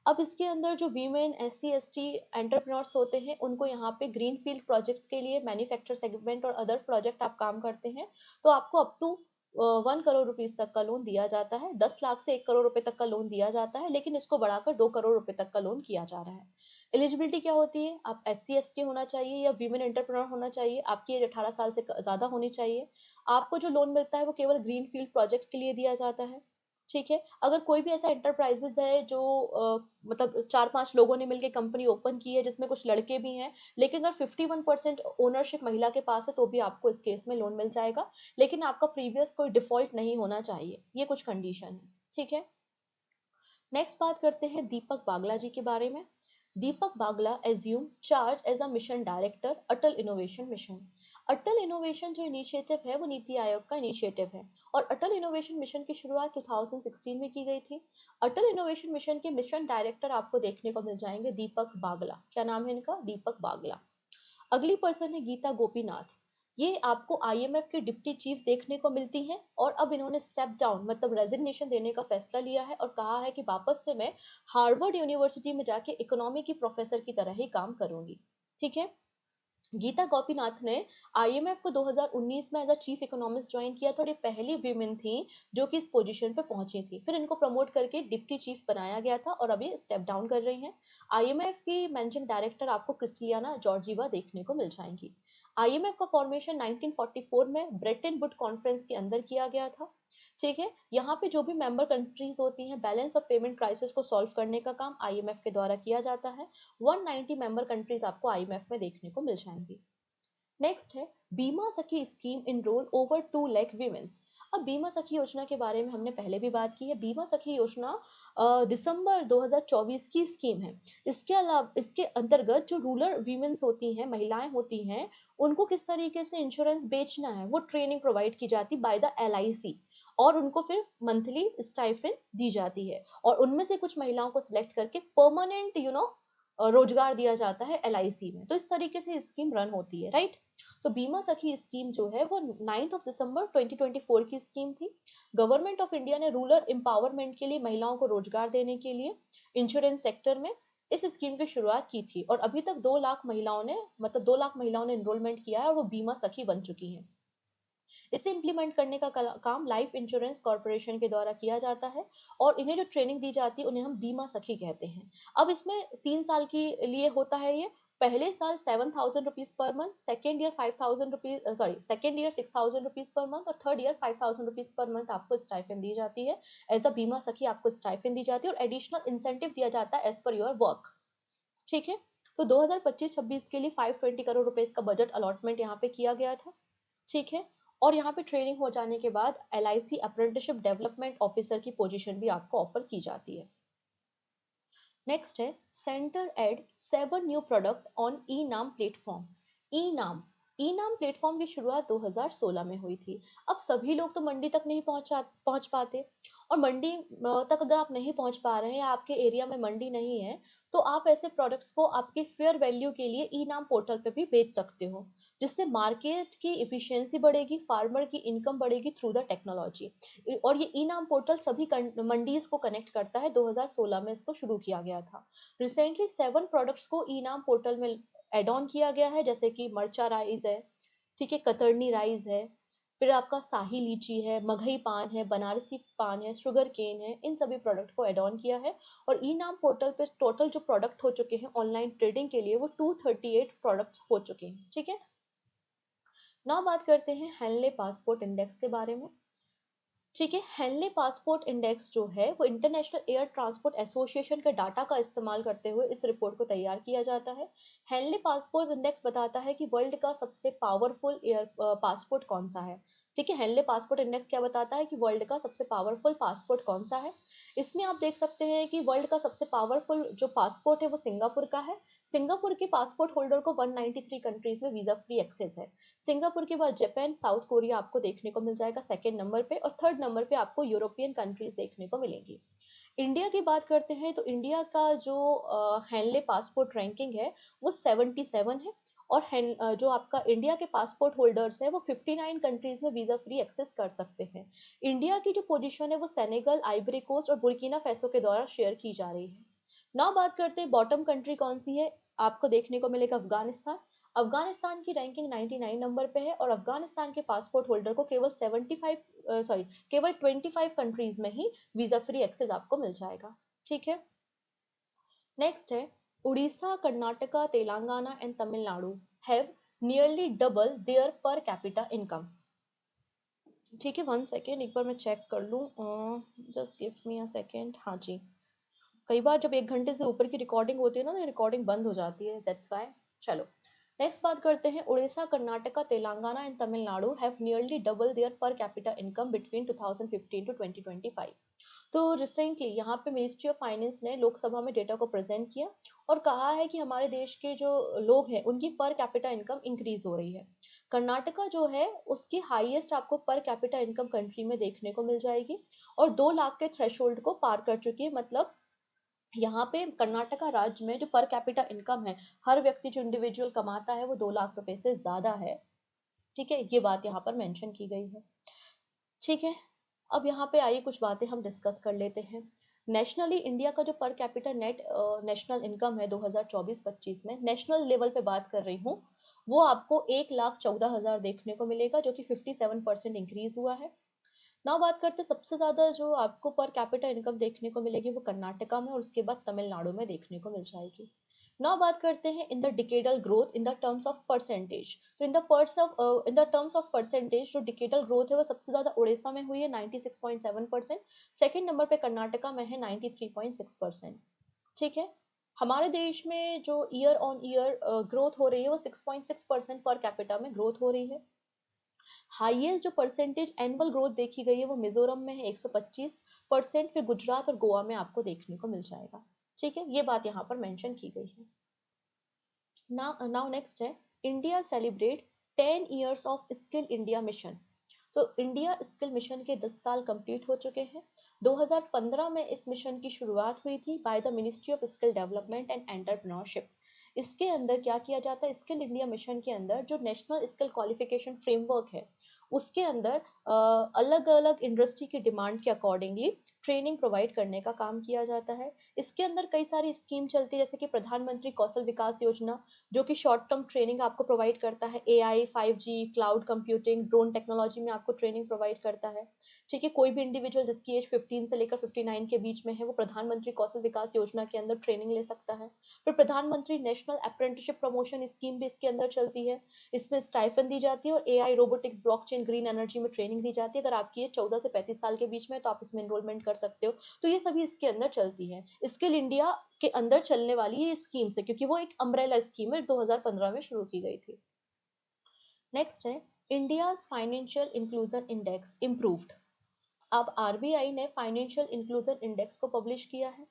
अब इसके अंदर जो वीमेन SC ST एंटरप्रेन्योर्स होते हैं, उनको यहाँ पे ग्रीन फील्ड प्रोजेक्ट्स के लिए, मैन्युफैक्चर सेगमेंट और अदर प्रोजेक्ट आप काम करते हैं, तो आपको अप टू 1 करोड़ रुपीज तक का लोन दिया जाता है। 10 लाख से 1 करोड़ रुपए तक का लोन दिया जाता है, लेकिन इसको बढ़ाकर 2 करोड़ रुपए तक का लोन किया जा रहा है। एलिजिबिलिटी क्या होती है, आप SC ST होना चाहिए या वीमेन एंटरप्रेन्योर होना चाहिए, आपकी एज 18 साल से ज़्यादा होनी चाहिए। आपको जो लोन मिलता है वो केवल ग्रीन फील्ड प्रोजेक्ट के लिए दिया जाता है। ठीक है। अगर कोई भी ऐसा एंटरप्राइजेस है जो मतलब 4-5 लोगों ने मिलकर कंपनी ओपन की है जिसमें कुछ लड़के भी हैं, लेकिन अगर 51% ओनरशिप महिला के पास है, तो भी आपको इस केस में लोन मिल जाएगा। लेकिन आपका प्रीवियस कोई डिफॉल्ट नहीं होना चाहिए, ये कुछ कंडीशन है। ठीक है। नेक्स्ट बात करते हैं दीपक बागला जी के बारे में। Deepak Bagla assume charge as a mission director, Atal innovation mission. Atal innovation जो इनिशिएटिव है वो नीति आयोग का इनिशिएटिव है, और अटल इनोवेशन मिशन की शुरुआत 2016 में की गई थी। अटल इनोवेशन मिशन के मिशन डायरेक्टर आपको देखने को मिल जाएंगे दीपक बागला। क्या नाम है इनका? दीपक बागला। अगली पर्सन है गीता गोपीनाथ। ये आपको IMF के डिप्टी चीफ देखने को मिलती हैं, और अब इन्होंने स्टेप डाउन मतलब रेजिग्नेशन देने का फैसला लिया है, और कहा है कि वापस से मैं हार्वर्ड यूनिवर्सिटी में जाके इकोनॉमी की प्रोफेसर की तरह ही काम करूंगी। ठीक है। गीता गोपीनाथ ने IMF को 2019 में as a chief economist join किया था, और ये पहली वीमेन थी जो कि इस पोजीशन पे पहुंची थी। फिर इनको प्रमोट करके डिप्टी चीफ बनाया गया था, और अभी स्टेप डाउन कर रही हैं। IMF की मैनेजिंग डायरेक्टर आपको क्रिस्टियाना जॉर्जीवा देखने को मिल जाएंगी। IMF का फॉर्मेशन 1944 में ब्रेटन वुड कॉन्फ्रेंस के अंदर किया गया था। ठीक है। यहाँ पे जो भी मेंबर कंट्रीज होती हैं, बैलेंस ऑफ पेमेंट क्राइसिस को सॉल्व करने का काम IMF के द्वारा किया जाता है। 190 मेंबर कंट्रीज आपको IMF में देखने को मिल जाएंगी। नेक्स्ट है Bima Sakhi scheme enrol over 2 lakh womens. अब बीमा सखी योजना के बारे में हमने पहले भी बात की है। बीमा सखी योजना दिसंबर 2024 की स्कीम है। इसके अलावा इसके अंतर्गत जो रूरल वीमेंस होती हैं, महिलाएं होती हैं, उनको किस तरीके से इंश्योरेंस बेचना है वो ट्रेनिंग प्रोवाइड की जाती बाय द LIC, और उनको फिर मंथली स्टाइफेंड दी जाती है, और उनमें से कुछ महिलाओं को सिलेक्ट करके परमानेंट रोजगार दिया जाता है LIC में। तो इस तरीके से स्कीम रन होती है, राइट। तो बीमा सखी स्कीम जो है वो 9 दिसंबर 2024 की स्कीम थी। गवर्नमेंट ऑफ इंडिया ने रूरल एम्पावरमेंट के लिए, महिलाओं को रोजगार देने के लिए इंश्योरेंस सेक्टर में इस स्कीम की शुरुआत की थी, और अभी तक 2 लाख महिलाओं ने एनरोलमेंट किया है और वो बीमा सखी बन चुकी हैं। इसे इम्प्लीमेंट करने का काम लाइफ इंश्योरेंस कॉर्पोरेशन के द्वारा किया जाता है, और इन्हें जो ट्रेनिंग दी जाती है उन्हें हम बीमा सखी कहते हैं। अब इसमें 3 साल के लिए होता है ये। पहले साल 7,000 rupees per month, second year 6,000 rupees per month, और third year 5,000 rupees per month आपको स्टाइफेंड दी जाती है। एज अ बीमा सखी आपको स्टाइफेंड दी जाती है, और एडिशनल इंसेंटिव दिया जाता है एज पर योर वर्क। ठीक है। तो 2025-26 के लिए 520 करोड़ रुपए का बजट अलॉटमेंट यहाँ पे किया गया था। ठीक है। और यहाँ पे ट्रेनिंग हो जाने के बाद LIC अप्रेंटिसशिप डेवलपमेंट ऑफिसर की पोजीशन भी आपको ऑफर की जाती है। नेक्स्ट है centre add 7 new product on e NAM platform. E NAM platform की शुरुआत 2016 में हुई थी। अब सभी लोग तो मंडी तक नहीं पहुंच पाते, और मंडी तक अगर आप नहीं पहुंच पा रहे हैं या आपके एरिया में मंडी नहीं है, तो आप ऐसे प्रोडक्ट्स को आपके फेयर वैल्यू के लिए ई नाम पोर्टल पे भी बेच सकते हो, जिससे मार्केट की इफिशियंसी बढ़ेगी, फार्मर की इनकम बढ़ेगी थ्रू द टेक्नोलॉजी। और ये ई नाम पोर्टल सभी मंडीज को कनेक्ट करता है। 2016 में इसको शुरू किया गया था। रिसेंटली 7 प्रोडक्ट्स को ई नाम पोर्टल में एड ऑन किया गया है, जैसे कि मर्चा राइस है, ठीक है, कतरनी राइस है, फिर आपका शाही लीची है, मगही पान है, बनारसी पान है, शुगर केन है, इन सभी प्रोडक्ट को एड ऑन किया है। और ई नाम पोर्टल पे टोटल जो प्रोडक्ट हो चुके हैं ऑनलाइन ट्रेडिंग के लिए वो 238 प्रोडक्ट्स हो चुके हैं। ठीक है। नाउ बात करते हैं हेनले पासपोर्ट इंडेक्स के बारे में। ठीक है। हेनले पासपोर्ट इंडेक्स जो है वो इंटरनेशनल एयर ट्रांसपोर्ट एसोसिएशन के डाटा का इस्तेमाल करते हुए इस रिपोर्ट को तैयार किया जाता है। हेनले पासपोर्ट इंडेक्स बताता है कि वर्ल्ड का सबसे पावरफुल एयर पासपोर्ट कौन सा है। ठीक है। हेनले पासपोर्ट इंडेक्स क्या बताता है कि वर्ल्ड का सबसे पावरफुल पासपोर्ट कौन सा है। इसमें आप देख सकते हैं कि वर्ल्ड का सबसे पावरफुल जो पासपोर्ट है वो सिंगापुर का है। सिंगापुर के पासपोर्ट होल्डर को 193 कंट्रीज में वीजा फ्री एक्सेस है। सिंगापुर के बाद जापान, साउथ कोरिया आपको देखने को मिल जाएगा सेकेंड नंबर पे, और थर्ड नंबर पे आपको यूरोपियन कंट्रीज देखने को मिलेंगी। इंडिया की बात करते हैं तो इंडिया का जो हेनले पासपोर्ट रैंकिंग है वो 77 है, और जो आपका इंडिया के पासपोर्ट होल्डर्स है वो 59 कंट्रीज में वीजा फ्री एक्सेस कर सकते हैं। इंडिया की जो पोजीशन है वो सेनेगल, आइवरी कोस्ट और बुर्किना फैसो के द्वारा शेयर की जा रही है। नाउ बात करते हैं बॉटम कंट्री कौन सी है। आपको देखने को मिलेगा अफगानिस्तान। अफगानिस्तान की रैंकिंग 99 नंबर पे है, और अफगानिस्तान के पासपोर्ट होल्डर को केवल 25 कंट्रीज में ही वीजा फ्री एक्सेस आपको मिल जाएगा। ठीक है। नेक्स्ट है Odisha, Karnataka, Telangana and Tamil Nadu have nearly double their per capita income. ठीक है, 1 सेकेंड, एक बार मैं चेक कर लूँ। Just give me a second. हाँ जी, कई बार जब 1 घंटे से ऊपर की रिकॉर्डिंग होती है ना, तो रिकॉर्डिंग बंद हो जाती है, दैट्स व्हाई। चलो नेक्स्ट बात करते हैं। Odisha, Karnataka, Telangana and Tamil Nadu have nearly double their per capita income between 2015 to 2025। तो रिसेंटली यहाँ पे मिनिस्ट्री ऑफ फाइनेंस ने लोकसभा में डेटा को प्रेजेंट किया, और कहा है कि हमारे देश के जो लोग हैं उनकी पर कैपिटा इनकम इंक्रीज हो रही है। कर्नाटका जो है उसकी हाईएस्ट आपको पर कैपिटा इनकम कंट्री में देखने को मिल जाएगी, और 2 लाख के थ्रेशोल्ड को पार कर चुकी है। मतलब यहाँ पे कर्नाटका राज्य में जो पर कैपिटा इनकम है, हर व्यक्ति जो इंडिविजुअल कमाता है वो 2 लाख रुपए से ज्यादा है। ठीक है, ये बात यहाँ पर मेंशन की गई है। ठीक है। अब यहाँ पे आइए कुछ बातें हम डिस्कस कर लेते हैं। नेशनली इंडिया का जो per capita net national income है 2024-25 में, नेशनल लेवल पे बात कर रही हूँ, वो आपको 1,14,000 देखने को मिलेगा, जो कि 57% इंक्रीज हुआ है। नाउ बात करते हैं सबसे ज्यादा जो आपको पर कैपिटा इनकम देखने को मिलेगी वो कर्नाटका में, और उसके बाद तमिलनाडु में देखने को मिल जाएगी। नाउ बात करते हैं in the decadal growth in the terms of percentage. तो in the terms of percentage जो डिकेडल ग्रोथ है वो सबसे ज्यादा उड़ीसा में हुई है 96.7%। सेकेंड नंबर पे कर्नाटका में है 93.6%। ठीक है। हमारे देश में जो ईयर ऑन ईयर ग्रोथ हो रही है वो 6.6% पर कैपिटा में ग्रोथ हो रही है। हाईएस्ट जो परसेंटेज एनुअल ग्रोथ देखी गई है वो मिजोरम में है 125%, फिर गुजरात और गोवा में आपको देखने को मिल जाएगा। ठीक है, ये बात यहाँ पर मेंशन की गई है। नाउ नेक्स्ट है, India celebrate 10 years of skill India mission. तो इंडिया स्किल मिशन के 10 साल कंप्लीट हो चुके हैं। 2015 में इस मिशन की शुरुआत हुई थी by the ministry of skill development and entrepreneurship. इसके अंदर क्या किया जाता है, स्किल इंडिया मिशन के अंदर जो नेशनल स्किल क्वालिफिकेशन फ्रेमवर्क है उसके अंदर अलग अलग इंडस्ट्री की डिमांड के अकॉर्डिंगली ट्रेनिंग प्रोवाइड करने का काम किया जाता है। इसके अंदर कई सारी स्कीम चलती है, जैसे कि प्रधानमंत्री कौशल विकास योजना, जो कि शॉर्ट टर्म ट्रेनिंग आपको प्रोवाइड करता है, AI 5G cloud computing drone technology में आपको ट्रेनिंग प्रोवाइड करता है। ठीक है, कोई भी इंडिविजुअल जिसकी एज 15 से लेकर 59 के बीच में है वो प्रधानमंत्री कौशल विकास योजना के अंदर ट्रेनिंग ले सकता है। फिर प्रधानमंत्री नेशनल अप्रेंटिसशिप प्रमोशन स्कीम भी इसके अंदर चलती है। इसमें स्टाइफन दी जाती है और AI robotics blockchain green energy में ट्रेनिंग दी जाती है। अगर आपकी एज 14 से 35 साल के बीच में तो आप इसमें एनरोलमेंट कर सकते हो। तो ये सभी इसके अंदर चलती है। स्किल इंडिया के अंदर चलने वाली ये स्कीम्स है, क्योंकि वो एक अम्ब्रेला स्कीम है, 2015 में शुरू की गई थी। नेक्स्ट है, India financial inclusion index improved. अब RBI ने फाइनेंशियल इंक्लूजन इंडेक्स को पब्लिश किया है।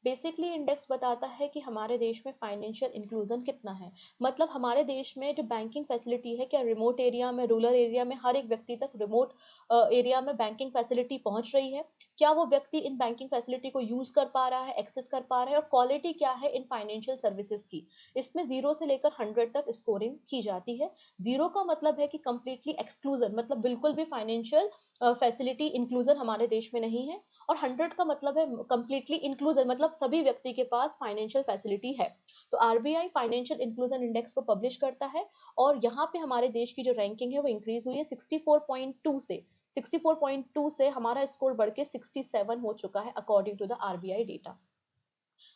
बेसिकली इंडेक्स बताता है कि हमारे देश में फाइनेंशियल इंक्लूजन कितना है, मतलब हमारे देश में जो बैंकिंग फैसिलिटी है, क्या रिमोट एरिया में, रूरल एरिया में हर एक व्यक्ति तक रिमोट एरिया में बैंकिंग फैसिलिटी पहुंच रही है, क्या वो व्यक्ति इन बैंकिंग फैसिलिटी को यूज कर पा रहा है, एक्सेस कर पा रहा है, और क्वालिटी क्या है इन फाइनेंशियल सर्विसेज की। इसमें 0 से लेकर 100 तक स्कोरिंग की जाती है। 0 का मतलब है कि कंप्लीटली एक्सक्लूजन, मतलब बिल्कुल भी फाइनेंशियल फैसिलिटी इंक्लूजन हमारे देश में नहीं है, और 100 का मतलब है कंप्लीटली इंक्लूजन, मतलब सभी व्यक्ति के पास फाइनेंशियल फैसिलिटी है। तो RBI फाइनेंशियल इंक्लूजन इंडेक्स को पब्लिश करता है, और यहाँ पे हमारे देश की जो रैंकिंग है वो इंक्रीज हुई है 64.2 से हमारा स्कोर बढ़ के 67 हो चुका है according to the RBI data.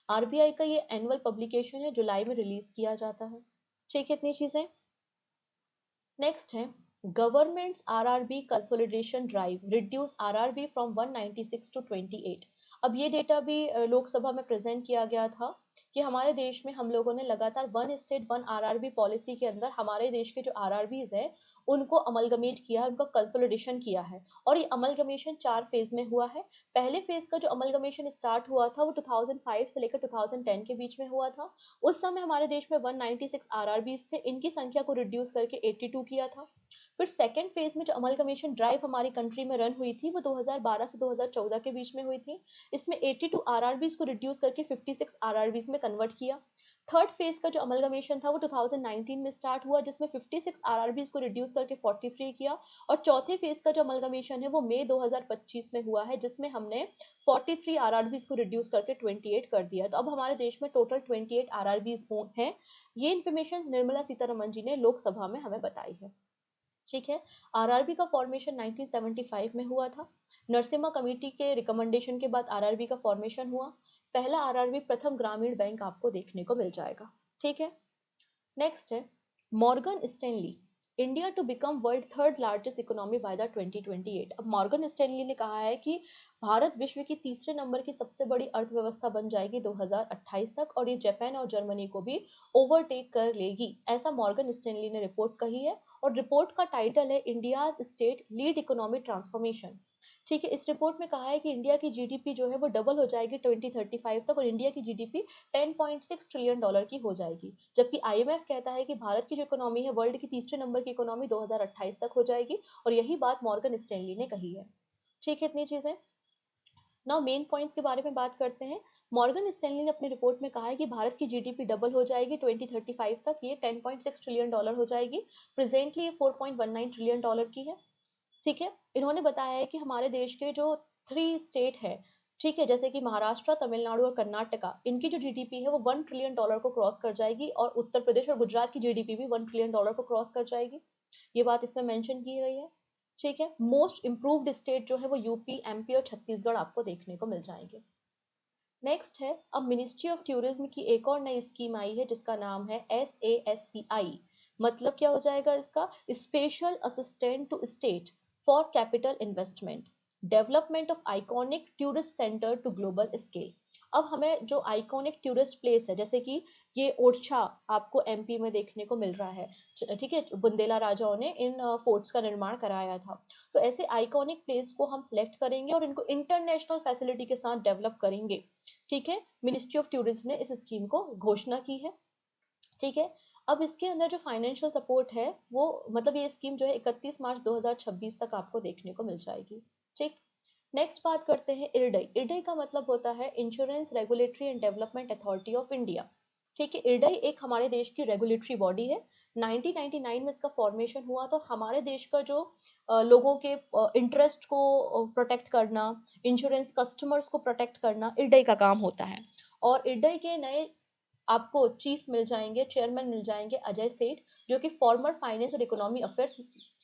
RBI का ये एनुअल पब्लिकेशन है, जुलाई में रिलीज किया जाता है। ठीक है, इतनी चीजें। नेक्स्ट है, government's RRB consolidation drive reduce RRB from 196 to 28। अब ये डेटा भी लोकसभा में प्रेजेंट किया गया था कि हमारे देश में हम लोगों ने लगातार one state one RRB policy के अंदर हमारे देश के जो RRBs है उनको अमलगमेट किया है, उनका कंसोलिडेशन किया है, और ये अमलगमेशन 4 फेज में हुआ है। पहले फेज का जो अमलगमेशन स्टार्ट हुआ था वो 2005 से लेकर 2010 के बीच में हुआ था। उस समय हमारे देश में 196 RRBs थे, इनकी संख्या को रिड्यूस करके 82 किया था। फिर सेकेंड फेज में जो अमलगमेशन ड्राइव हमारी कंट्री में रन हुई थी वो 2012 से 2014 के बीच में हुई थी। इसमें 82 RRBs को रिड्यूस करके 56 RRBs में कन्वर्ट किया। थर्ड फेज का जो अमलगमेशन था वो 2019 में स्टार्ट हुआ, जिसमें 56 RRBs को रिड्यूस करके 43 किया, और चौथे फेज का जो अमलगमेशन है वो मई 2025 में हुआ है, जिसमें हमने 43 RRBs को रिड्यूस करके 28 कर दिया। तो अब हमारे देश में टोटल 28 RRBs हैं। ये इन्फॉर्मेशन निर्मला सीतारमण जी ने लोकसभा में हमें बताई है। ठीक है, RRB का फॉर्मेशन 1975 में हुआ था। नरसिम्हा कमेटी के रिकमेंडेशन के बाद RRB का फॉर्मेशन हुआ। पहला RRB प्रथम ग्रामीण बैंक आपको देखने को मिल जाएगा। ठीक है, नेक्स्ट है, Morgan Stanley India to become world third largest economy by the 2028। अब मॉर्गन स्टैनली ने कहा है कि भारत विश्व की तीसरे नंबर की सबसे बड़ी अर्थव्यवस्था बन जाएगी 2028 तक, और ये जापान और जर्मनी को भी ओवरटेक कर लेगी, ऐसा मॉर्गन स्टैनली ने रिपोर्ट कही है। और रिपोर्ट का टाइटल है India state lead economic transformation. ठीक है, इस रिपोर्ट में कहा है कि इंडिया की जीडीपी जो है वो डबल हो जाएगी 2035 तक, और इंडिया की जीडीपी 10.6 ट्रिलियन डॉलर की हो जाएगी, जबकि IMF कहता है कि भारत की जो इकोनॉमी है वर्ल्ड की तीसरे नंबर की इकोनॉमी 2028 तक हो जाएगी, और यही बात मॉर्गन स्टैनली ने कही है। ठीक है, इतनी चीजें। नाउ मेन पॉइंट्स के बारे में बात करते हैं। मॉर्गन स्टैनली ने अपनी रिपोर्ट में कहा है कि भारत की जीडीपी डबल हो जाएगी 2035 तक, ये 10.6 ट्रिलियन डॉलर हो जाएगी। प्रेजेंटली ये 4.19 ट्रिलियन डॉलर की है। ठीक है, इन्होंने बताया है कि हमारे देश के जो 3 स्टेट है, ठीक है, जैसे कि महाराष्ट्र, तमिलनाडु और कर्नाटका, इनकी जो जीडीपी है वो 1 ट्रिलियन डॉलर को क्रॉस कर जाएगी, और उत्तर प्रदेश और गुजरात की जीडीपी भी 1 ट्रिलियन डॉलर को क्रॉस कर जाएगी। ये बात इसमें मेंशन की गई है। ठीक है, मोस्ट इंप्रूव्ड स्टेट जो है वो यूपी, MP और छत्तीसगढ़ आपको देखने को मिल जाएंगे। नेक्स्ट है, अब मिनिस्ट्री ऑफ टूरिज्म की एक और नई स्कीम आई है जिसका नाम है SASCI। मतलब क्या हो जाएगा इसका, special assistant to state for capital investment. Development of iconic tourist centre to global scale. अब हमें जो आइकॉनिक टूरिस्ट प्लेस है, जैसे कि ये ओरछा आपको एमपी में देखने को मिल रहा है, ठीक है, बुंदेला राजाओं ने इन फोर्ट्स का निर्माण कराया था। तो ऐसे आइकॉनिक प्लेस को हम सिलेक्ट करेंगे और इनको इंटरनेशनल फैसिलिटी के साथ डेवलप करेंगे। ठीक है, मिनिस्ट्री ऑफ टूरिज्म ने इस स्कीम को घोषणा की है। ठीक है, अब इसके अंदर जो फाइनेंशियल सपोर्ट है वो मतलब ये स्कीम जो है 31 मार्च 2026 तक आपको देखने को मिल जाएगी। ठीक, नेक्स्ट बात करते हैं इरडई। इरडई का मतलब होता है insurance regulatory and development authority of India. ठीक है, इरडई एक हमारे देश की रेगुलेटरी बॉडी है। 1999 में इसका फॉर्मेशन हुआ, तो हमारे देश का जो लोगों के इंटरेस्ट को प्रोटेक्ट करना, इंश्योरेंस कस्टमर्स को प्रोटेक्ट करना इरडई का काम होता है। और इरडई के नए आपको चीफ मिल जाएंगे, चेयरमैन मिल जाएंगे अजय सेठ, जो कि फॉर्मर फाइनेंस और इकोनॉमी अफेयर्स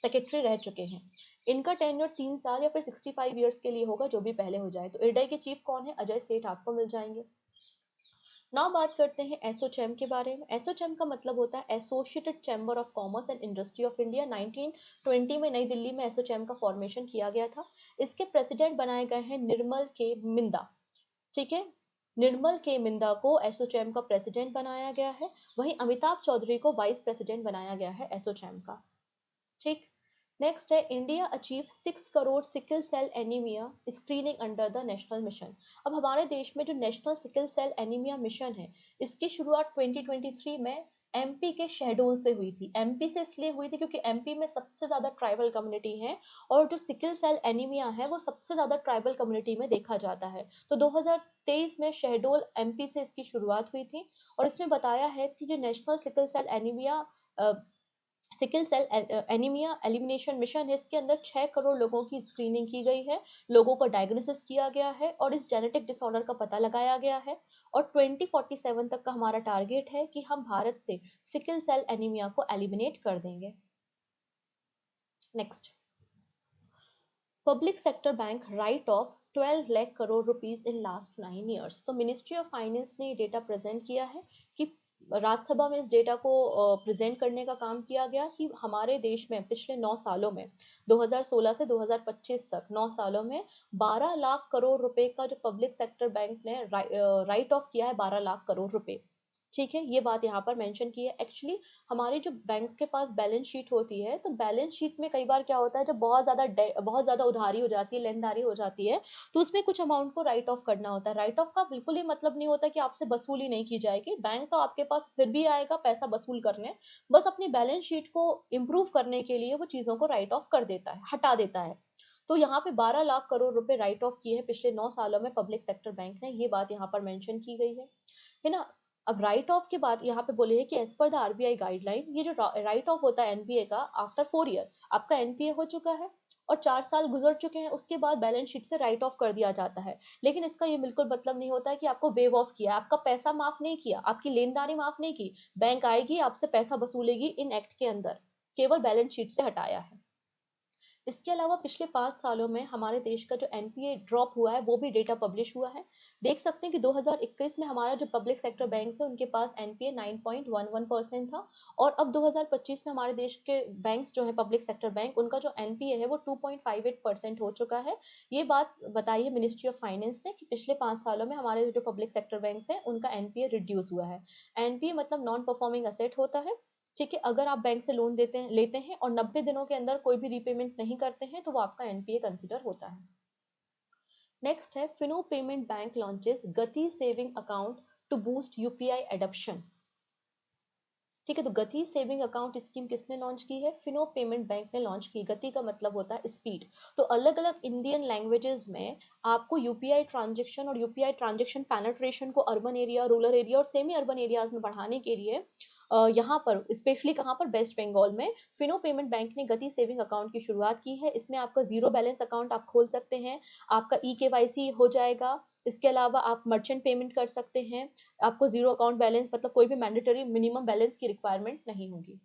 सेक्रेटरी रह चुके हैं। इनका टेन्योर 3 साल या फिर 65 ईयर्स के लिए होगा, जो भी पहले हो जाए। तो इरडई के चीफ कौन है? अजय सेठ आपको मिल जाएंगे। नाउ बात करते हैं एसोचैम के बारे में। एसोचैम का मतलब होता है associated chamber of commerce and industry of India. 1920 में नई दिल्ली में एसोचैम का फॉर्मेशन किया गया था। इसके प्रेसिडेंट बनाए गए हैं निर्मल के मिंदा। ठीक है, निर्मल के मिंदा को एसोचैम का प्रेसिडेंट बनाया गया है। वहीं अमिताभ चौधरी को वाइस प्रेसिडेंट बनाया गया है एसोचैम का। ठीक, नेक्स्ट है India achieve 6 crore sickle cell anaemia screening under the national mission. अब हमारे देश में जो national sickle cell anaemia mission है, इसकी शुरुआत 2023 में एमपी के शहडोल से हुई थी। एमपी से इसलिए हुई थी क्योंकि एमपी में सबसे ज्यादा ट्राइबल कम्युनिटी है, और जो सिकल सेल एनीमिया है वो सबसे ज्यादा ट्राइबल कम्युनिटी में देखा जाता है। तो 2023 में शहडोल एमपी से इसकी शुरुआत हुई थी। और इसमें बताया है कि जो national sickle cell anaemia sickle cell anaemia elimination mission है, इसके अंदर 6 करोड़ लोगों की स्क्रीनिंग की गई है, लोगों को डायग्नोसिस किया गया है और इस जेनेटिक डिसऑर्डर का पता लगाया गया है। और 2047 तक का हमारा टारगेट है कि हम भारत से सिकल सेल एनीमिया को एलिमिनेट कर देंगे। Next, public sector bank right of 12 lakh crore rupees in last 9 years. तो मिनिस्ट्री ऑफ फाइनेंस ने डेटा प्रेजेंट किया है कि राज्यसभा में इस डेटा को प्रेजेंट करने का काम किया गया कि हमारे देश में पिछले 9 सालों में 2016 से 2025 तक 9 सालों में 12 लाख करोड़ रुपए का जो पब्लिक सेक्टर बैंक ने राइट ऑफ किया है, 12 लाख करोड़ रुपए। ठीक है, ये बात यहाँ पर मेंशन की है। एक्चुअली हमारी जो बैंक्स के पास बैलेंस शीट होती है, तो बैलेंस शीट में कई बार क्या होता है, जब बहुत ज्यादा उधारी हो जाती है, लेनदारी हो जाती है, तो उसमें कुछ अमाउंट को राइट ऑफ करना होता है। राइट ऑफ का बिल्कुल ही मतलब नहीं होता कि आपसे वसूली नहीं की जाएगी, बैंक तो आपके पास फिर भी आएगा पैसा वसूल करने, बस अपनी बैलेंस शीट को इम्प्रूव करने के लिए वो चीजों को राइट ऑफ कर देता है, हटा देता है। तो यहाँ पे 12 लाख करोड़ रुपए राइट ऑफ किए हैं पिछले 9 सालों में पब्लिक सेक्टर बैंक ने, ये बात यहाँ पर मेंशन की गई है ना। अब राइट ऑफ के बाद यहाँ पे बोले है कि as per the RBI guideline, ये जो राइट ऑफ होता है एनपीए का, आफ्टर 4 ईयर आपका एनपीए हो चुका है और 4 साल गुजर चुके हैं, उसके बाद बैलेंस शीट से राइट ऑफ कर दिया जाता है। लेकिन इसका ये बिल्कुल मतलब नहीं होता है कि आपको वेव ऑफ किया, आपका पैसा माफ नहीं किया, आपकी लेनदारी माफ नहीं की। बैंक आएगी आपसे पैसा वसूलेगी इन एक्ट के अंदर, केवल बैलेंस शीट से हटाया है। इसके अलावा पिछले 5 सालों में हमारे देश का जो एनपीए ड्रॉप हुआ है वो भी डेटा पब्लिश हुआ है। देख सकते हैं कि 2021 में हमारा जो पब्लिक सेक्टर बैंक है उनके पास एनपीए 9.11% था, और अब 2025 में हमारे देश के बैंक्स जो है पब्लिक सेक्टर बैंक, उनका जो एनपीए है वो 2.58% हो चुका है। ये बात बताई है मिनिस्ट्री ऑफ फाइनेंस ने कि पिछले 5 सालों में हमारे जो पब्लिक सेक्टर बैंक है उनका एनपीए रिड्यूस हुआ है। एनपीए मतलब नॉन परफॉर्मिंग असेट होता है। ठीक है, अगर आप बैंक से लोन लेते हैं और 90 दिनों के अंदर कोई भी रीपेमेंट नहीं करते हैं, तो वो आपका एनपीए कंसिडर होता है। नेक्स्ट है Fino payment bank launches Gati saving account to boost UPI adoption. ठीक है, तो गति सेविंग अकाउंट स्कीम किसने लॉन्च की है? फिनो पेमेंट बैंक ने लॉन्च की। गति का मतलब होता है स्पीड। तो अलग अलग इंडियन लैंग्वेजेस में आपको यूपीआई ट्रांजेक्शन और यूपीआई ट्रांजेक्शन पेनिट्रेशन को अर्बन एरिया, रूरल एरिया और सेमी अर्बन एरियाज में बढ़ाने के लिए यहाँ पर स्पेशली कहाँ पर, वेस्ट बंगाल में फिनो पेमेंट बैंक ने गति सेविंग अकाउंट की शुरुआत की है। इसमें आपका जीरो बैलेंस अकाउंट आप खोल सकते हैं, आपका ई केवाईसी हो जाएगा। इसके अलावा आप मर्चेंट पेमेंट कर सकते हैं। आपको जीरो अकाउंट बैलेंस मतलब कोई भी मैंडेटरी मिनिमम बैलेंस की रिक्वायरमेंट नहीं होगी।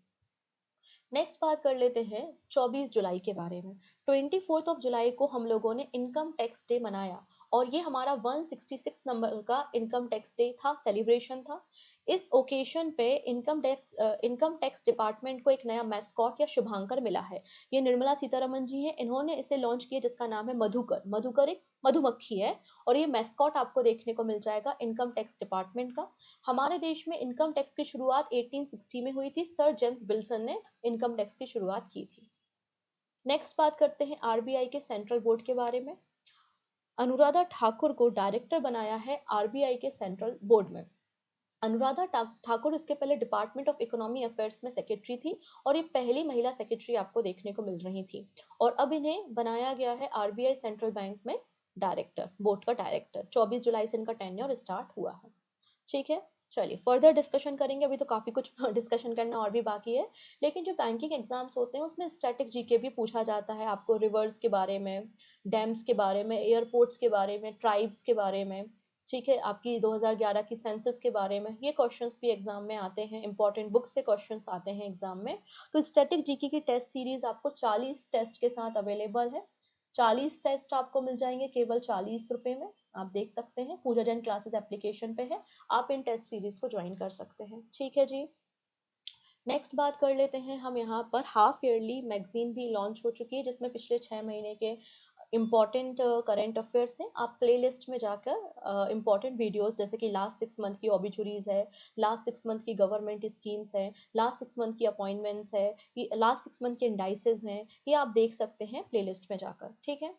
नेक्स्ट बात कर लेते हैं 24 जुलाई के बारे में। 24 जुलाई को हम लोगों ने इनकम टैक्स डे मनाया, और ये हमारा 166 नंबर का इनकम टैक्स डे था, सेलिब्रेशन था। इस ओकेशन पे इनकम टैक्स डिपार्टमेंट को एक नया मैस्कॉट या शुभांकर मिला है। ये निर्मला सीतारमन जी हैं, इन्होंने इसे लॉन्च किया, जिसका नाम है मधुकर। मधुकर एक मधुमक्खी है और ये मैस्कॉट आपको देखने को मिल जाएगा इनकम टैक्स डिपार्टमेंट का। हमारे देश में इनकम टैक्स की शुरुआत 1860 में हुई थी, सर जेम्स बिल्सन ने इनकम टैक्स की शुरुआत की थी। नेक्स्ट बात करते हैं आरबीआई के सेंट्रल बोर्ड के बारे में। अनुराधा ठाकुर को डायरेक्टर बनाया है आरबीआई के सेंट्रल बोर्ड में। अनुराधा ठाकुर इसके पहले डिपार्टमेंट ऑफ इकोनॉमी अफेयर्स में सेक्रेटरी थी और ये पहली महिला सेक्रेटरी आपको देखने को मिल रही थी। और अब इन्हें बनाया गया है आरबीआई सेंट्रल बैंक में डायरेक्टर, बोर्ड का डायरेक्टर। 24 जुलाई से इनका टेन्योर स्टार्ट हुआ है। ठीक है, चलिए फर्दर डिस्कशन करेंगे। अभी तो काफ़ी कुछ डिस्कशन करना और भी बाकी है। लेकिन जो बैंकिंग एग्जाम्स होते हैं उसमें स्टैटिक जीके भी पूछा जाता है आपको, रिवर्स के बारे में, डैम्स के बारे में, एयरपोर्ट्स के बारे में, ट्राइब्स के बारे में। ठीक है, आपकी 2011 की सेंसस के बारे में ये क्वेश्चंस भी एग्जाम में आते हैं, इंपॉर्टेंट बुक से क्वेश्चंस आते हैं एग्जाम में। तो स्टैटिक जीके की टेस्ट सीरीज आपको 40 टेस्ट के साथ अवेलेबल है। 40 टेस्ट आपको मिल जाएंगे केवल 40 रुपये में। आप देख सकते हैं, पूजा जैन क्लासेस एप्लीकेशन पे है, आप इन टेस्ट सीरीज को ज्वाइन कर सकते हैं। ठीक है जी, नेक्स्ट बात कर लेते हैं हम। यहाँ पर हाफ ईयरली मैगजीन भी लॉन्च हो चुकी है, जिसमें पिछले 6 महीने के इम्पॉर्टेंट करंट अफेयर्स हैं। आप प्ले लिस्ट में जाकर इम्पॉर्टेंट वीडियोस, जैसे कि लास्ट 6 मंथ की ऑबिचुरीज है, लास्ट 6 मंथ की गवर्नमेंट स्कीम्स है, लास्ट 6 मंथ की अपॉइंटमेंट्स है, ये लास्ट 6 मंथ के इंडाइसेस हैं, ये आप देख सकते हैं प्ले लिस्ट में जाकर। ठीक है,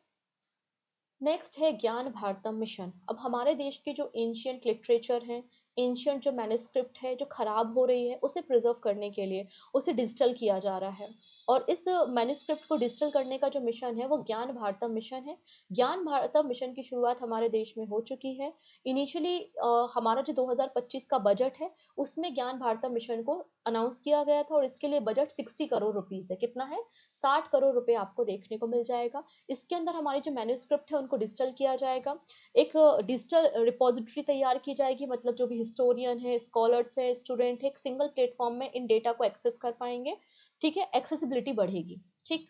नेक्स्ट है ज्ञान भारतम मिशन। अब हमारे देश के जो एंशियंट लिटरेचर है, एंशियंट जो मैन्युस्क्रिप्ट है जो खराब हो रही है, उसे प्रिजर्व करने के लिए उसे डिजिटल किया जा रहा है। और इस मैन्युस्क्रिप्ट को डिजिटल करने का जो मिशन है वो ज्ञान भारतम मिशन है। ज्ञान भारतम मिशन की शुरुआत हमारे देश में हो चुकी है। इनिशियली हमारा जो 2025 का बजट है उसमें ज्ञान भारतम मिशन को अनाउंस किया गया था, और इसके लिए बजट 60 करोड़ रुपीज़ है। कितना है? 60 करोड़ रुपए आपको देखने को मिल जाएगा। इसके अंदर हमारी जो मैन्युस्क्रिप्ट है उनको डिजिटल किया जाएगा। एक डिजिटल रिपोजिटरी तैयार की जाएगी, मतलब जो भी हिस्टोरियन है, स्कॉलर्स है, स्टूडेंट है, एक सिंगल प्लेटफॉर्म में इन डेटा को एक्सेस कर पाएंगे। ठीक है, एक्सेसिबिलिटी बढ़ेगी। ठीक,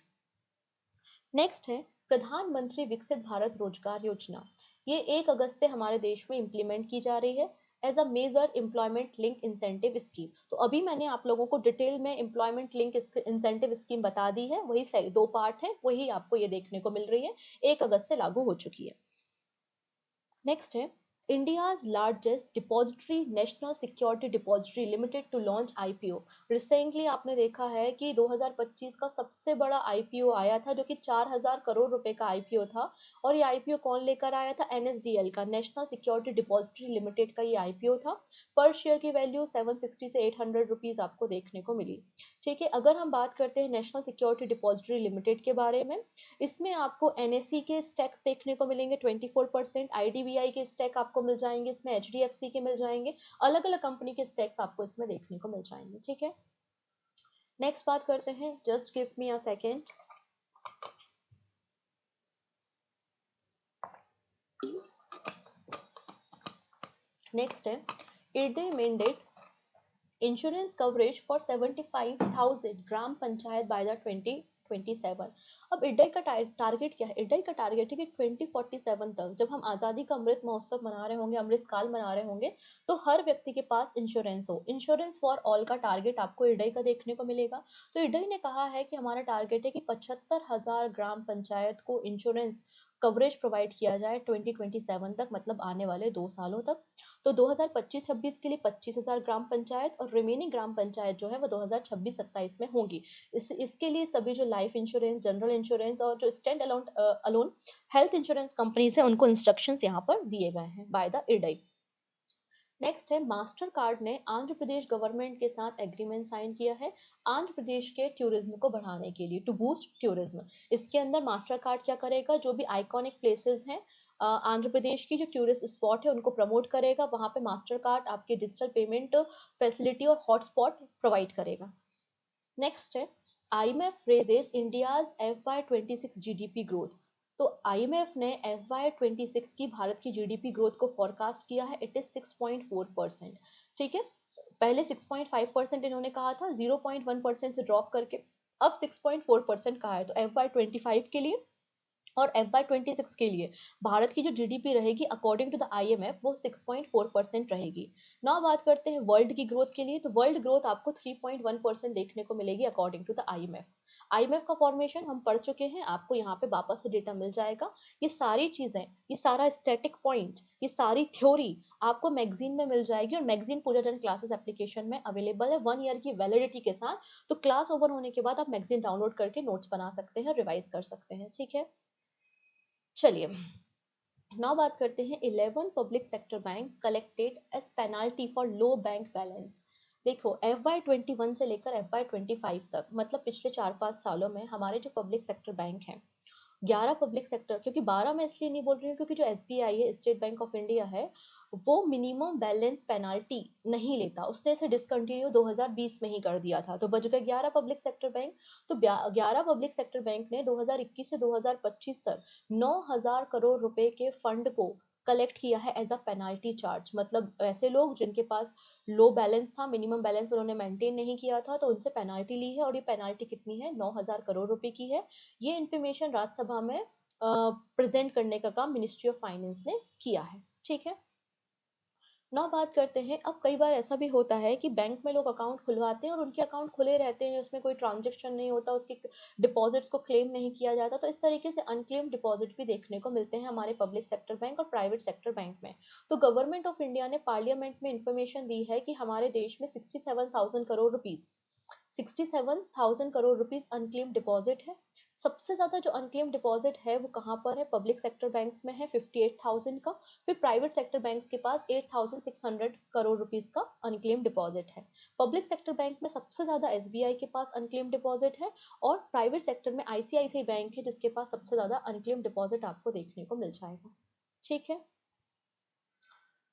नेक्स्ट है प्रधानमंत्री विकसित भारत रोजगार योजना। ये 1 अगस्त से हमारे देश में इम्प्लीमेंट की जा रही है as a major employment link incentive scheme. तो अभी मैंने आप लोगों को डिटेल में एम्प्लॉयमेंट लिंक इंसेंटिव स्कीम बता दी है, वही 2 पार्ट है, वही आपको ये देखने को मिल रही है, 1 अगस्त से लागू हो चुकी है। नेक्स्ट है India's largest depository national security depository limited to launch IPO. Recently आपने देखा है कि 2025 का सबसे बड़ा आईपीओ आया था, जो कि 4000 करोड़ रुपए का आईपीओ था। और ये आईपीओ कौन लेकर आया था? एनएसडीएल का, नेशनल सिक्योरिटी डिपॉजिटरी लिमिटेड का ये आईपीओ था। पर शेयर की वैल्यू 760 से 800 रुपीज आपको देखने को मिली। ठीक है, अगर हम बात करते हैं नेशनल सिक्योरिटी डिपॉजिटरी लिमिटेड के बारे में, इसमें आपको एनएससी के स्टैक्स देखने को मिलेंगे 24%, आईडीबीआई के स्टैक आपको मिल जाएंगे, इसमें एचडीएफसी के मिल जाएंगे, अलग अलग कंपनी के स्टैक्स आपको इसमें देखने को मिल जाएंगे। ठीक है, नेक्स्ट बात करते हैं, just give me a second. Next है IRDAI mandate insurance coverage for 75,000 gram panchayat by the 2027। अब इडई का टारगेट क्या है? इडई का टारगेट है कि 2047 तक, जब हम आज़ादी का अमृत महोत्सव मना रहे होंगे, अमृत काल मना रहे होंगे, तो हर व्यक्ति के पास इंश्योरेंस हो। इंश्योरेंस फॉर ऑल का टारगेट आपको इडई का देखने को मिलेगा। तो इडई ने कहा है कि हमारा टारगेट है कि 75,000 ग्राम पंचायत को इंश्योरेंस कवरेज प्रोवाइड किया जाए 2027 तक, मतलब आने वाले 2 सालों तक। तो 2025-26 के लिए 25,000 ग्राम पंचायत, और रिमेनिंग ग्राम पंचायत जो है वो 2026-27 में होंगी। इसके लिए सभी जो लाइफ इंश्योरेंस, जनरल इंश्योरेंस और जो stand alone alone health insurance companies है, उनको इंस्ट्रक्शंस यहाँ पर दिए गए हैं बाय द इडई। नेक्स्ट है मास्टर कार्ड ने आंध्र प्रदेश गवर्नमेंट के साथ एग्रीमेंट साइन किया है आंध्र प्रदेश के टूरिज्म को बढ़ाने के लिए, टू बूस्ट टूरिज्म। इसके अंदर मास्टर कार्ड क्या करेगा? जो भी आइकॉनिक प्लेसेस हैं आंध्र प्रदेश की, जो टूरिस्ट स्पॉट है, उनको प्रमोट करेगा। वहाँ पे मास्टर कार्ड आपके डिजिटल पेमेंट फैसिलिटी और हॉटस्पॉट प्रोवाइड करेगा। नेक्स्ट है IMF raises India's FY26 GDP growth. तो आईएमएफ ने FY26 की भारत की जीडीपी ग्रोथ को फोरकास्ट किया है, इट इज 6.4%। ठीक है, पहले 6.5% इन्होंने कहा था, 0.1% से ड्रॉप करके अब 6.4% कहा है। तो FY25 के लिए और FY26 के लिए भारत की जो जीडीपी रहेगी अकॉर्डिंग टू द आईएमएफ वो 6.4% रहेगी। नाउ बात करते हैं वर्ल्ड की ग्रोथ के लिए, तो वर्ल्ड ग्रोथ आपको 3.1% देखने को मिलेगी according to the IMF. IMF का फॉर्मेशन हम पढ़ चुके हैं, आपको यहाँ पे वापस से डेटा मिल जाएगा। ये सारी चीजें, ये सारा स्टैटिक पॉइंट, ये सारी थ्योरी आपको मैगजीन में मिल जाएगी, और मैगजीन पूजा जन क्लासेस एप्लीकेशन में अवेलेबल है 1 ईयर की वैलिडिटी के साथ। तो क्लास ओवर होने के बाद आप मैगजीन डाउनलोड करके नोट्स बना सकते हैं, रिवाइज कर सकते हैं, ठीक है। चलिए नाउ बात करते हैं 11 public sector bank collected as penalty for low bank balance. देखो FY21 से लेकर FY25 तक, मतलब पिछले 4-5 सालों में हमारे जो पब्लिक सेक्टर बैंक हैं, 11 पब्लिक सेक्टर, क्योंकि 12 मैं इसलिए नहीं बोल रही हूँ क्योंकि जो एसबीआई है, स्टेट बैंक ऑफ इंडिया है, वो मिनिमम बैलेंस पेनाल्टी नहीं लेता, उसने इसे डिसकंटिन्यू 2020 में ही कर दिया था, तो बच गए 11 पब्लिक सेक्टर बैंक। तो 11 पब्लिक सेक्टर बैंक ने 2021 से 2025 तक 9,000 करोड़ रुपए के फंड को कलेक्ट किया है एज अ पेनाल्टी चार्ज। मतलब ऐसे लोग जिनके पास लो बैलेंस था, मिनिमम बैलेंस उन्होंने मेंटेन नहीं किया था, तो उनसे पेनाल्टी ली है, और ये पेनाल्टी कितनी है, 9,000 करोड़ रुपए की है। ये इन्फॉर्मेशन राज्यसभा में प्रेजेंट करने का काम मिनिस्ट्री ऑफ फाइनेंस ने किया है, ठीक है। ना बात करते हैं, अब कई बार ऐसा भी होता है कि बैंक में लोग अकाउंट खुलवाते हैं और उनके अकाउंट खुले रहते हैं, उसमें कोई ट्रांजेक्शन नहीं होता, उसकी डिपॉजिट्स को क्लेम नहीं किया जाता, तो इस तरीके से अनक्लेम डिपॉजिट भी देखने को मिलते हैं हमारे पब्लिक सेक्टर बैंक और प्राइवेट सेक्टर बैंक में। तो गवर्नमेंट ऑफ इंडिया ने पार्लियामेंट में इंफॉर्मेशन दी है कि हमारे देश में 67,000 करोड़ रुपीज अनक्लेम डिपॉजिट है। सबसे ज्यादा जो अनक्लेम डिपॉजिट है वो कहाँ पर है, पब्लिक सेक्टर बैंक्स में है 58,000 का। फिर प्राइवेट सेक्टर बैंक्स के पास 8,600 करोड़ रुपीस का अनक्लेम डिपॉजिट है। पब्लिक सेक्टर बैंक में सबसे ज्यादा एसबीआई के पास अनक्लेम डिपॉजिट है, और प्राइवेट सेक्टर में आईसीआईसीआई बैंक है जिसके पास सबसे ज्यादा अनक्लेम डिपॉजिट आपको देखने को मिल जाएगा, ठीक है।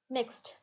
Next,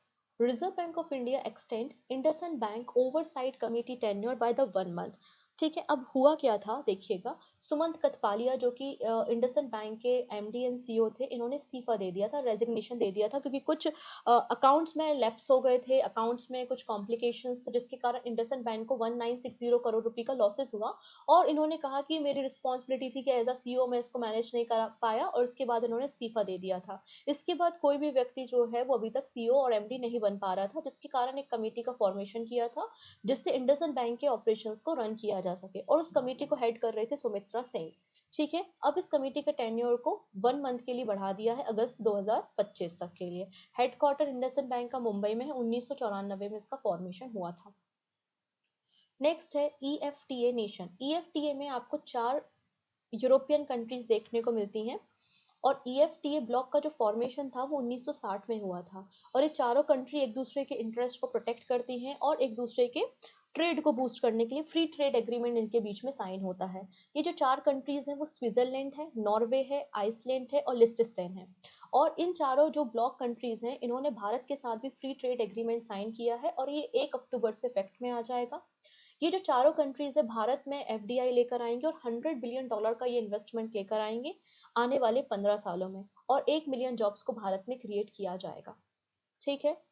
reserve bank of India extend IndusInd bank oversight committee tenure by the 1 month. ठीक है, अब हुआ क्या था देखिएगा, सुमंत कथपालिया जो कि इंडसइंड बैंक के एमडी एंड सीईओ थे, इन्होंने इस्तीफा दे दिया था, रेजिग्नेशन दे दिया था, क्योंकि कुछ अकाउंट्स में लैप्स हो गए थे, अकाउंट्स में कुछ कॉम्प्लिकेशंस थे, जिसके कारण इंडसइंड बैंक को 1960 करोड़ रुपए का लॉसेस हुआ। और इन्होंने कहा कि मेरी रिस्पॉन्सिबिलिटी थी कि एज अ सीईओ मैं इसको मैनेज नहीं कर पाया, और इसके बाद इन्होंने इस्तीफा दे दिया था। इसके बाद कोई भी व्यक्ति जो है वो अभी तक सीईओ और एमडी नहीं बन पा रहा था, जिसके कारण एक कमेटी का फॉर्मेशन किया था, जिससे इंडसइंड बैंक के ऑपरेशंस को रन किया जा सके, और उस कमेटी को हेड कर रहे थे सुमित्रा सिंह, ठीक है। अब इस कमेटी के टेन्योर को 1 मंथ के लिए बढ़ा दिया है, अगस्त 2025 तक के लिए। हेडक्वार्टर इंडसइंड बैंक का मुंबई में है, 1994 में इसका फॉर्मेशन हुआ था। नेक्स्ट है ईएफटीए नेशन। ईएफटीए में आपको 4 यूरोपियन कंट्रीज देखने को मिलती हैं, और ईएफटीए ब्लॉक का जो फॉर्मेशन था वो 1960 में हुआ था, और ये चारों कंट्री एक दूसरे के इंटरेस्ट को प्रोटेक्ट करती हैं, और एक दूसरे के ट्रेड को बूस्ट करने के लिए फ्री ट्रेड एग्रीमेंट इनके बीच में साइन होता है। ये जो 4 कंट्रीज हैं वो स्विट्जरलैंड है, नॉर्वे है, आइसलैंड है और लिस्टेनस्टाइन है। और इन चारों जो ब्लॉक कंट्रीज हैं इन्होंने भारत के साथ भी फ्री ट्रेड एग्रीमेंट साइन किया है, और ये 1 अक्टूबर से इफेक्ट में आ जाएगा। ये जो चारों कंट्रीज है भारत में एफडीआई लेकर आएंगे, और $100 बिलियन का ये इन्वेस्टमेंट लेकर आएंगे आने वाले 15 सालों में, और 1 मिलियन जॉब्स को भारत में क्रिएट किया जाएगा, ठीक है।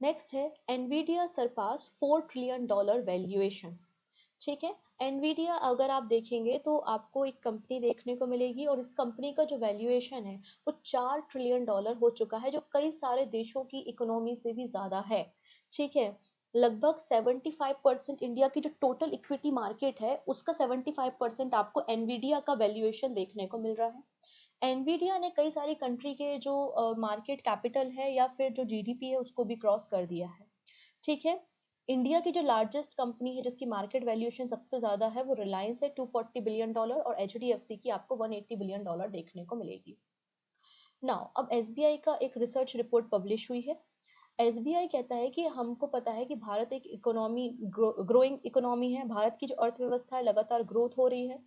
नेक्स्ट है एनवीडिया सरपास $4 ट्रिलियन वैल्यूएशन, ठीक है। एनवीडिया अगर आप देखेंगे तो आपको एक कंपनी देखने को मिलेगी, और इस कंपनी का जो वैल्यूएशन है वो $4 ट्रिलियन हो चुका है, जो कई सारे देशों की इकोनॉमी से भी ज्यादा है, ठीक है। लगभग 75% इंडिया की जो टोटल इक्विटी मार्केट है उसका 75% आपको एनवीडिया का वैल्यूएशन देखने को मिल रहा है। एनवीडिया ने कई सारी कंट्री के जो मार्केट कैपिटल है या फिर जो जीडीपी है उसको भी क्रॉस कर दिया है, ठीक है। इंडिया की जो लार्जेस्ट कंपनी है जिसकी मार्केट वैल्यूएशन सबसे ज्यादा है वो रिलायंस है, $240 बिलियन, और एचडीएफसी की आपको $180 बिलियन देखने को मिलेगी। नाउ अब एसबीआई का एक रिसर्च रिपोर्ट पब्लिश हुई है। एसबीआई कहता है कि हमको पता है कि भारत एक इकोनॉमी ग्रोइंग इकोनॉमी है, भारत की जो अर्थव्यवस्था है लगातार ग्रोथ हो रही है,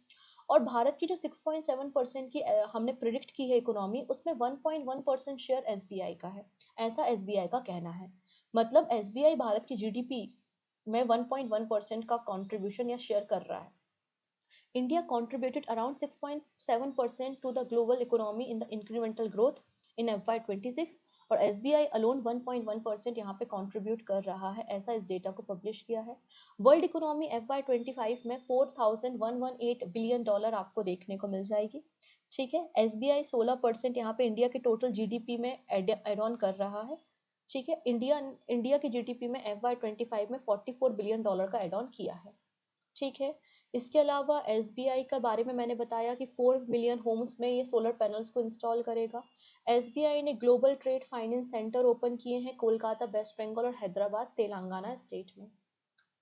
और भारत की जो 6.7% की हमने प्रिडिक्ट की है इकोनॉमी, उसमें 1.1% शेयर एसबीआई का है, ऐसा एसबीआई का कहना है। मतलब एसबीआई भारत की जीडीपी में 1.1% का कंट्रीब्यूशन या शेयर कर रहा है। India contributed around 6.7% to the global economy in the incremental growth in FY26, और SBI अलोन 1.1% यहाँ पे कंट्रीब्यूट कर रहा है, ऐसा इस डेटा को पब्लिश किया है। वर्ल्ड इकोनॉमी FY25 में $4,118 बिलियन आपको देखने को मिल जाएगी, ठीक है। SBI 16% यहाँ पे इंडिया के टोटल जीडीपी में एड ऑन कर रहा है। ठीक है। इंडिया की जीडीपी में FY25 में $44 बिलियन का एड ऑन किया है। ठीक है। इसके अलावा SBI का बारे में मैंने बताया कि 4 मिलियन होम्स में ये सोलर पैनल्स को इंस्टॉल करेगा। SBI ने global trade finance centre open किए हैं कोलकाता, वेस्ट बंगाल और हैदराबाद, तेलंगाना स्टेट में।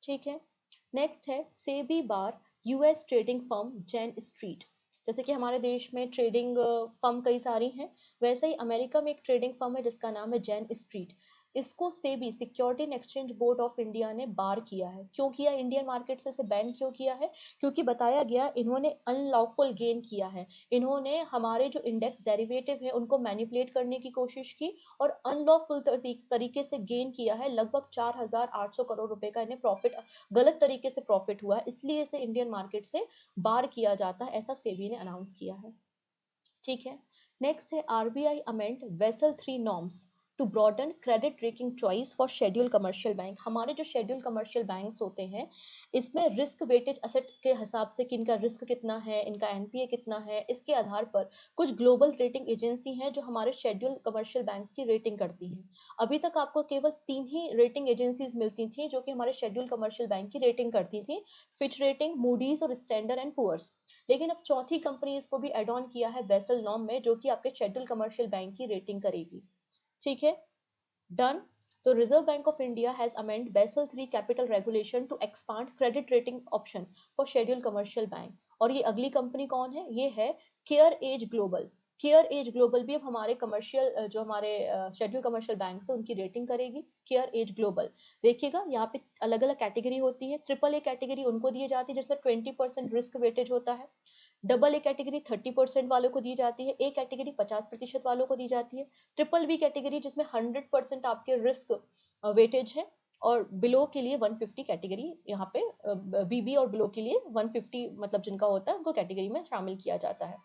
ठीक है। नेक्स्ट है सेबी बार US ट्रेडिंग फर्म जेन स्ट्रीट। जैसे कि हमारे देश में ट्रेडिंग फर्म कई सारी हैं, वैसे ही अमेरिका में एक ट्रेडिंग फर्म है जिसका नाम है जेन स्ट्रीट। इसको SEBI security and exchange board of India ने बार किया है। क्यों किया? इंडियन मार्केट से इसे बैन क्यों किया है? क्योंकि बताया गया इन्होंने अनलॉफुल गेन किया है। इन्होंने हमारे जो इंडेक्स डेरिवेटिव है उनको मैनिपुलेट करने की कोशिश की और अनलॉफुल तरीके से गेन किया है। लगभग 4,800 करोड़ रुपए का इन्हें प्रॉफिट, गलत तरीके से प्रॉफिट हुआ है, इसलिए इसे इंडियन मार्केट से बार किया जाता है, ऐसा सेबी ने अनाउंस किया है। ठीक है। नेक्स्ट है RBI amend Basel 3 norms to broaden credit rating choice for schedule commercial bank. हमारे जो शेड्यूल कमर्शियल बैंक्स होते हैं इसमें रिस्क वेटेज असेट के हिसाब से कि इनका रिस्क कितना है, इनका एनपीए कितना है, इसके आधार पर कुछ ग्लोबल रेटिंग एजेंसी हैं जो हमारे शेड्यूल कमर्शियल बैंक्स की रेटिंग करती हैं। अभी तक आपको केवल 3 ही रेटिंग एजेंसीज मिलती थी जो कि हमारे शेड्यूल कमर्शियल बैंक की रेटिंग करती थी, फिच रेटिंग, मूडीज और स्टैंडर्ड एंड पुअर्स। लेकिन अब चौथी कंपनी इसको भी एड ऑन किया है बेसल नॉर्म में, जो कि आपके शेड्यूल कमर्शियल बैंक की रेटिंग करेगी। ठीक है। डन। तो reserve bank of India has amend Basel 3 capital regulation to expand credit rating option for schedule commercial bank. और ये अगली कंपनी कौन है? ये है care edge global. Care edge global भी अब हमारे कमर्शियल, जो हमारे शेड्यूल कमर्शियल बैंक है उनकी रेटिंग करेगी। केयर एज ग्लोबल, देखिएगा यहाँ पे अलग अलग कैटेगरी होती है। ट्रिपल ए कैटेगरी उनको दी जाती है जिसमें 20% रिस्क वेटेज होता है। डबल ए कैटेगरी 30% वालों को दी जाती है। ए कैटेगरी 50% वालों को दी जाती है। ट्रिपल बी कैटेगरी जिसमें 100% आपके रिस्क वेटेज है, और बिलो के लिए 150 कैटेगरी, यहाँ पे बीबी और बिलो के लिए 150 मतलब जिनका होता है उनको कैटेगरी में शामिल किया जाता है।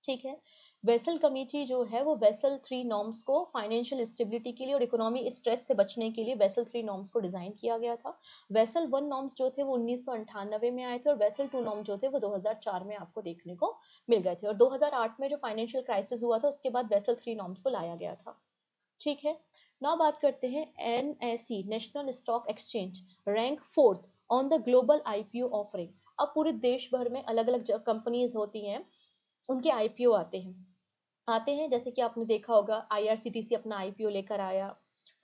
ठीक है। वेसल कमेटी जो है वो वेसल 3 नॉर्म्स को फाइनेंशियल स्टेबिलिटी के लिए और इकोनॉमी स्ट्रेस से बचने के लिए वेसल 3 नॉर्म्स को डिजाइन किया गया था। वेसल 1 नॉर्म्स जो थे वो 1998 में आए थे और वेसल 2 नॉर्म्स जो थे वो 2004 में आपको देखने को मिल गए थे। और 2008 में जो फाइनेंशियल क्राइसिस हुआ था उसके बाद वेसल 3 नॉर्म्स को लाया गया था। ठीक है। नाउ बात करते हैं NSE national stock exchange rank 4th on the global IPO offering. अब पूरे देश भर में अलग अलग कंपनीज होती हैं, उनके IPO आते हैं जैसे कि आपने देखा होगा IRCTC अपना IPO लेकर आया,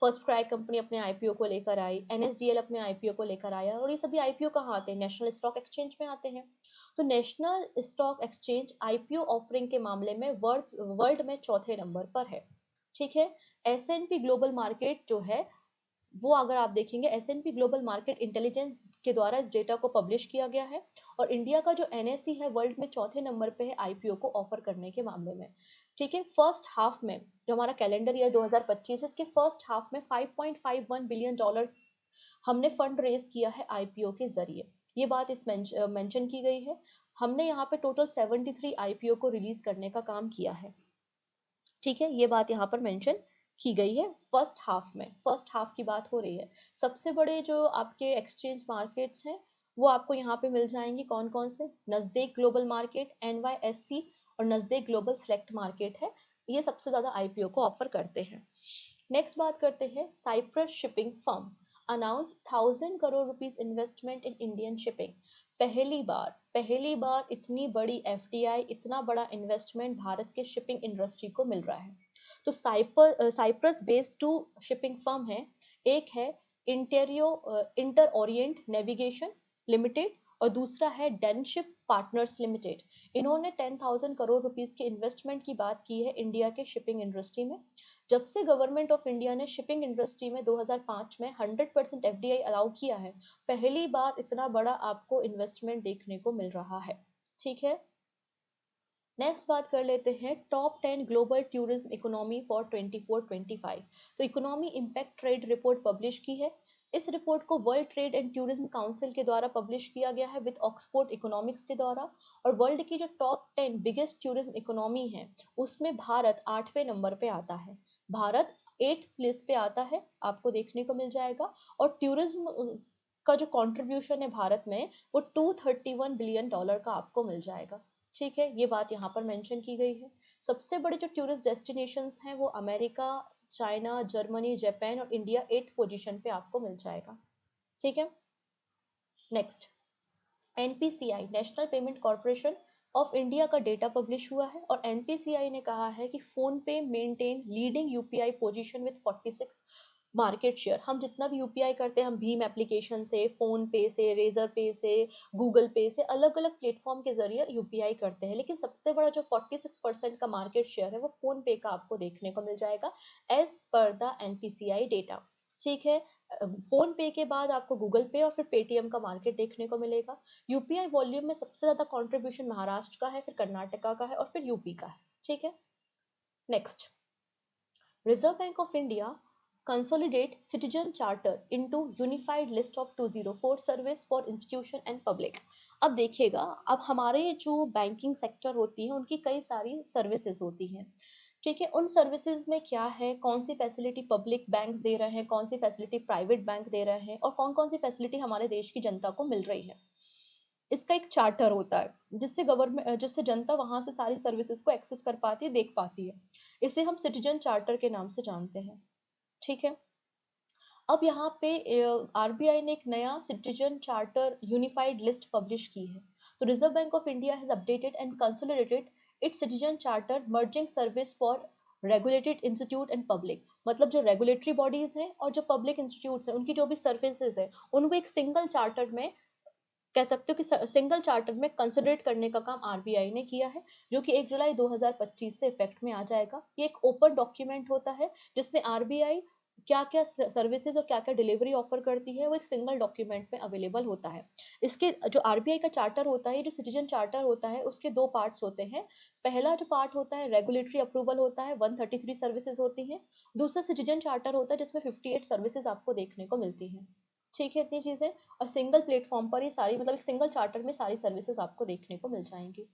फर्स्ट क्राई कंपनी अपने IPO को लेकर आई, NSDL अपने IPO को लेकर आया। और ये सभी IPO कहाँ आते हैं? नेशनल स्टॉक एक्सचेंज में आते हैं। तो national stock exchange IPO offering के मामले में वर्ल्ड में चौथे नंबर पर है। ठीक है। S&P ग्लोबल मार्केट जो है वो अगर आप देखेंगे S&P ग्लोबल मार्केट इंटेलिजेंस के द्वारा इस डेटा को पब्लिश किया गया है। और इंडिया का जो NSE है वर्ल्ड में चौथे नंबर पे है IPO को ऑफर करने के मामले में। ठीक है। फर्स्ट हाफ में जो हमारा कैलेंडर ईयर 2025 है इसके फर्स्ट हाफ में $5.51 बिलियन हमने फंड रेज किया है IPO के जरिए। ये बात इस मेंशन की गई है। हमने यहाँ पे टोटल 73 IPO को रिलीज करने का काम किया है। ठीक है। ये बात यहाँ पर मेंशन की गई है। फर्स्ट हाफ में, फर्स्ट हाफ की बात हो रही है। सबसे बड़े जो आपके एक्सचेंज मार्केट्स हैं वो आपको यहाँ पे मिल जाएंगे। कौन कौन से? नजदीक ग्लोबल मार्केट, NYSE और नजदीक ग्लोबल सेलेक्ट मार्केट है। ये सबसे ज्यादा IPO को ऑफर करते हैं। नेक्स्ट बात करते हैं Cyprus shipping firm announce 1,000 crore rupees investment in Indian shipping. पहली बार इतनी बड़ी FDI, इतना बड़ा इन्वेस्टमेंट भारत के शिपिंग इंडस्ट्री को मिल रहा है। तो साइप्रस बेस्ड 2 शिपिंग फर्म है। एक है इंटर ओरिएंट नेविगेशन लिमिटेड और दूसरा है डेनशिप पार्टनर्स लिमिटेड। इन्होंने 10,000 करोड़ रुपीस के इन्वेस्टमेंट की बात की है इंडिया के शिपिंग इंडस्ट्री में। जब से गवर्नमेंट ऑफ इंडिया ने शिपिंग इंडस्ट्री में 2005 में 100% FDI अलाउ किया है, पहली बार इतना बड़ा आपको इन्वेस्टमेंट देखने को मिल रहा है। ठीक है। नेक्स्ट बात कर लेते हैं top 10 global tourism economy for 24-25। तो economy impact trade report publish की है। इस रिपोर्ट को world trade and tourism council के द्वारा पब्लिश किया गया है विद ऑक्सफोर्ड इकोनॉमिक्स के द्वारा। और वर्ल्ड की जो टॉप 10 बिगेस्ट टूरिज्म इकोनॉमी है उसमें भारत 8वें नंबर पे आता है। भारत 8th प्लेस पे आता है, आपको देखने को मिल जाएगा। और टूरिज्म का जो कंट्रीब्यूशन है भारत में वो $231 बिलियन का आपको मिल जाएगा। ठीक है, ये बात यहाँ पर मेंशन की गई है। सबसे बड़े जो टूरिस्ट डेस्टिनेशंस हैं वो अमेरिका, चाइना, जर्मनी, जापान और इंडिया 8th पोजीशन पे आपको मिल जाएगा। ठीक है, next, NPCI national payment corporation of India का डेटा पब्लिश हुआ है और एनपीसीआई ने कहा है कि फोन पे maintain leading UPI position with 46 market share. हम जितना भी यूपीआई करते हैं, हम भीम एप्लीकेशन से, फोन पे से, रेजर पे से, गूगल पे से, अलग अलग प्लेटफॉर्म के जरिए यूपीआई करते हैं, लेकिन सबसे बड़ा जो 46% का मार्केट शेयर है वो फोन पे का आपको देखने को मिल जाएगा as per the NPCI data. ठीक है, फोन पे के बाद आपको गूगल पे और फिर पेटीएम का मार्केट देखने को मिलेगा। यूपीआई वॉल्यूम में सबसे ज्यादा कंट्रीब्यूशन महाराष्ट्र का है, फिर कर्नाटका का है और फिर यूपी का है। ठीक है, next, reserve bank of India consolidate citizen charter into unified list of 204 service for institution and public। अब देखिएगा, अब हमारे जो बैंकिंग सेक्टर होती है उनकी कई सारी सर्विसेज होती हैं। ठीक है, उन सर्विसेज में क्या है, कौन सी फैसिलिटी पब्लिक बैंक दे रहे हैं, कौन सी फैसिलिटी प्राइवेट बैंक दे रहे हैं और कौन कौन सी फैसिलिटी हमारे देश की जनता को मिल रही है, इसका एक चार्टर होता है जिससे जनता वहां से सारी सर्विसेज को एक्सेस कर पाती है, देख पाती है। इसे हम सिटीजन चार्टर के नाम से जानते हैं। ठीक है, अब यहाँ पे आरबीआई ने एक नया citizen charter unified list publish की है। तो reserve bank of India has updated and consolidated it's citizen charter merging service for regulated institute and public. मतलब जो रेगुलेटरी बॉडीज हैं और जो पब्लिक इंस्टीट्यूट्स हैं उनकी जो भी सर्विसेज है उनको एक सिंगल चार्टर में, कह सकते हो कि सिंगल चार्टर में कंसोलिडेट करने का काम आरबीआई ने किया है, जो कि 1 जुलाई 2025 से इफेक्ट में आ जाएगा। ये एक ओपन डॉक्यूमेंट होता है जिसमें आरबीआई क्या क्या सर्विसेज और क्या क्या डिलीवरी ऑफर करती है वो एक सिंगल डॉक्यूमेंट में अवेलेबल होता है। इसके जो आरबीआई का चार्टर होता है, जो सिटीजन चार्टर होता है, उसके दो पार्ट्स होते हैं। पहला जो पार्ट होता है रेगुलेटरी अप्रूवल होता है, 133 सर्विसेज होती हैं। दूसरा सिटीजन चार्टर होता है जिसमें 58 सर्विसेज आपको देखने को मिलती हैं। ठीक है, इतनी चीजें, और सिंगल प्लेटफॉर्म पर ये सारी, मतलब एक सिंगल चार्टर में सारी सर्विसेज आपको देखने को मिल जाएंगी।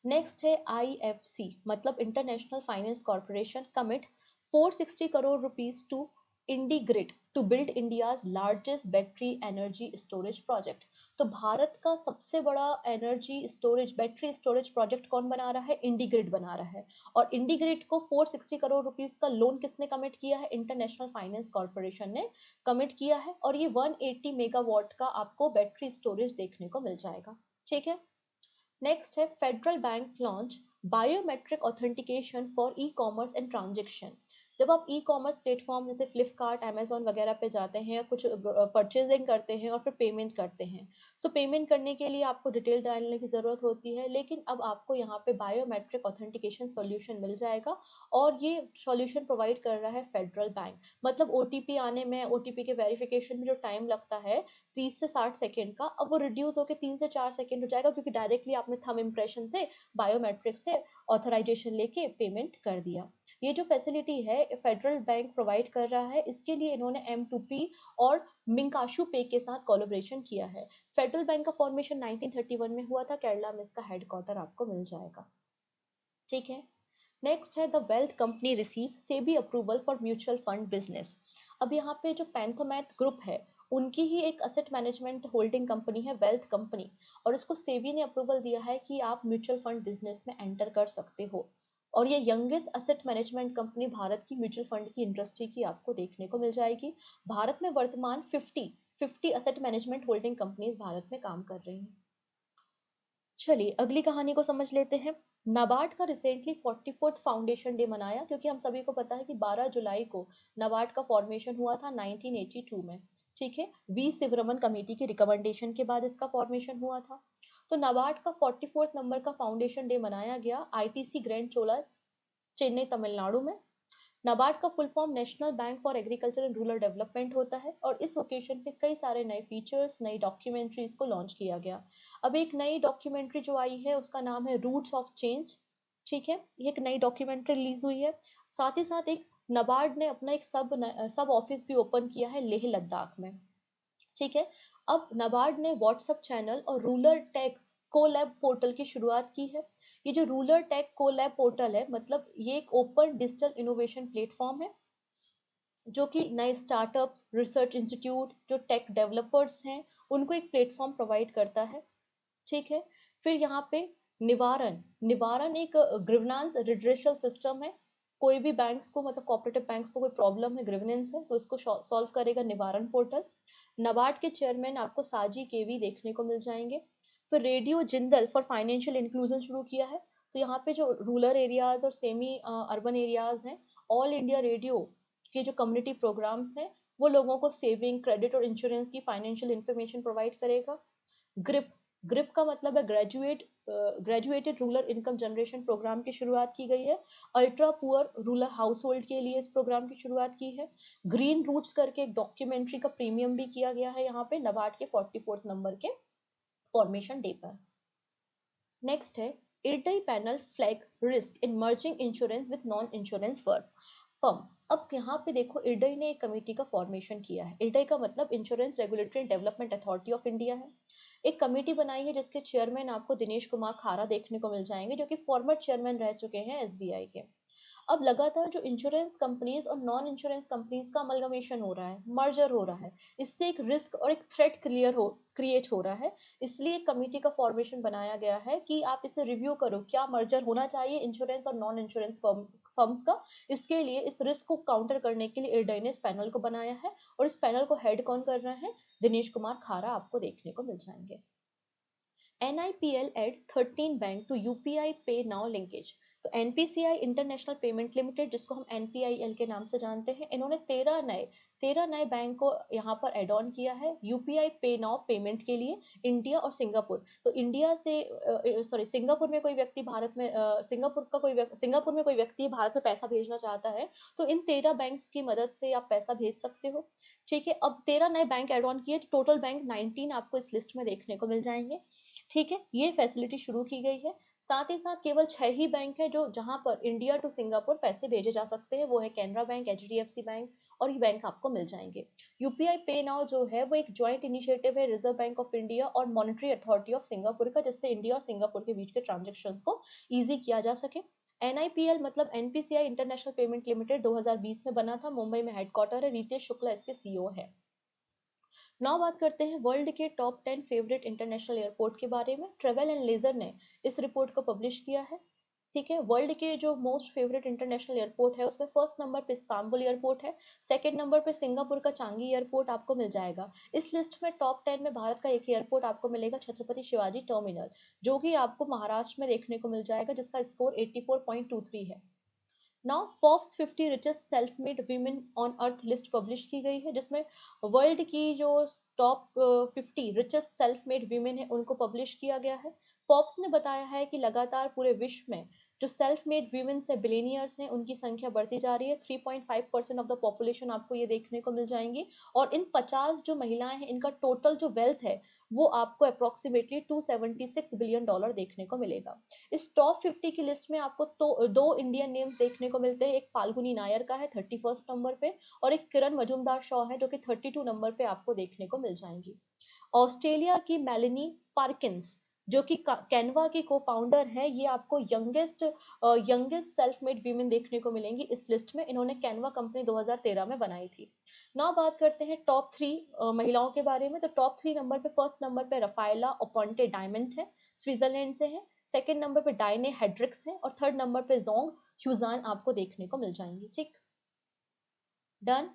नेक्स्ट है आईएफसी, मतलब international finance corporation commit 460 crore rupees to IndiGrid to build India's largest battery energy storage project. तो भारत का सबसे बड़ा energy storage, battery storage project कौन बना रहा है? इंडीग्रिड बना रहा है। और इंडीग्रिड को 460 करोड़ रुपीस का लोन किसने कमिट किया है? इंटरनेशनल फाइनेंस कॉर्पोरेशन ने कमिट किया है। और ये 180 मेगावाट का आपको बैटरी स्टोरेज देखने को मिल जाएगा। ठीक है, नेक्स्ट है federal bank launch biometric authentication for e commerce and transaction. जब आप ई कॉमर्स प्लेटफॉर्म जैसे फ्लिपकार्ट, अमेजोन वगैरह पे जाते हैं या कुछ परचेजिंग करते हैं और फिर पेमेंट करते हैं, सो पेमेंट करने के लिए आपको डिटेल डालने की ज़रूरत होती है, लेकिन अब आपको यहाँ पे बायोमेट्रिक ऑथेंटिकेशन सॉल्यूशन मिल जाएगा और ये सॉल्यूशन प्रोवाइड कर रहा है फेडरल बैंक। मतलब ओटीपी आने में, ओटीपी के वेरिफिकेशन में जो टाइम लगता है 30 से 60 सेकेंड का, अब वो रिड्यूस होकर 3 से 4 सेकेंड हो जाएगा, क्योंकि डायरेक्टली आपने थंब इम्प्रेशन से, बायोमेट्रिक से ऑथराइजेशन लेके पेमेंट कर दिया। ये जो फैसिलिटी है फेडरल बैंक प्रोवाइड कर रहा है, इसके लिए इन्होंने M2P और मिंकाशु पे के साथ कोलैबोरेशन किया है। फेडरल बैंक का फॉर्मेशन 1931 में हुआ था, केरला में इसका हेडक्वार्टर आपको मिल जाएगा। ठीक है, नेक्स्ट है the wealth company receive SEBI approval for mutual fund business. अब यहाँ पे जो पैंथोमैथ ग्रुप है उनकी ही एक असेट मैनेजमेंट होल्डिंग कंपनी है वेल्थ कंपनी, और इसको सेबी ने अप्रूवल दिया है कि आप म्यूचुअल फंड बिजनेस में एंटर कर सकते हो। और ये youngest asset management company Bharat की म्यूचुअल फंड की इंडस्ट्री की आपको देखने को मिल जाएगी। भारत में वर्तमान 50 asset management holding companies Bharat में काम कर रही हैं। चलिए अगली कहानी को समझ लेते हैं। नाबार्ड का रिसेंटली 44th फाउंडेशन डे मनाया, क्योंकि हम सभी को पता है कि 12 जुलाई को नाबार्ड का फॉर्मेशन हुआ था 1982 में। ठीक है, वी शिवरमन कमेटी की रिकमेंडेशन के बाद इसका फॉर्मेशन हुआ था। तो नाबार्ड का 44th नंबर का फाउंडेशन डे मनाया गया आईटीसी ग्रैंड चोला, चेन्नई, तमिलनाडु में। नाबार्ड का full form national bank for agriculture and rural development होता है और इस ओकेजन पे कई सारे नए फीचर्स, नई डॉक्यूमेंट्रीज को लॉन्च किया गया। अब एक नई डॉक्यूमेंट्री जो आई है उसका नाम है रूट्स ऑफ चेंज। ठीक है, ये एक नई डॉक्यूमेंट्री रिलीज हुई है। साथ ही साथ एक नाबार्ड ने अपना एक सब ऑफिस भी ओपन किया है लेह लद्दाख में। ठीक है, अब नाबार्ड ने व्हाट्सएप चैनल और रूरल टेक कोलैब पोर्टल की शुरुआत की है। ये जो रूरल टेक कोलैब पोर्टल है, मतलब ये एक ओपन डिजिटल इनोवेशन प्लेटफॉर्म है जो कि नए स्टार्टअप्स, रिसर्च इंस्टीट्यूट, जो टेक डेवलपर्स हैं, उनको एक प्लेटफॉर्म प्रोवाइड करता है। ठीक है, फिर यहाँ पे निवारण, निवारण एक ग्रीवनांस रिड्रेशल सिस्टम है। कोई भी बैंक्स को, मतलब कोऑपरेटिव बैंक्स को कोई प्रॉब्लम है, ग्रीवनेंस है, तो इसको सॉल्व करेगा निवारण पोर्टल। नाबार्ड के चेयरमैन आपको साजी केवी देखने को मिल जाएंगे। फिर radio Jindal for financial inclusion शुरू किया है। तो यहाँ पे जो रूरल एरियाज और सेमी अर्बन एरियाज हैं, ऑल इंडिया रेडियो के जो कम्युनिटी प्रोग्राम्स हैं, वो लोगों को सेविंग, क्रेडिट और इंश्योरेंस की फाइनेंशियल इंफॉर्मेशन प्रोवाइड करेगा। ग्रिप, ग्रिप का मतलब है graduated rural income generation programme की शुरुआत की गई है। Ultra poor rural house hold के लिए इस प्रोग्राम की शुरुआत की है। ग्रीन रूट्स करके एक डॉक्यूमेंट्री का प्रीमियम भी किया गया है यहाँ पे नाबार्ड के 44th नंबर के फॉर्मेशन डे पर। नेक्स्ट है IRDAI panel flag risk in merging insurance with non insurance firm. अब यहाँ पे देखो, IRDAI ने एक कमेटी का फॉर्मेशन किया है। IRDAI का मतलब insurance regulatory and development authority of India है। एक कमेटी बनाई है जिसके चेयरमैन आपको दिनेश कुमार खारा देखने को मिल जाएंगे, जो कि फॉर्मर चेयरमैन रह चुके हैं SBI के। अब लगातार जो इंश्योरेंस कंपनीज और नॉन इंश्योरेंस कंपनीज का अमलगमेशन हो रहा है, मर्जर हो रहा है, इससे एक रिस्क और एक थ्रेट क्रिएट हो रहा है। इसलिए एक कमेटी का फॉर्मेशन बनाया गया है कि आप इसे रिव्यू करो, क्या मर्जर होना चाहिए इंश्योरेंस और नॉन इंश्योरेंस फर्म्स का। इसके लिए, इस रिस्क को काउंटर करने के लिए IRDAI ने इस पैनल को बनाया है, और इस पैनल को हेड कौन कर रहे हैं? दिनेश कुमार खारा आपको देखने को मिल जाएंगे। NIPL add 13 bank to UPI pay now linkage. तो NPCI इंटरनेशनल पेमेंट लिमिटेड, जिसको हम NPIL के नाम से जानते हैं, इन्होंने 13 नए बैंक को यहाँ पर एड ऑन किया है UPI पे नाउ पेमेंट के लिए, इंडिया और सिंगापुर। तो इंडिया से सॉरी, सिंगापुर में कोई व्यक्ति भारत में सिंगापुर में कोई व्यक्ति भारत में पैसा भेजना चाहता है, तो इन 13 बैंक्स की मदद से आप पैसा भेज सकते हो। ठीक है, अब 13 नए बैंक एड ऑन किए, टोटल बैंक 19 आपको इस लिस्ट में देखने को मिल जाएंगे। ठीक है, ये फैसिलिटी शुरू की गई है। साथ ही साथ केवल 6 ही बैंक है जो जहां पर इंडिया टू सिंगापुर पैसे भेजे जा सकते हैं, वो है कैनरा बैंक, HDFC बैंक, और ये बैंक आपको मिल जाएंगे। UPI पे नाउ जो है वो एक ज्वाइंट इनिशिएटिव है रिजर्व बैंक ऑफ इंडिया और मॉनेटरी अथॉरिटी ऑफ सिंगापुर का, जिससे इंडिया और सिंगापुर के बीच के ट्रांजेक्शन को ईजी किया जा सके। NIPL मतलब NPCI इंटरनेशनल पेमेंट लिमिटेड 2020 में बना था, मुंबई में हेडक्वार्टर है, रितेश शुक्ला इसके CEO है। नाउ बात करते हैं वर्ल्ड के टॉप 10 फेवरेट इंटरनेशनल एयरपोर्ट के बारे में। ट्रेवल एंड लेजर ने इस रिपोर्ट को पब्लिश किया है। ठीक है, वर्ल्ड के जो मोस्ट फेवरेट इंटरनेशनल एयरपोर्ट है उसमें फर्स्ट नंबर पे इस्तांबुल एयरपोर्ट है, सेकंड नंबर पे सिंगापुर का चांगी एयरपोर्ट आपको मिल जाएगा। इस लिस्ट में टॉप 10 में भारत का एक एयरपोर्ट आपको मिलेगा, छत्रपति शिवाजी टर्मिनल, जो कि आपको महाराष्ट्र में देखने को मिल जाएगा, जिसका स्कोर 84.23 है। Now Forbes 50 richest self made women on earth list publish की गई है, जिसमें वर्ल्ड की जो top 50 richest self made women है उनको पब्लिश किया गया है। फोर्ब्स ने बताया है कि लगातार पूरे विश्व में जो सेल्फ मेड वीमेन है, बिलेनियर्स हैं, उनकी संख्या बढ़ती जा रही है। 3.5% ऑफ द पॉपुलेशन आपको ये देखने को मिल जाएंगी, और इन 50 जो महिलाएं हैं, इनका टोटल जो वेल्थ है वो आपको अप्रोक्सीमेटली $276 बिलियन देखने को मिलेगा। इस टॉप 50 की लिस्ट में आपको तो दो इंडियन नेम्स देखने को मिलते हैं। एक फाल्गुनी नायर का है 31st नंबर पे, और एक किरण मजूमदार शॉ है जो कि 32 नंबर पे आपको देखने को मिल जाएंगी। ऑस्ट्रेलिया की मेलेनी पार्किंस, जो कि कैनवा की को फाउंडर है, ये आपको यंगेस्ट सेल्फ मेड वीमेन देखने को मिलेंगी इस लिस्ट में। इन्होंने कैनवा कंपनी 2013 में बनाई थी। नाउ बात करते हैं टॉप 3 महिलाओं के बारे में। तो टॉप 3 नंबर पे, फर्स्ट नंबर पे रफाएला ओपोंटे डायमंड है, स्विट्जरलैंड से है। सेकंड नंबर पे डायने हेड्रिक्स है, और थर्ड नंबर पे जोंग ह्यूजान आपको देखने को मिल जाएंगी। ठीक, डन।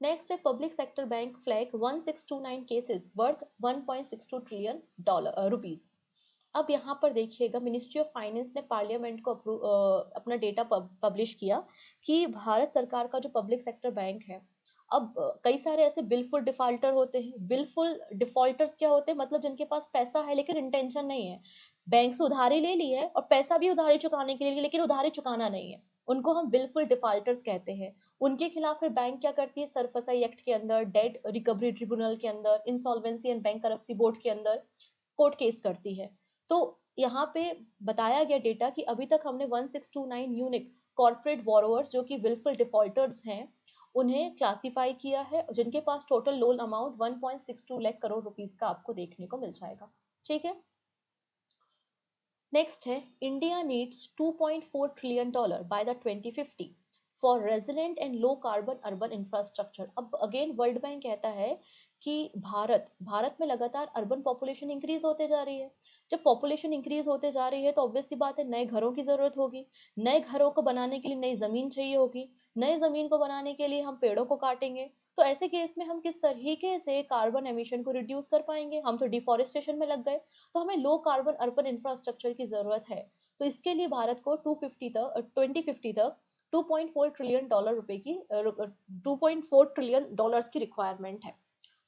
नेक्स्ट है public sector bank flag 1629 cases worth $1.62 trillion rupees. अब यहाँ पर देखिएगा, मिनिस्ट्री ऑफ फाइनेंस ने पार्लियामेंट को अपना डेटा पब्लिश किया कि भारत सरकार का जो पब्लिक सेक्टर बैंक है, अब कई सारे ऐसे बिलफुल डिफॉल्टर होते हैं। बिलफुल डिफॉल्टर्स क्या होते हैं? मतलब जिनके पास पैसा है लेकिन इंटेंशन नहीं है, बैंक से उधारी ले ली है और पैसा भी उधारी चुकाने के लिए, लेकिन उधारी चुकाना नहीं है, उनको हम बिलफुल डिफॉल्टर्स कहते हैं। उनके खिलाफ फिर बैंक क्या करती है? सरफसाई एक्ट के अंदर, डेट रिकवरी ट्रिब्यूनल के अंदर, इंसॉल्वेंसी एंड बैंक करप्सी बोर्ड के अंदर कोर्ट केस करती है। तो यहाँ पे बताया गया डेटा कि अभी तक हमने 1629 यूनिक कॉर्पोरेट बोरोवर्स, जो कि विलफुल डिफॉल्टर्स हैं, उन्हें क्लासिफाई किया है, जिनके पास total loan amount 1.62 lakh crore rupees का आपको देखने को मिल जाएगा। ठीक है, नेक्स्ट है India needs $2.4 trillion bye the 2050 for resilient and low carbon urban infrastructure. अब अगेन वर्ल्ड बैंक कहता है कि भारत भारत में लगातार अर्बन पॉपुलेशन इंक्रीज होते जा रही है। जब पॉपुलेशन इंक्रीज होते जा रही है तो ऑब्वियस सी बात है नए घरों की जरूरत होगी। नए घरों को बनाने के लिए नई जमीन चाहिए होगी। नई जमीन को बनाने के लिए हम पेड़ों को काटेंगे। तो ऐसे केस में हम किस तरीके से कार्बन एमिशन को रिड्यूस कर पाएंगे? हम तो डिफॉरेस्टेशन में लग गए। तो हमें लो कार्बन अर्बन इंफ्रास्ट्रक्चर की जरूरत है। तो इसके लिए भारत को 2050 तक 2.4 ट्रिलियन डॉलर रुपए की 2.4 ट्रिलियन डॉलर्स की रिक्वायरमेंट है।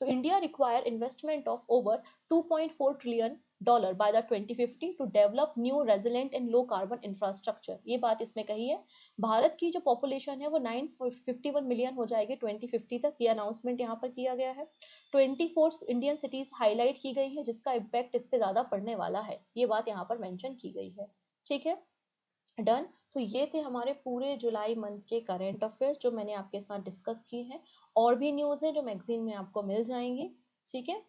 तो India require investment of over 2.4 trillion dollar by the 2050 to develop new resilient and low carbon infrastructure. ये बात इसमें कही है। भारत की जो पॉपुलेशन है वो 951 मिलियन हो जाएगी 2050 तक। ये अनाउंसमेंट यहाँ पर किया गया है। 24 इंडियन सिटीज हाईलाइट की गई है जिसका इम्पैक्ट इस पे ज्यादा पड़ने वाला है। ये बात यहाँ पर मेंशन की गई है। ठीक है, डन। तो ये थे हमारे पूरे जुलाई मंथ के करेंट अफेयर्स जो मैंने आपके साथ डिस्कस किए हैं। और भी न्यूज़ है जो मैगजीन में आपको मिल जाएंगी। ठीक है,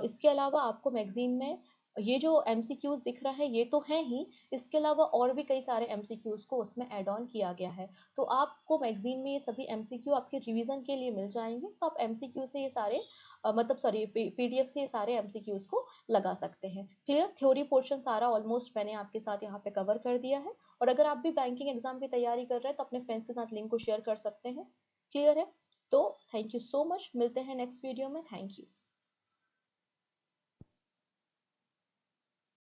इसके अलावा आपको मैगजीन में ये जो एमसीक्यूज दिख रहा है ये तो है ही, इसके अलावा और भी कई सारे एमसीक्यूज को उसमें ऐड ऑन किया गया है। तो आपको मैगजीन में ये सभी एमसीक्यू आपके रिवीजन के लिए मिल जाएंगे। तो आप एमसीक्यू से ये सारे मतलब सॉरी पीडीएफ से ये सारे एमसीक्यूज को लगा सकते हैं। क्लियर, थ्योरी पोर्शन सारा ऑलमोस्ट मैंने आपके साथ यहाँ पे कवर कर दिया है। और अगर आप भी बैंकिंग एग्जाम की तैयारी कर रहे हैं तो अपने फ्रेंड्स के साथ लिंक को शेयर कर सकते हैं। क्लियर है? तो थैंक यू सो मच, मिलते हैं नेक्स्ट वीडियो में। Thank you.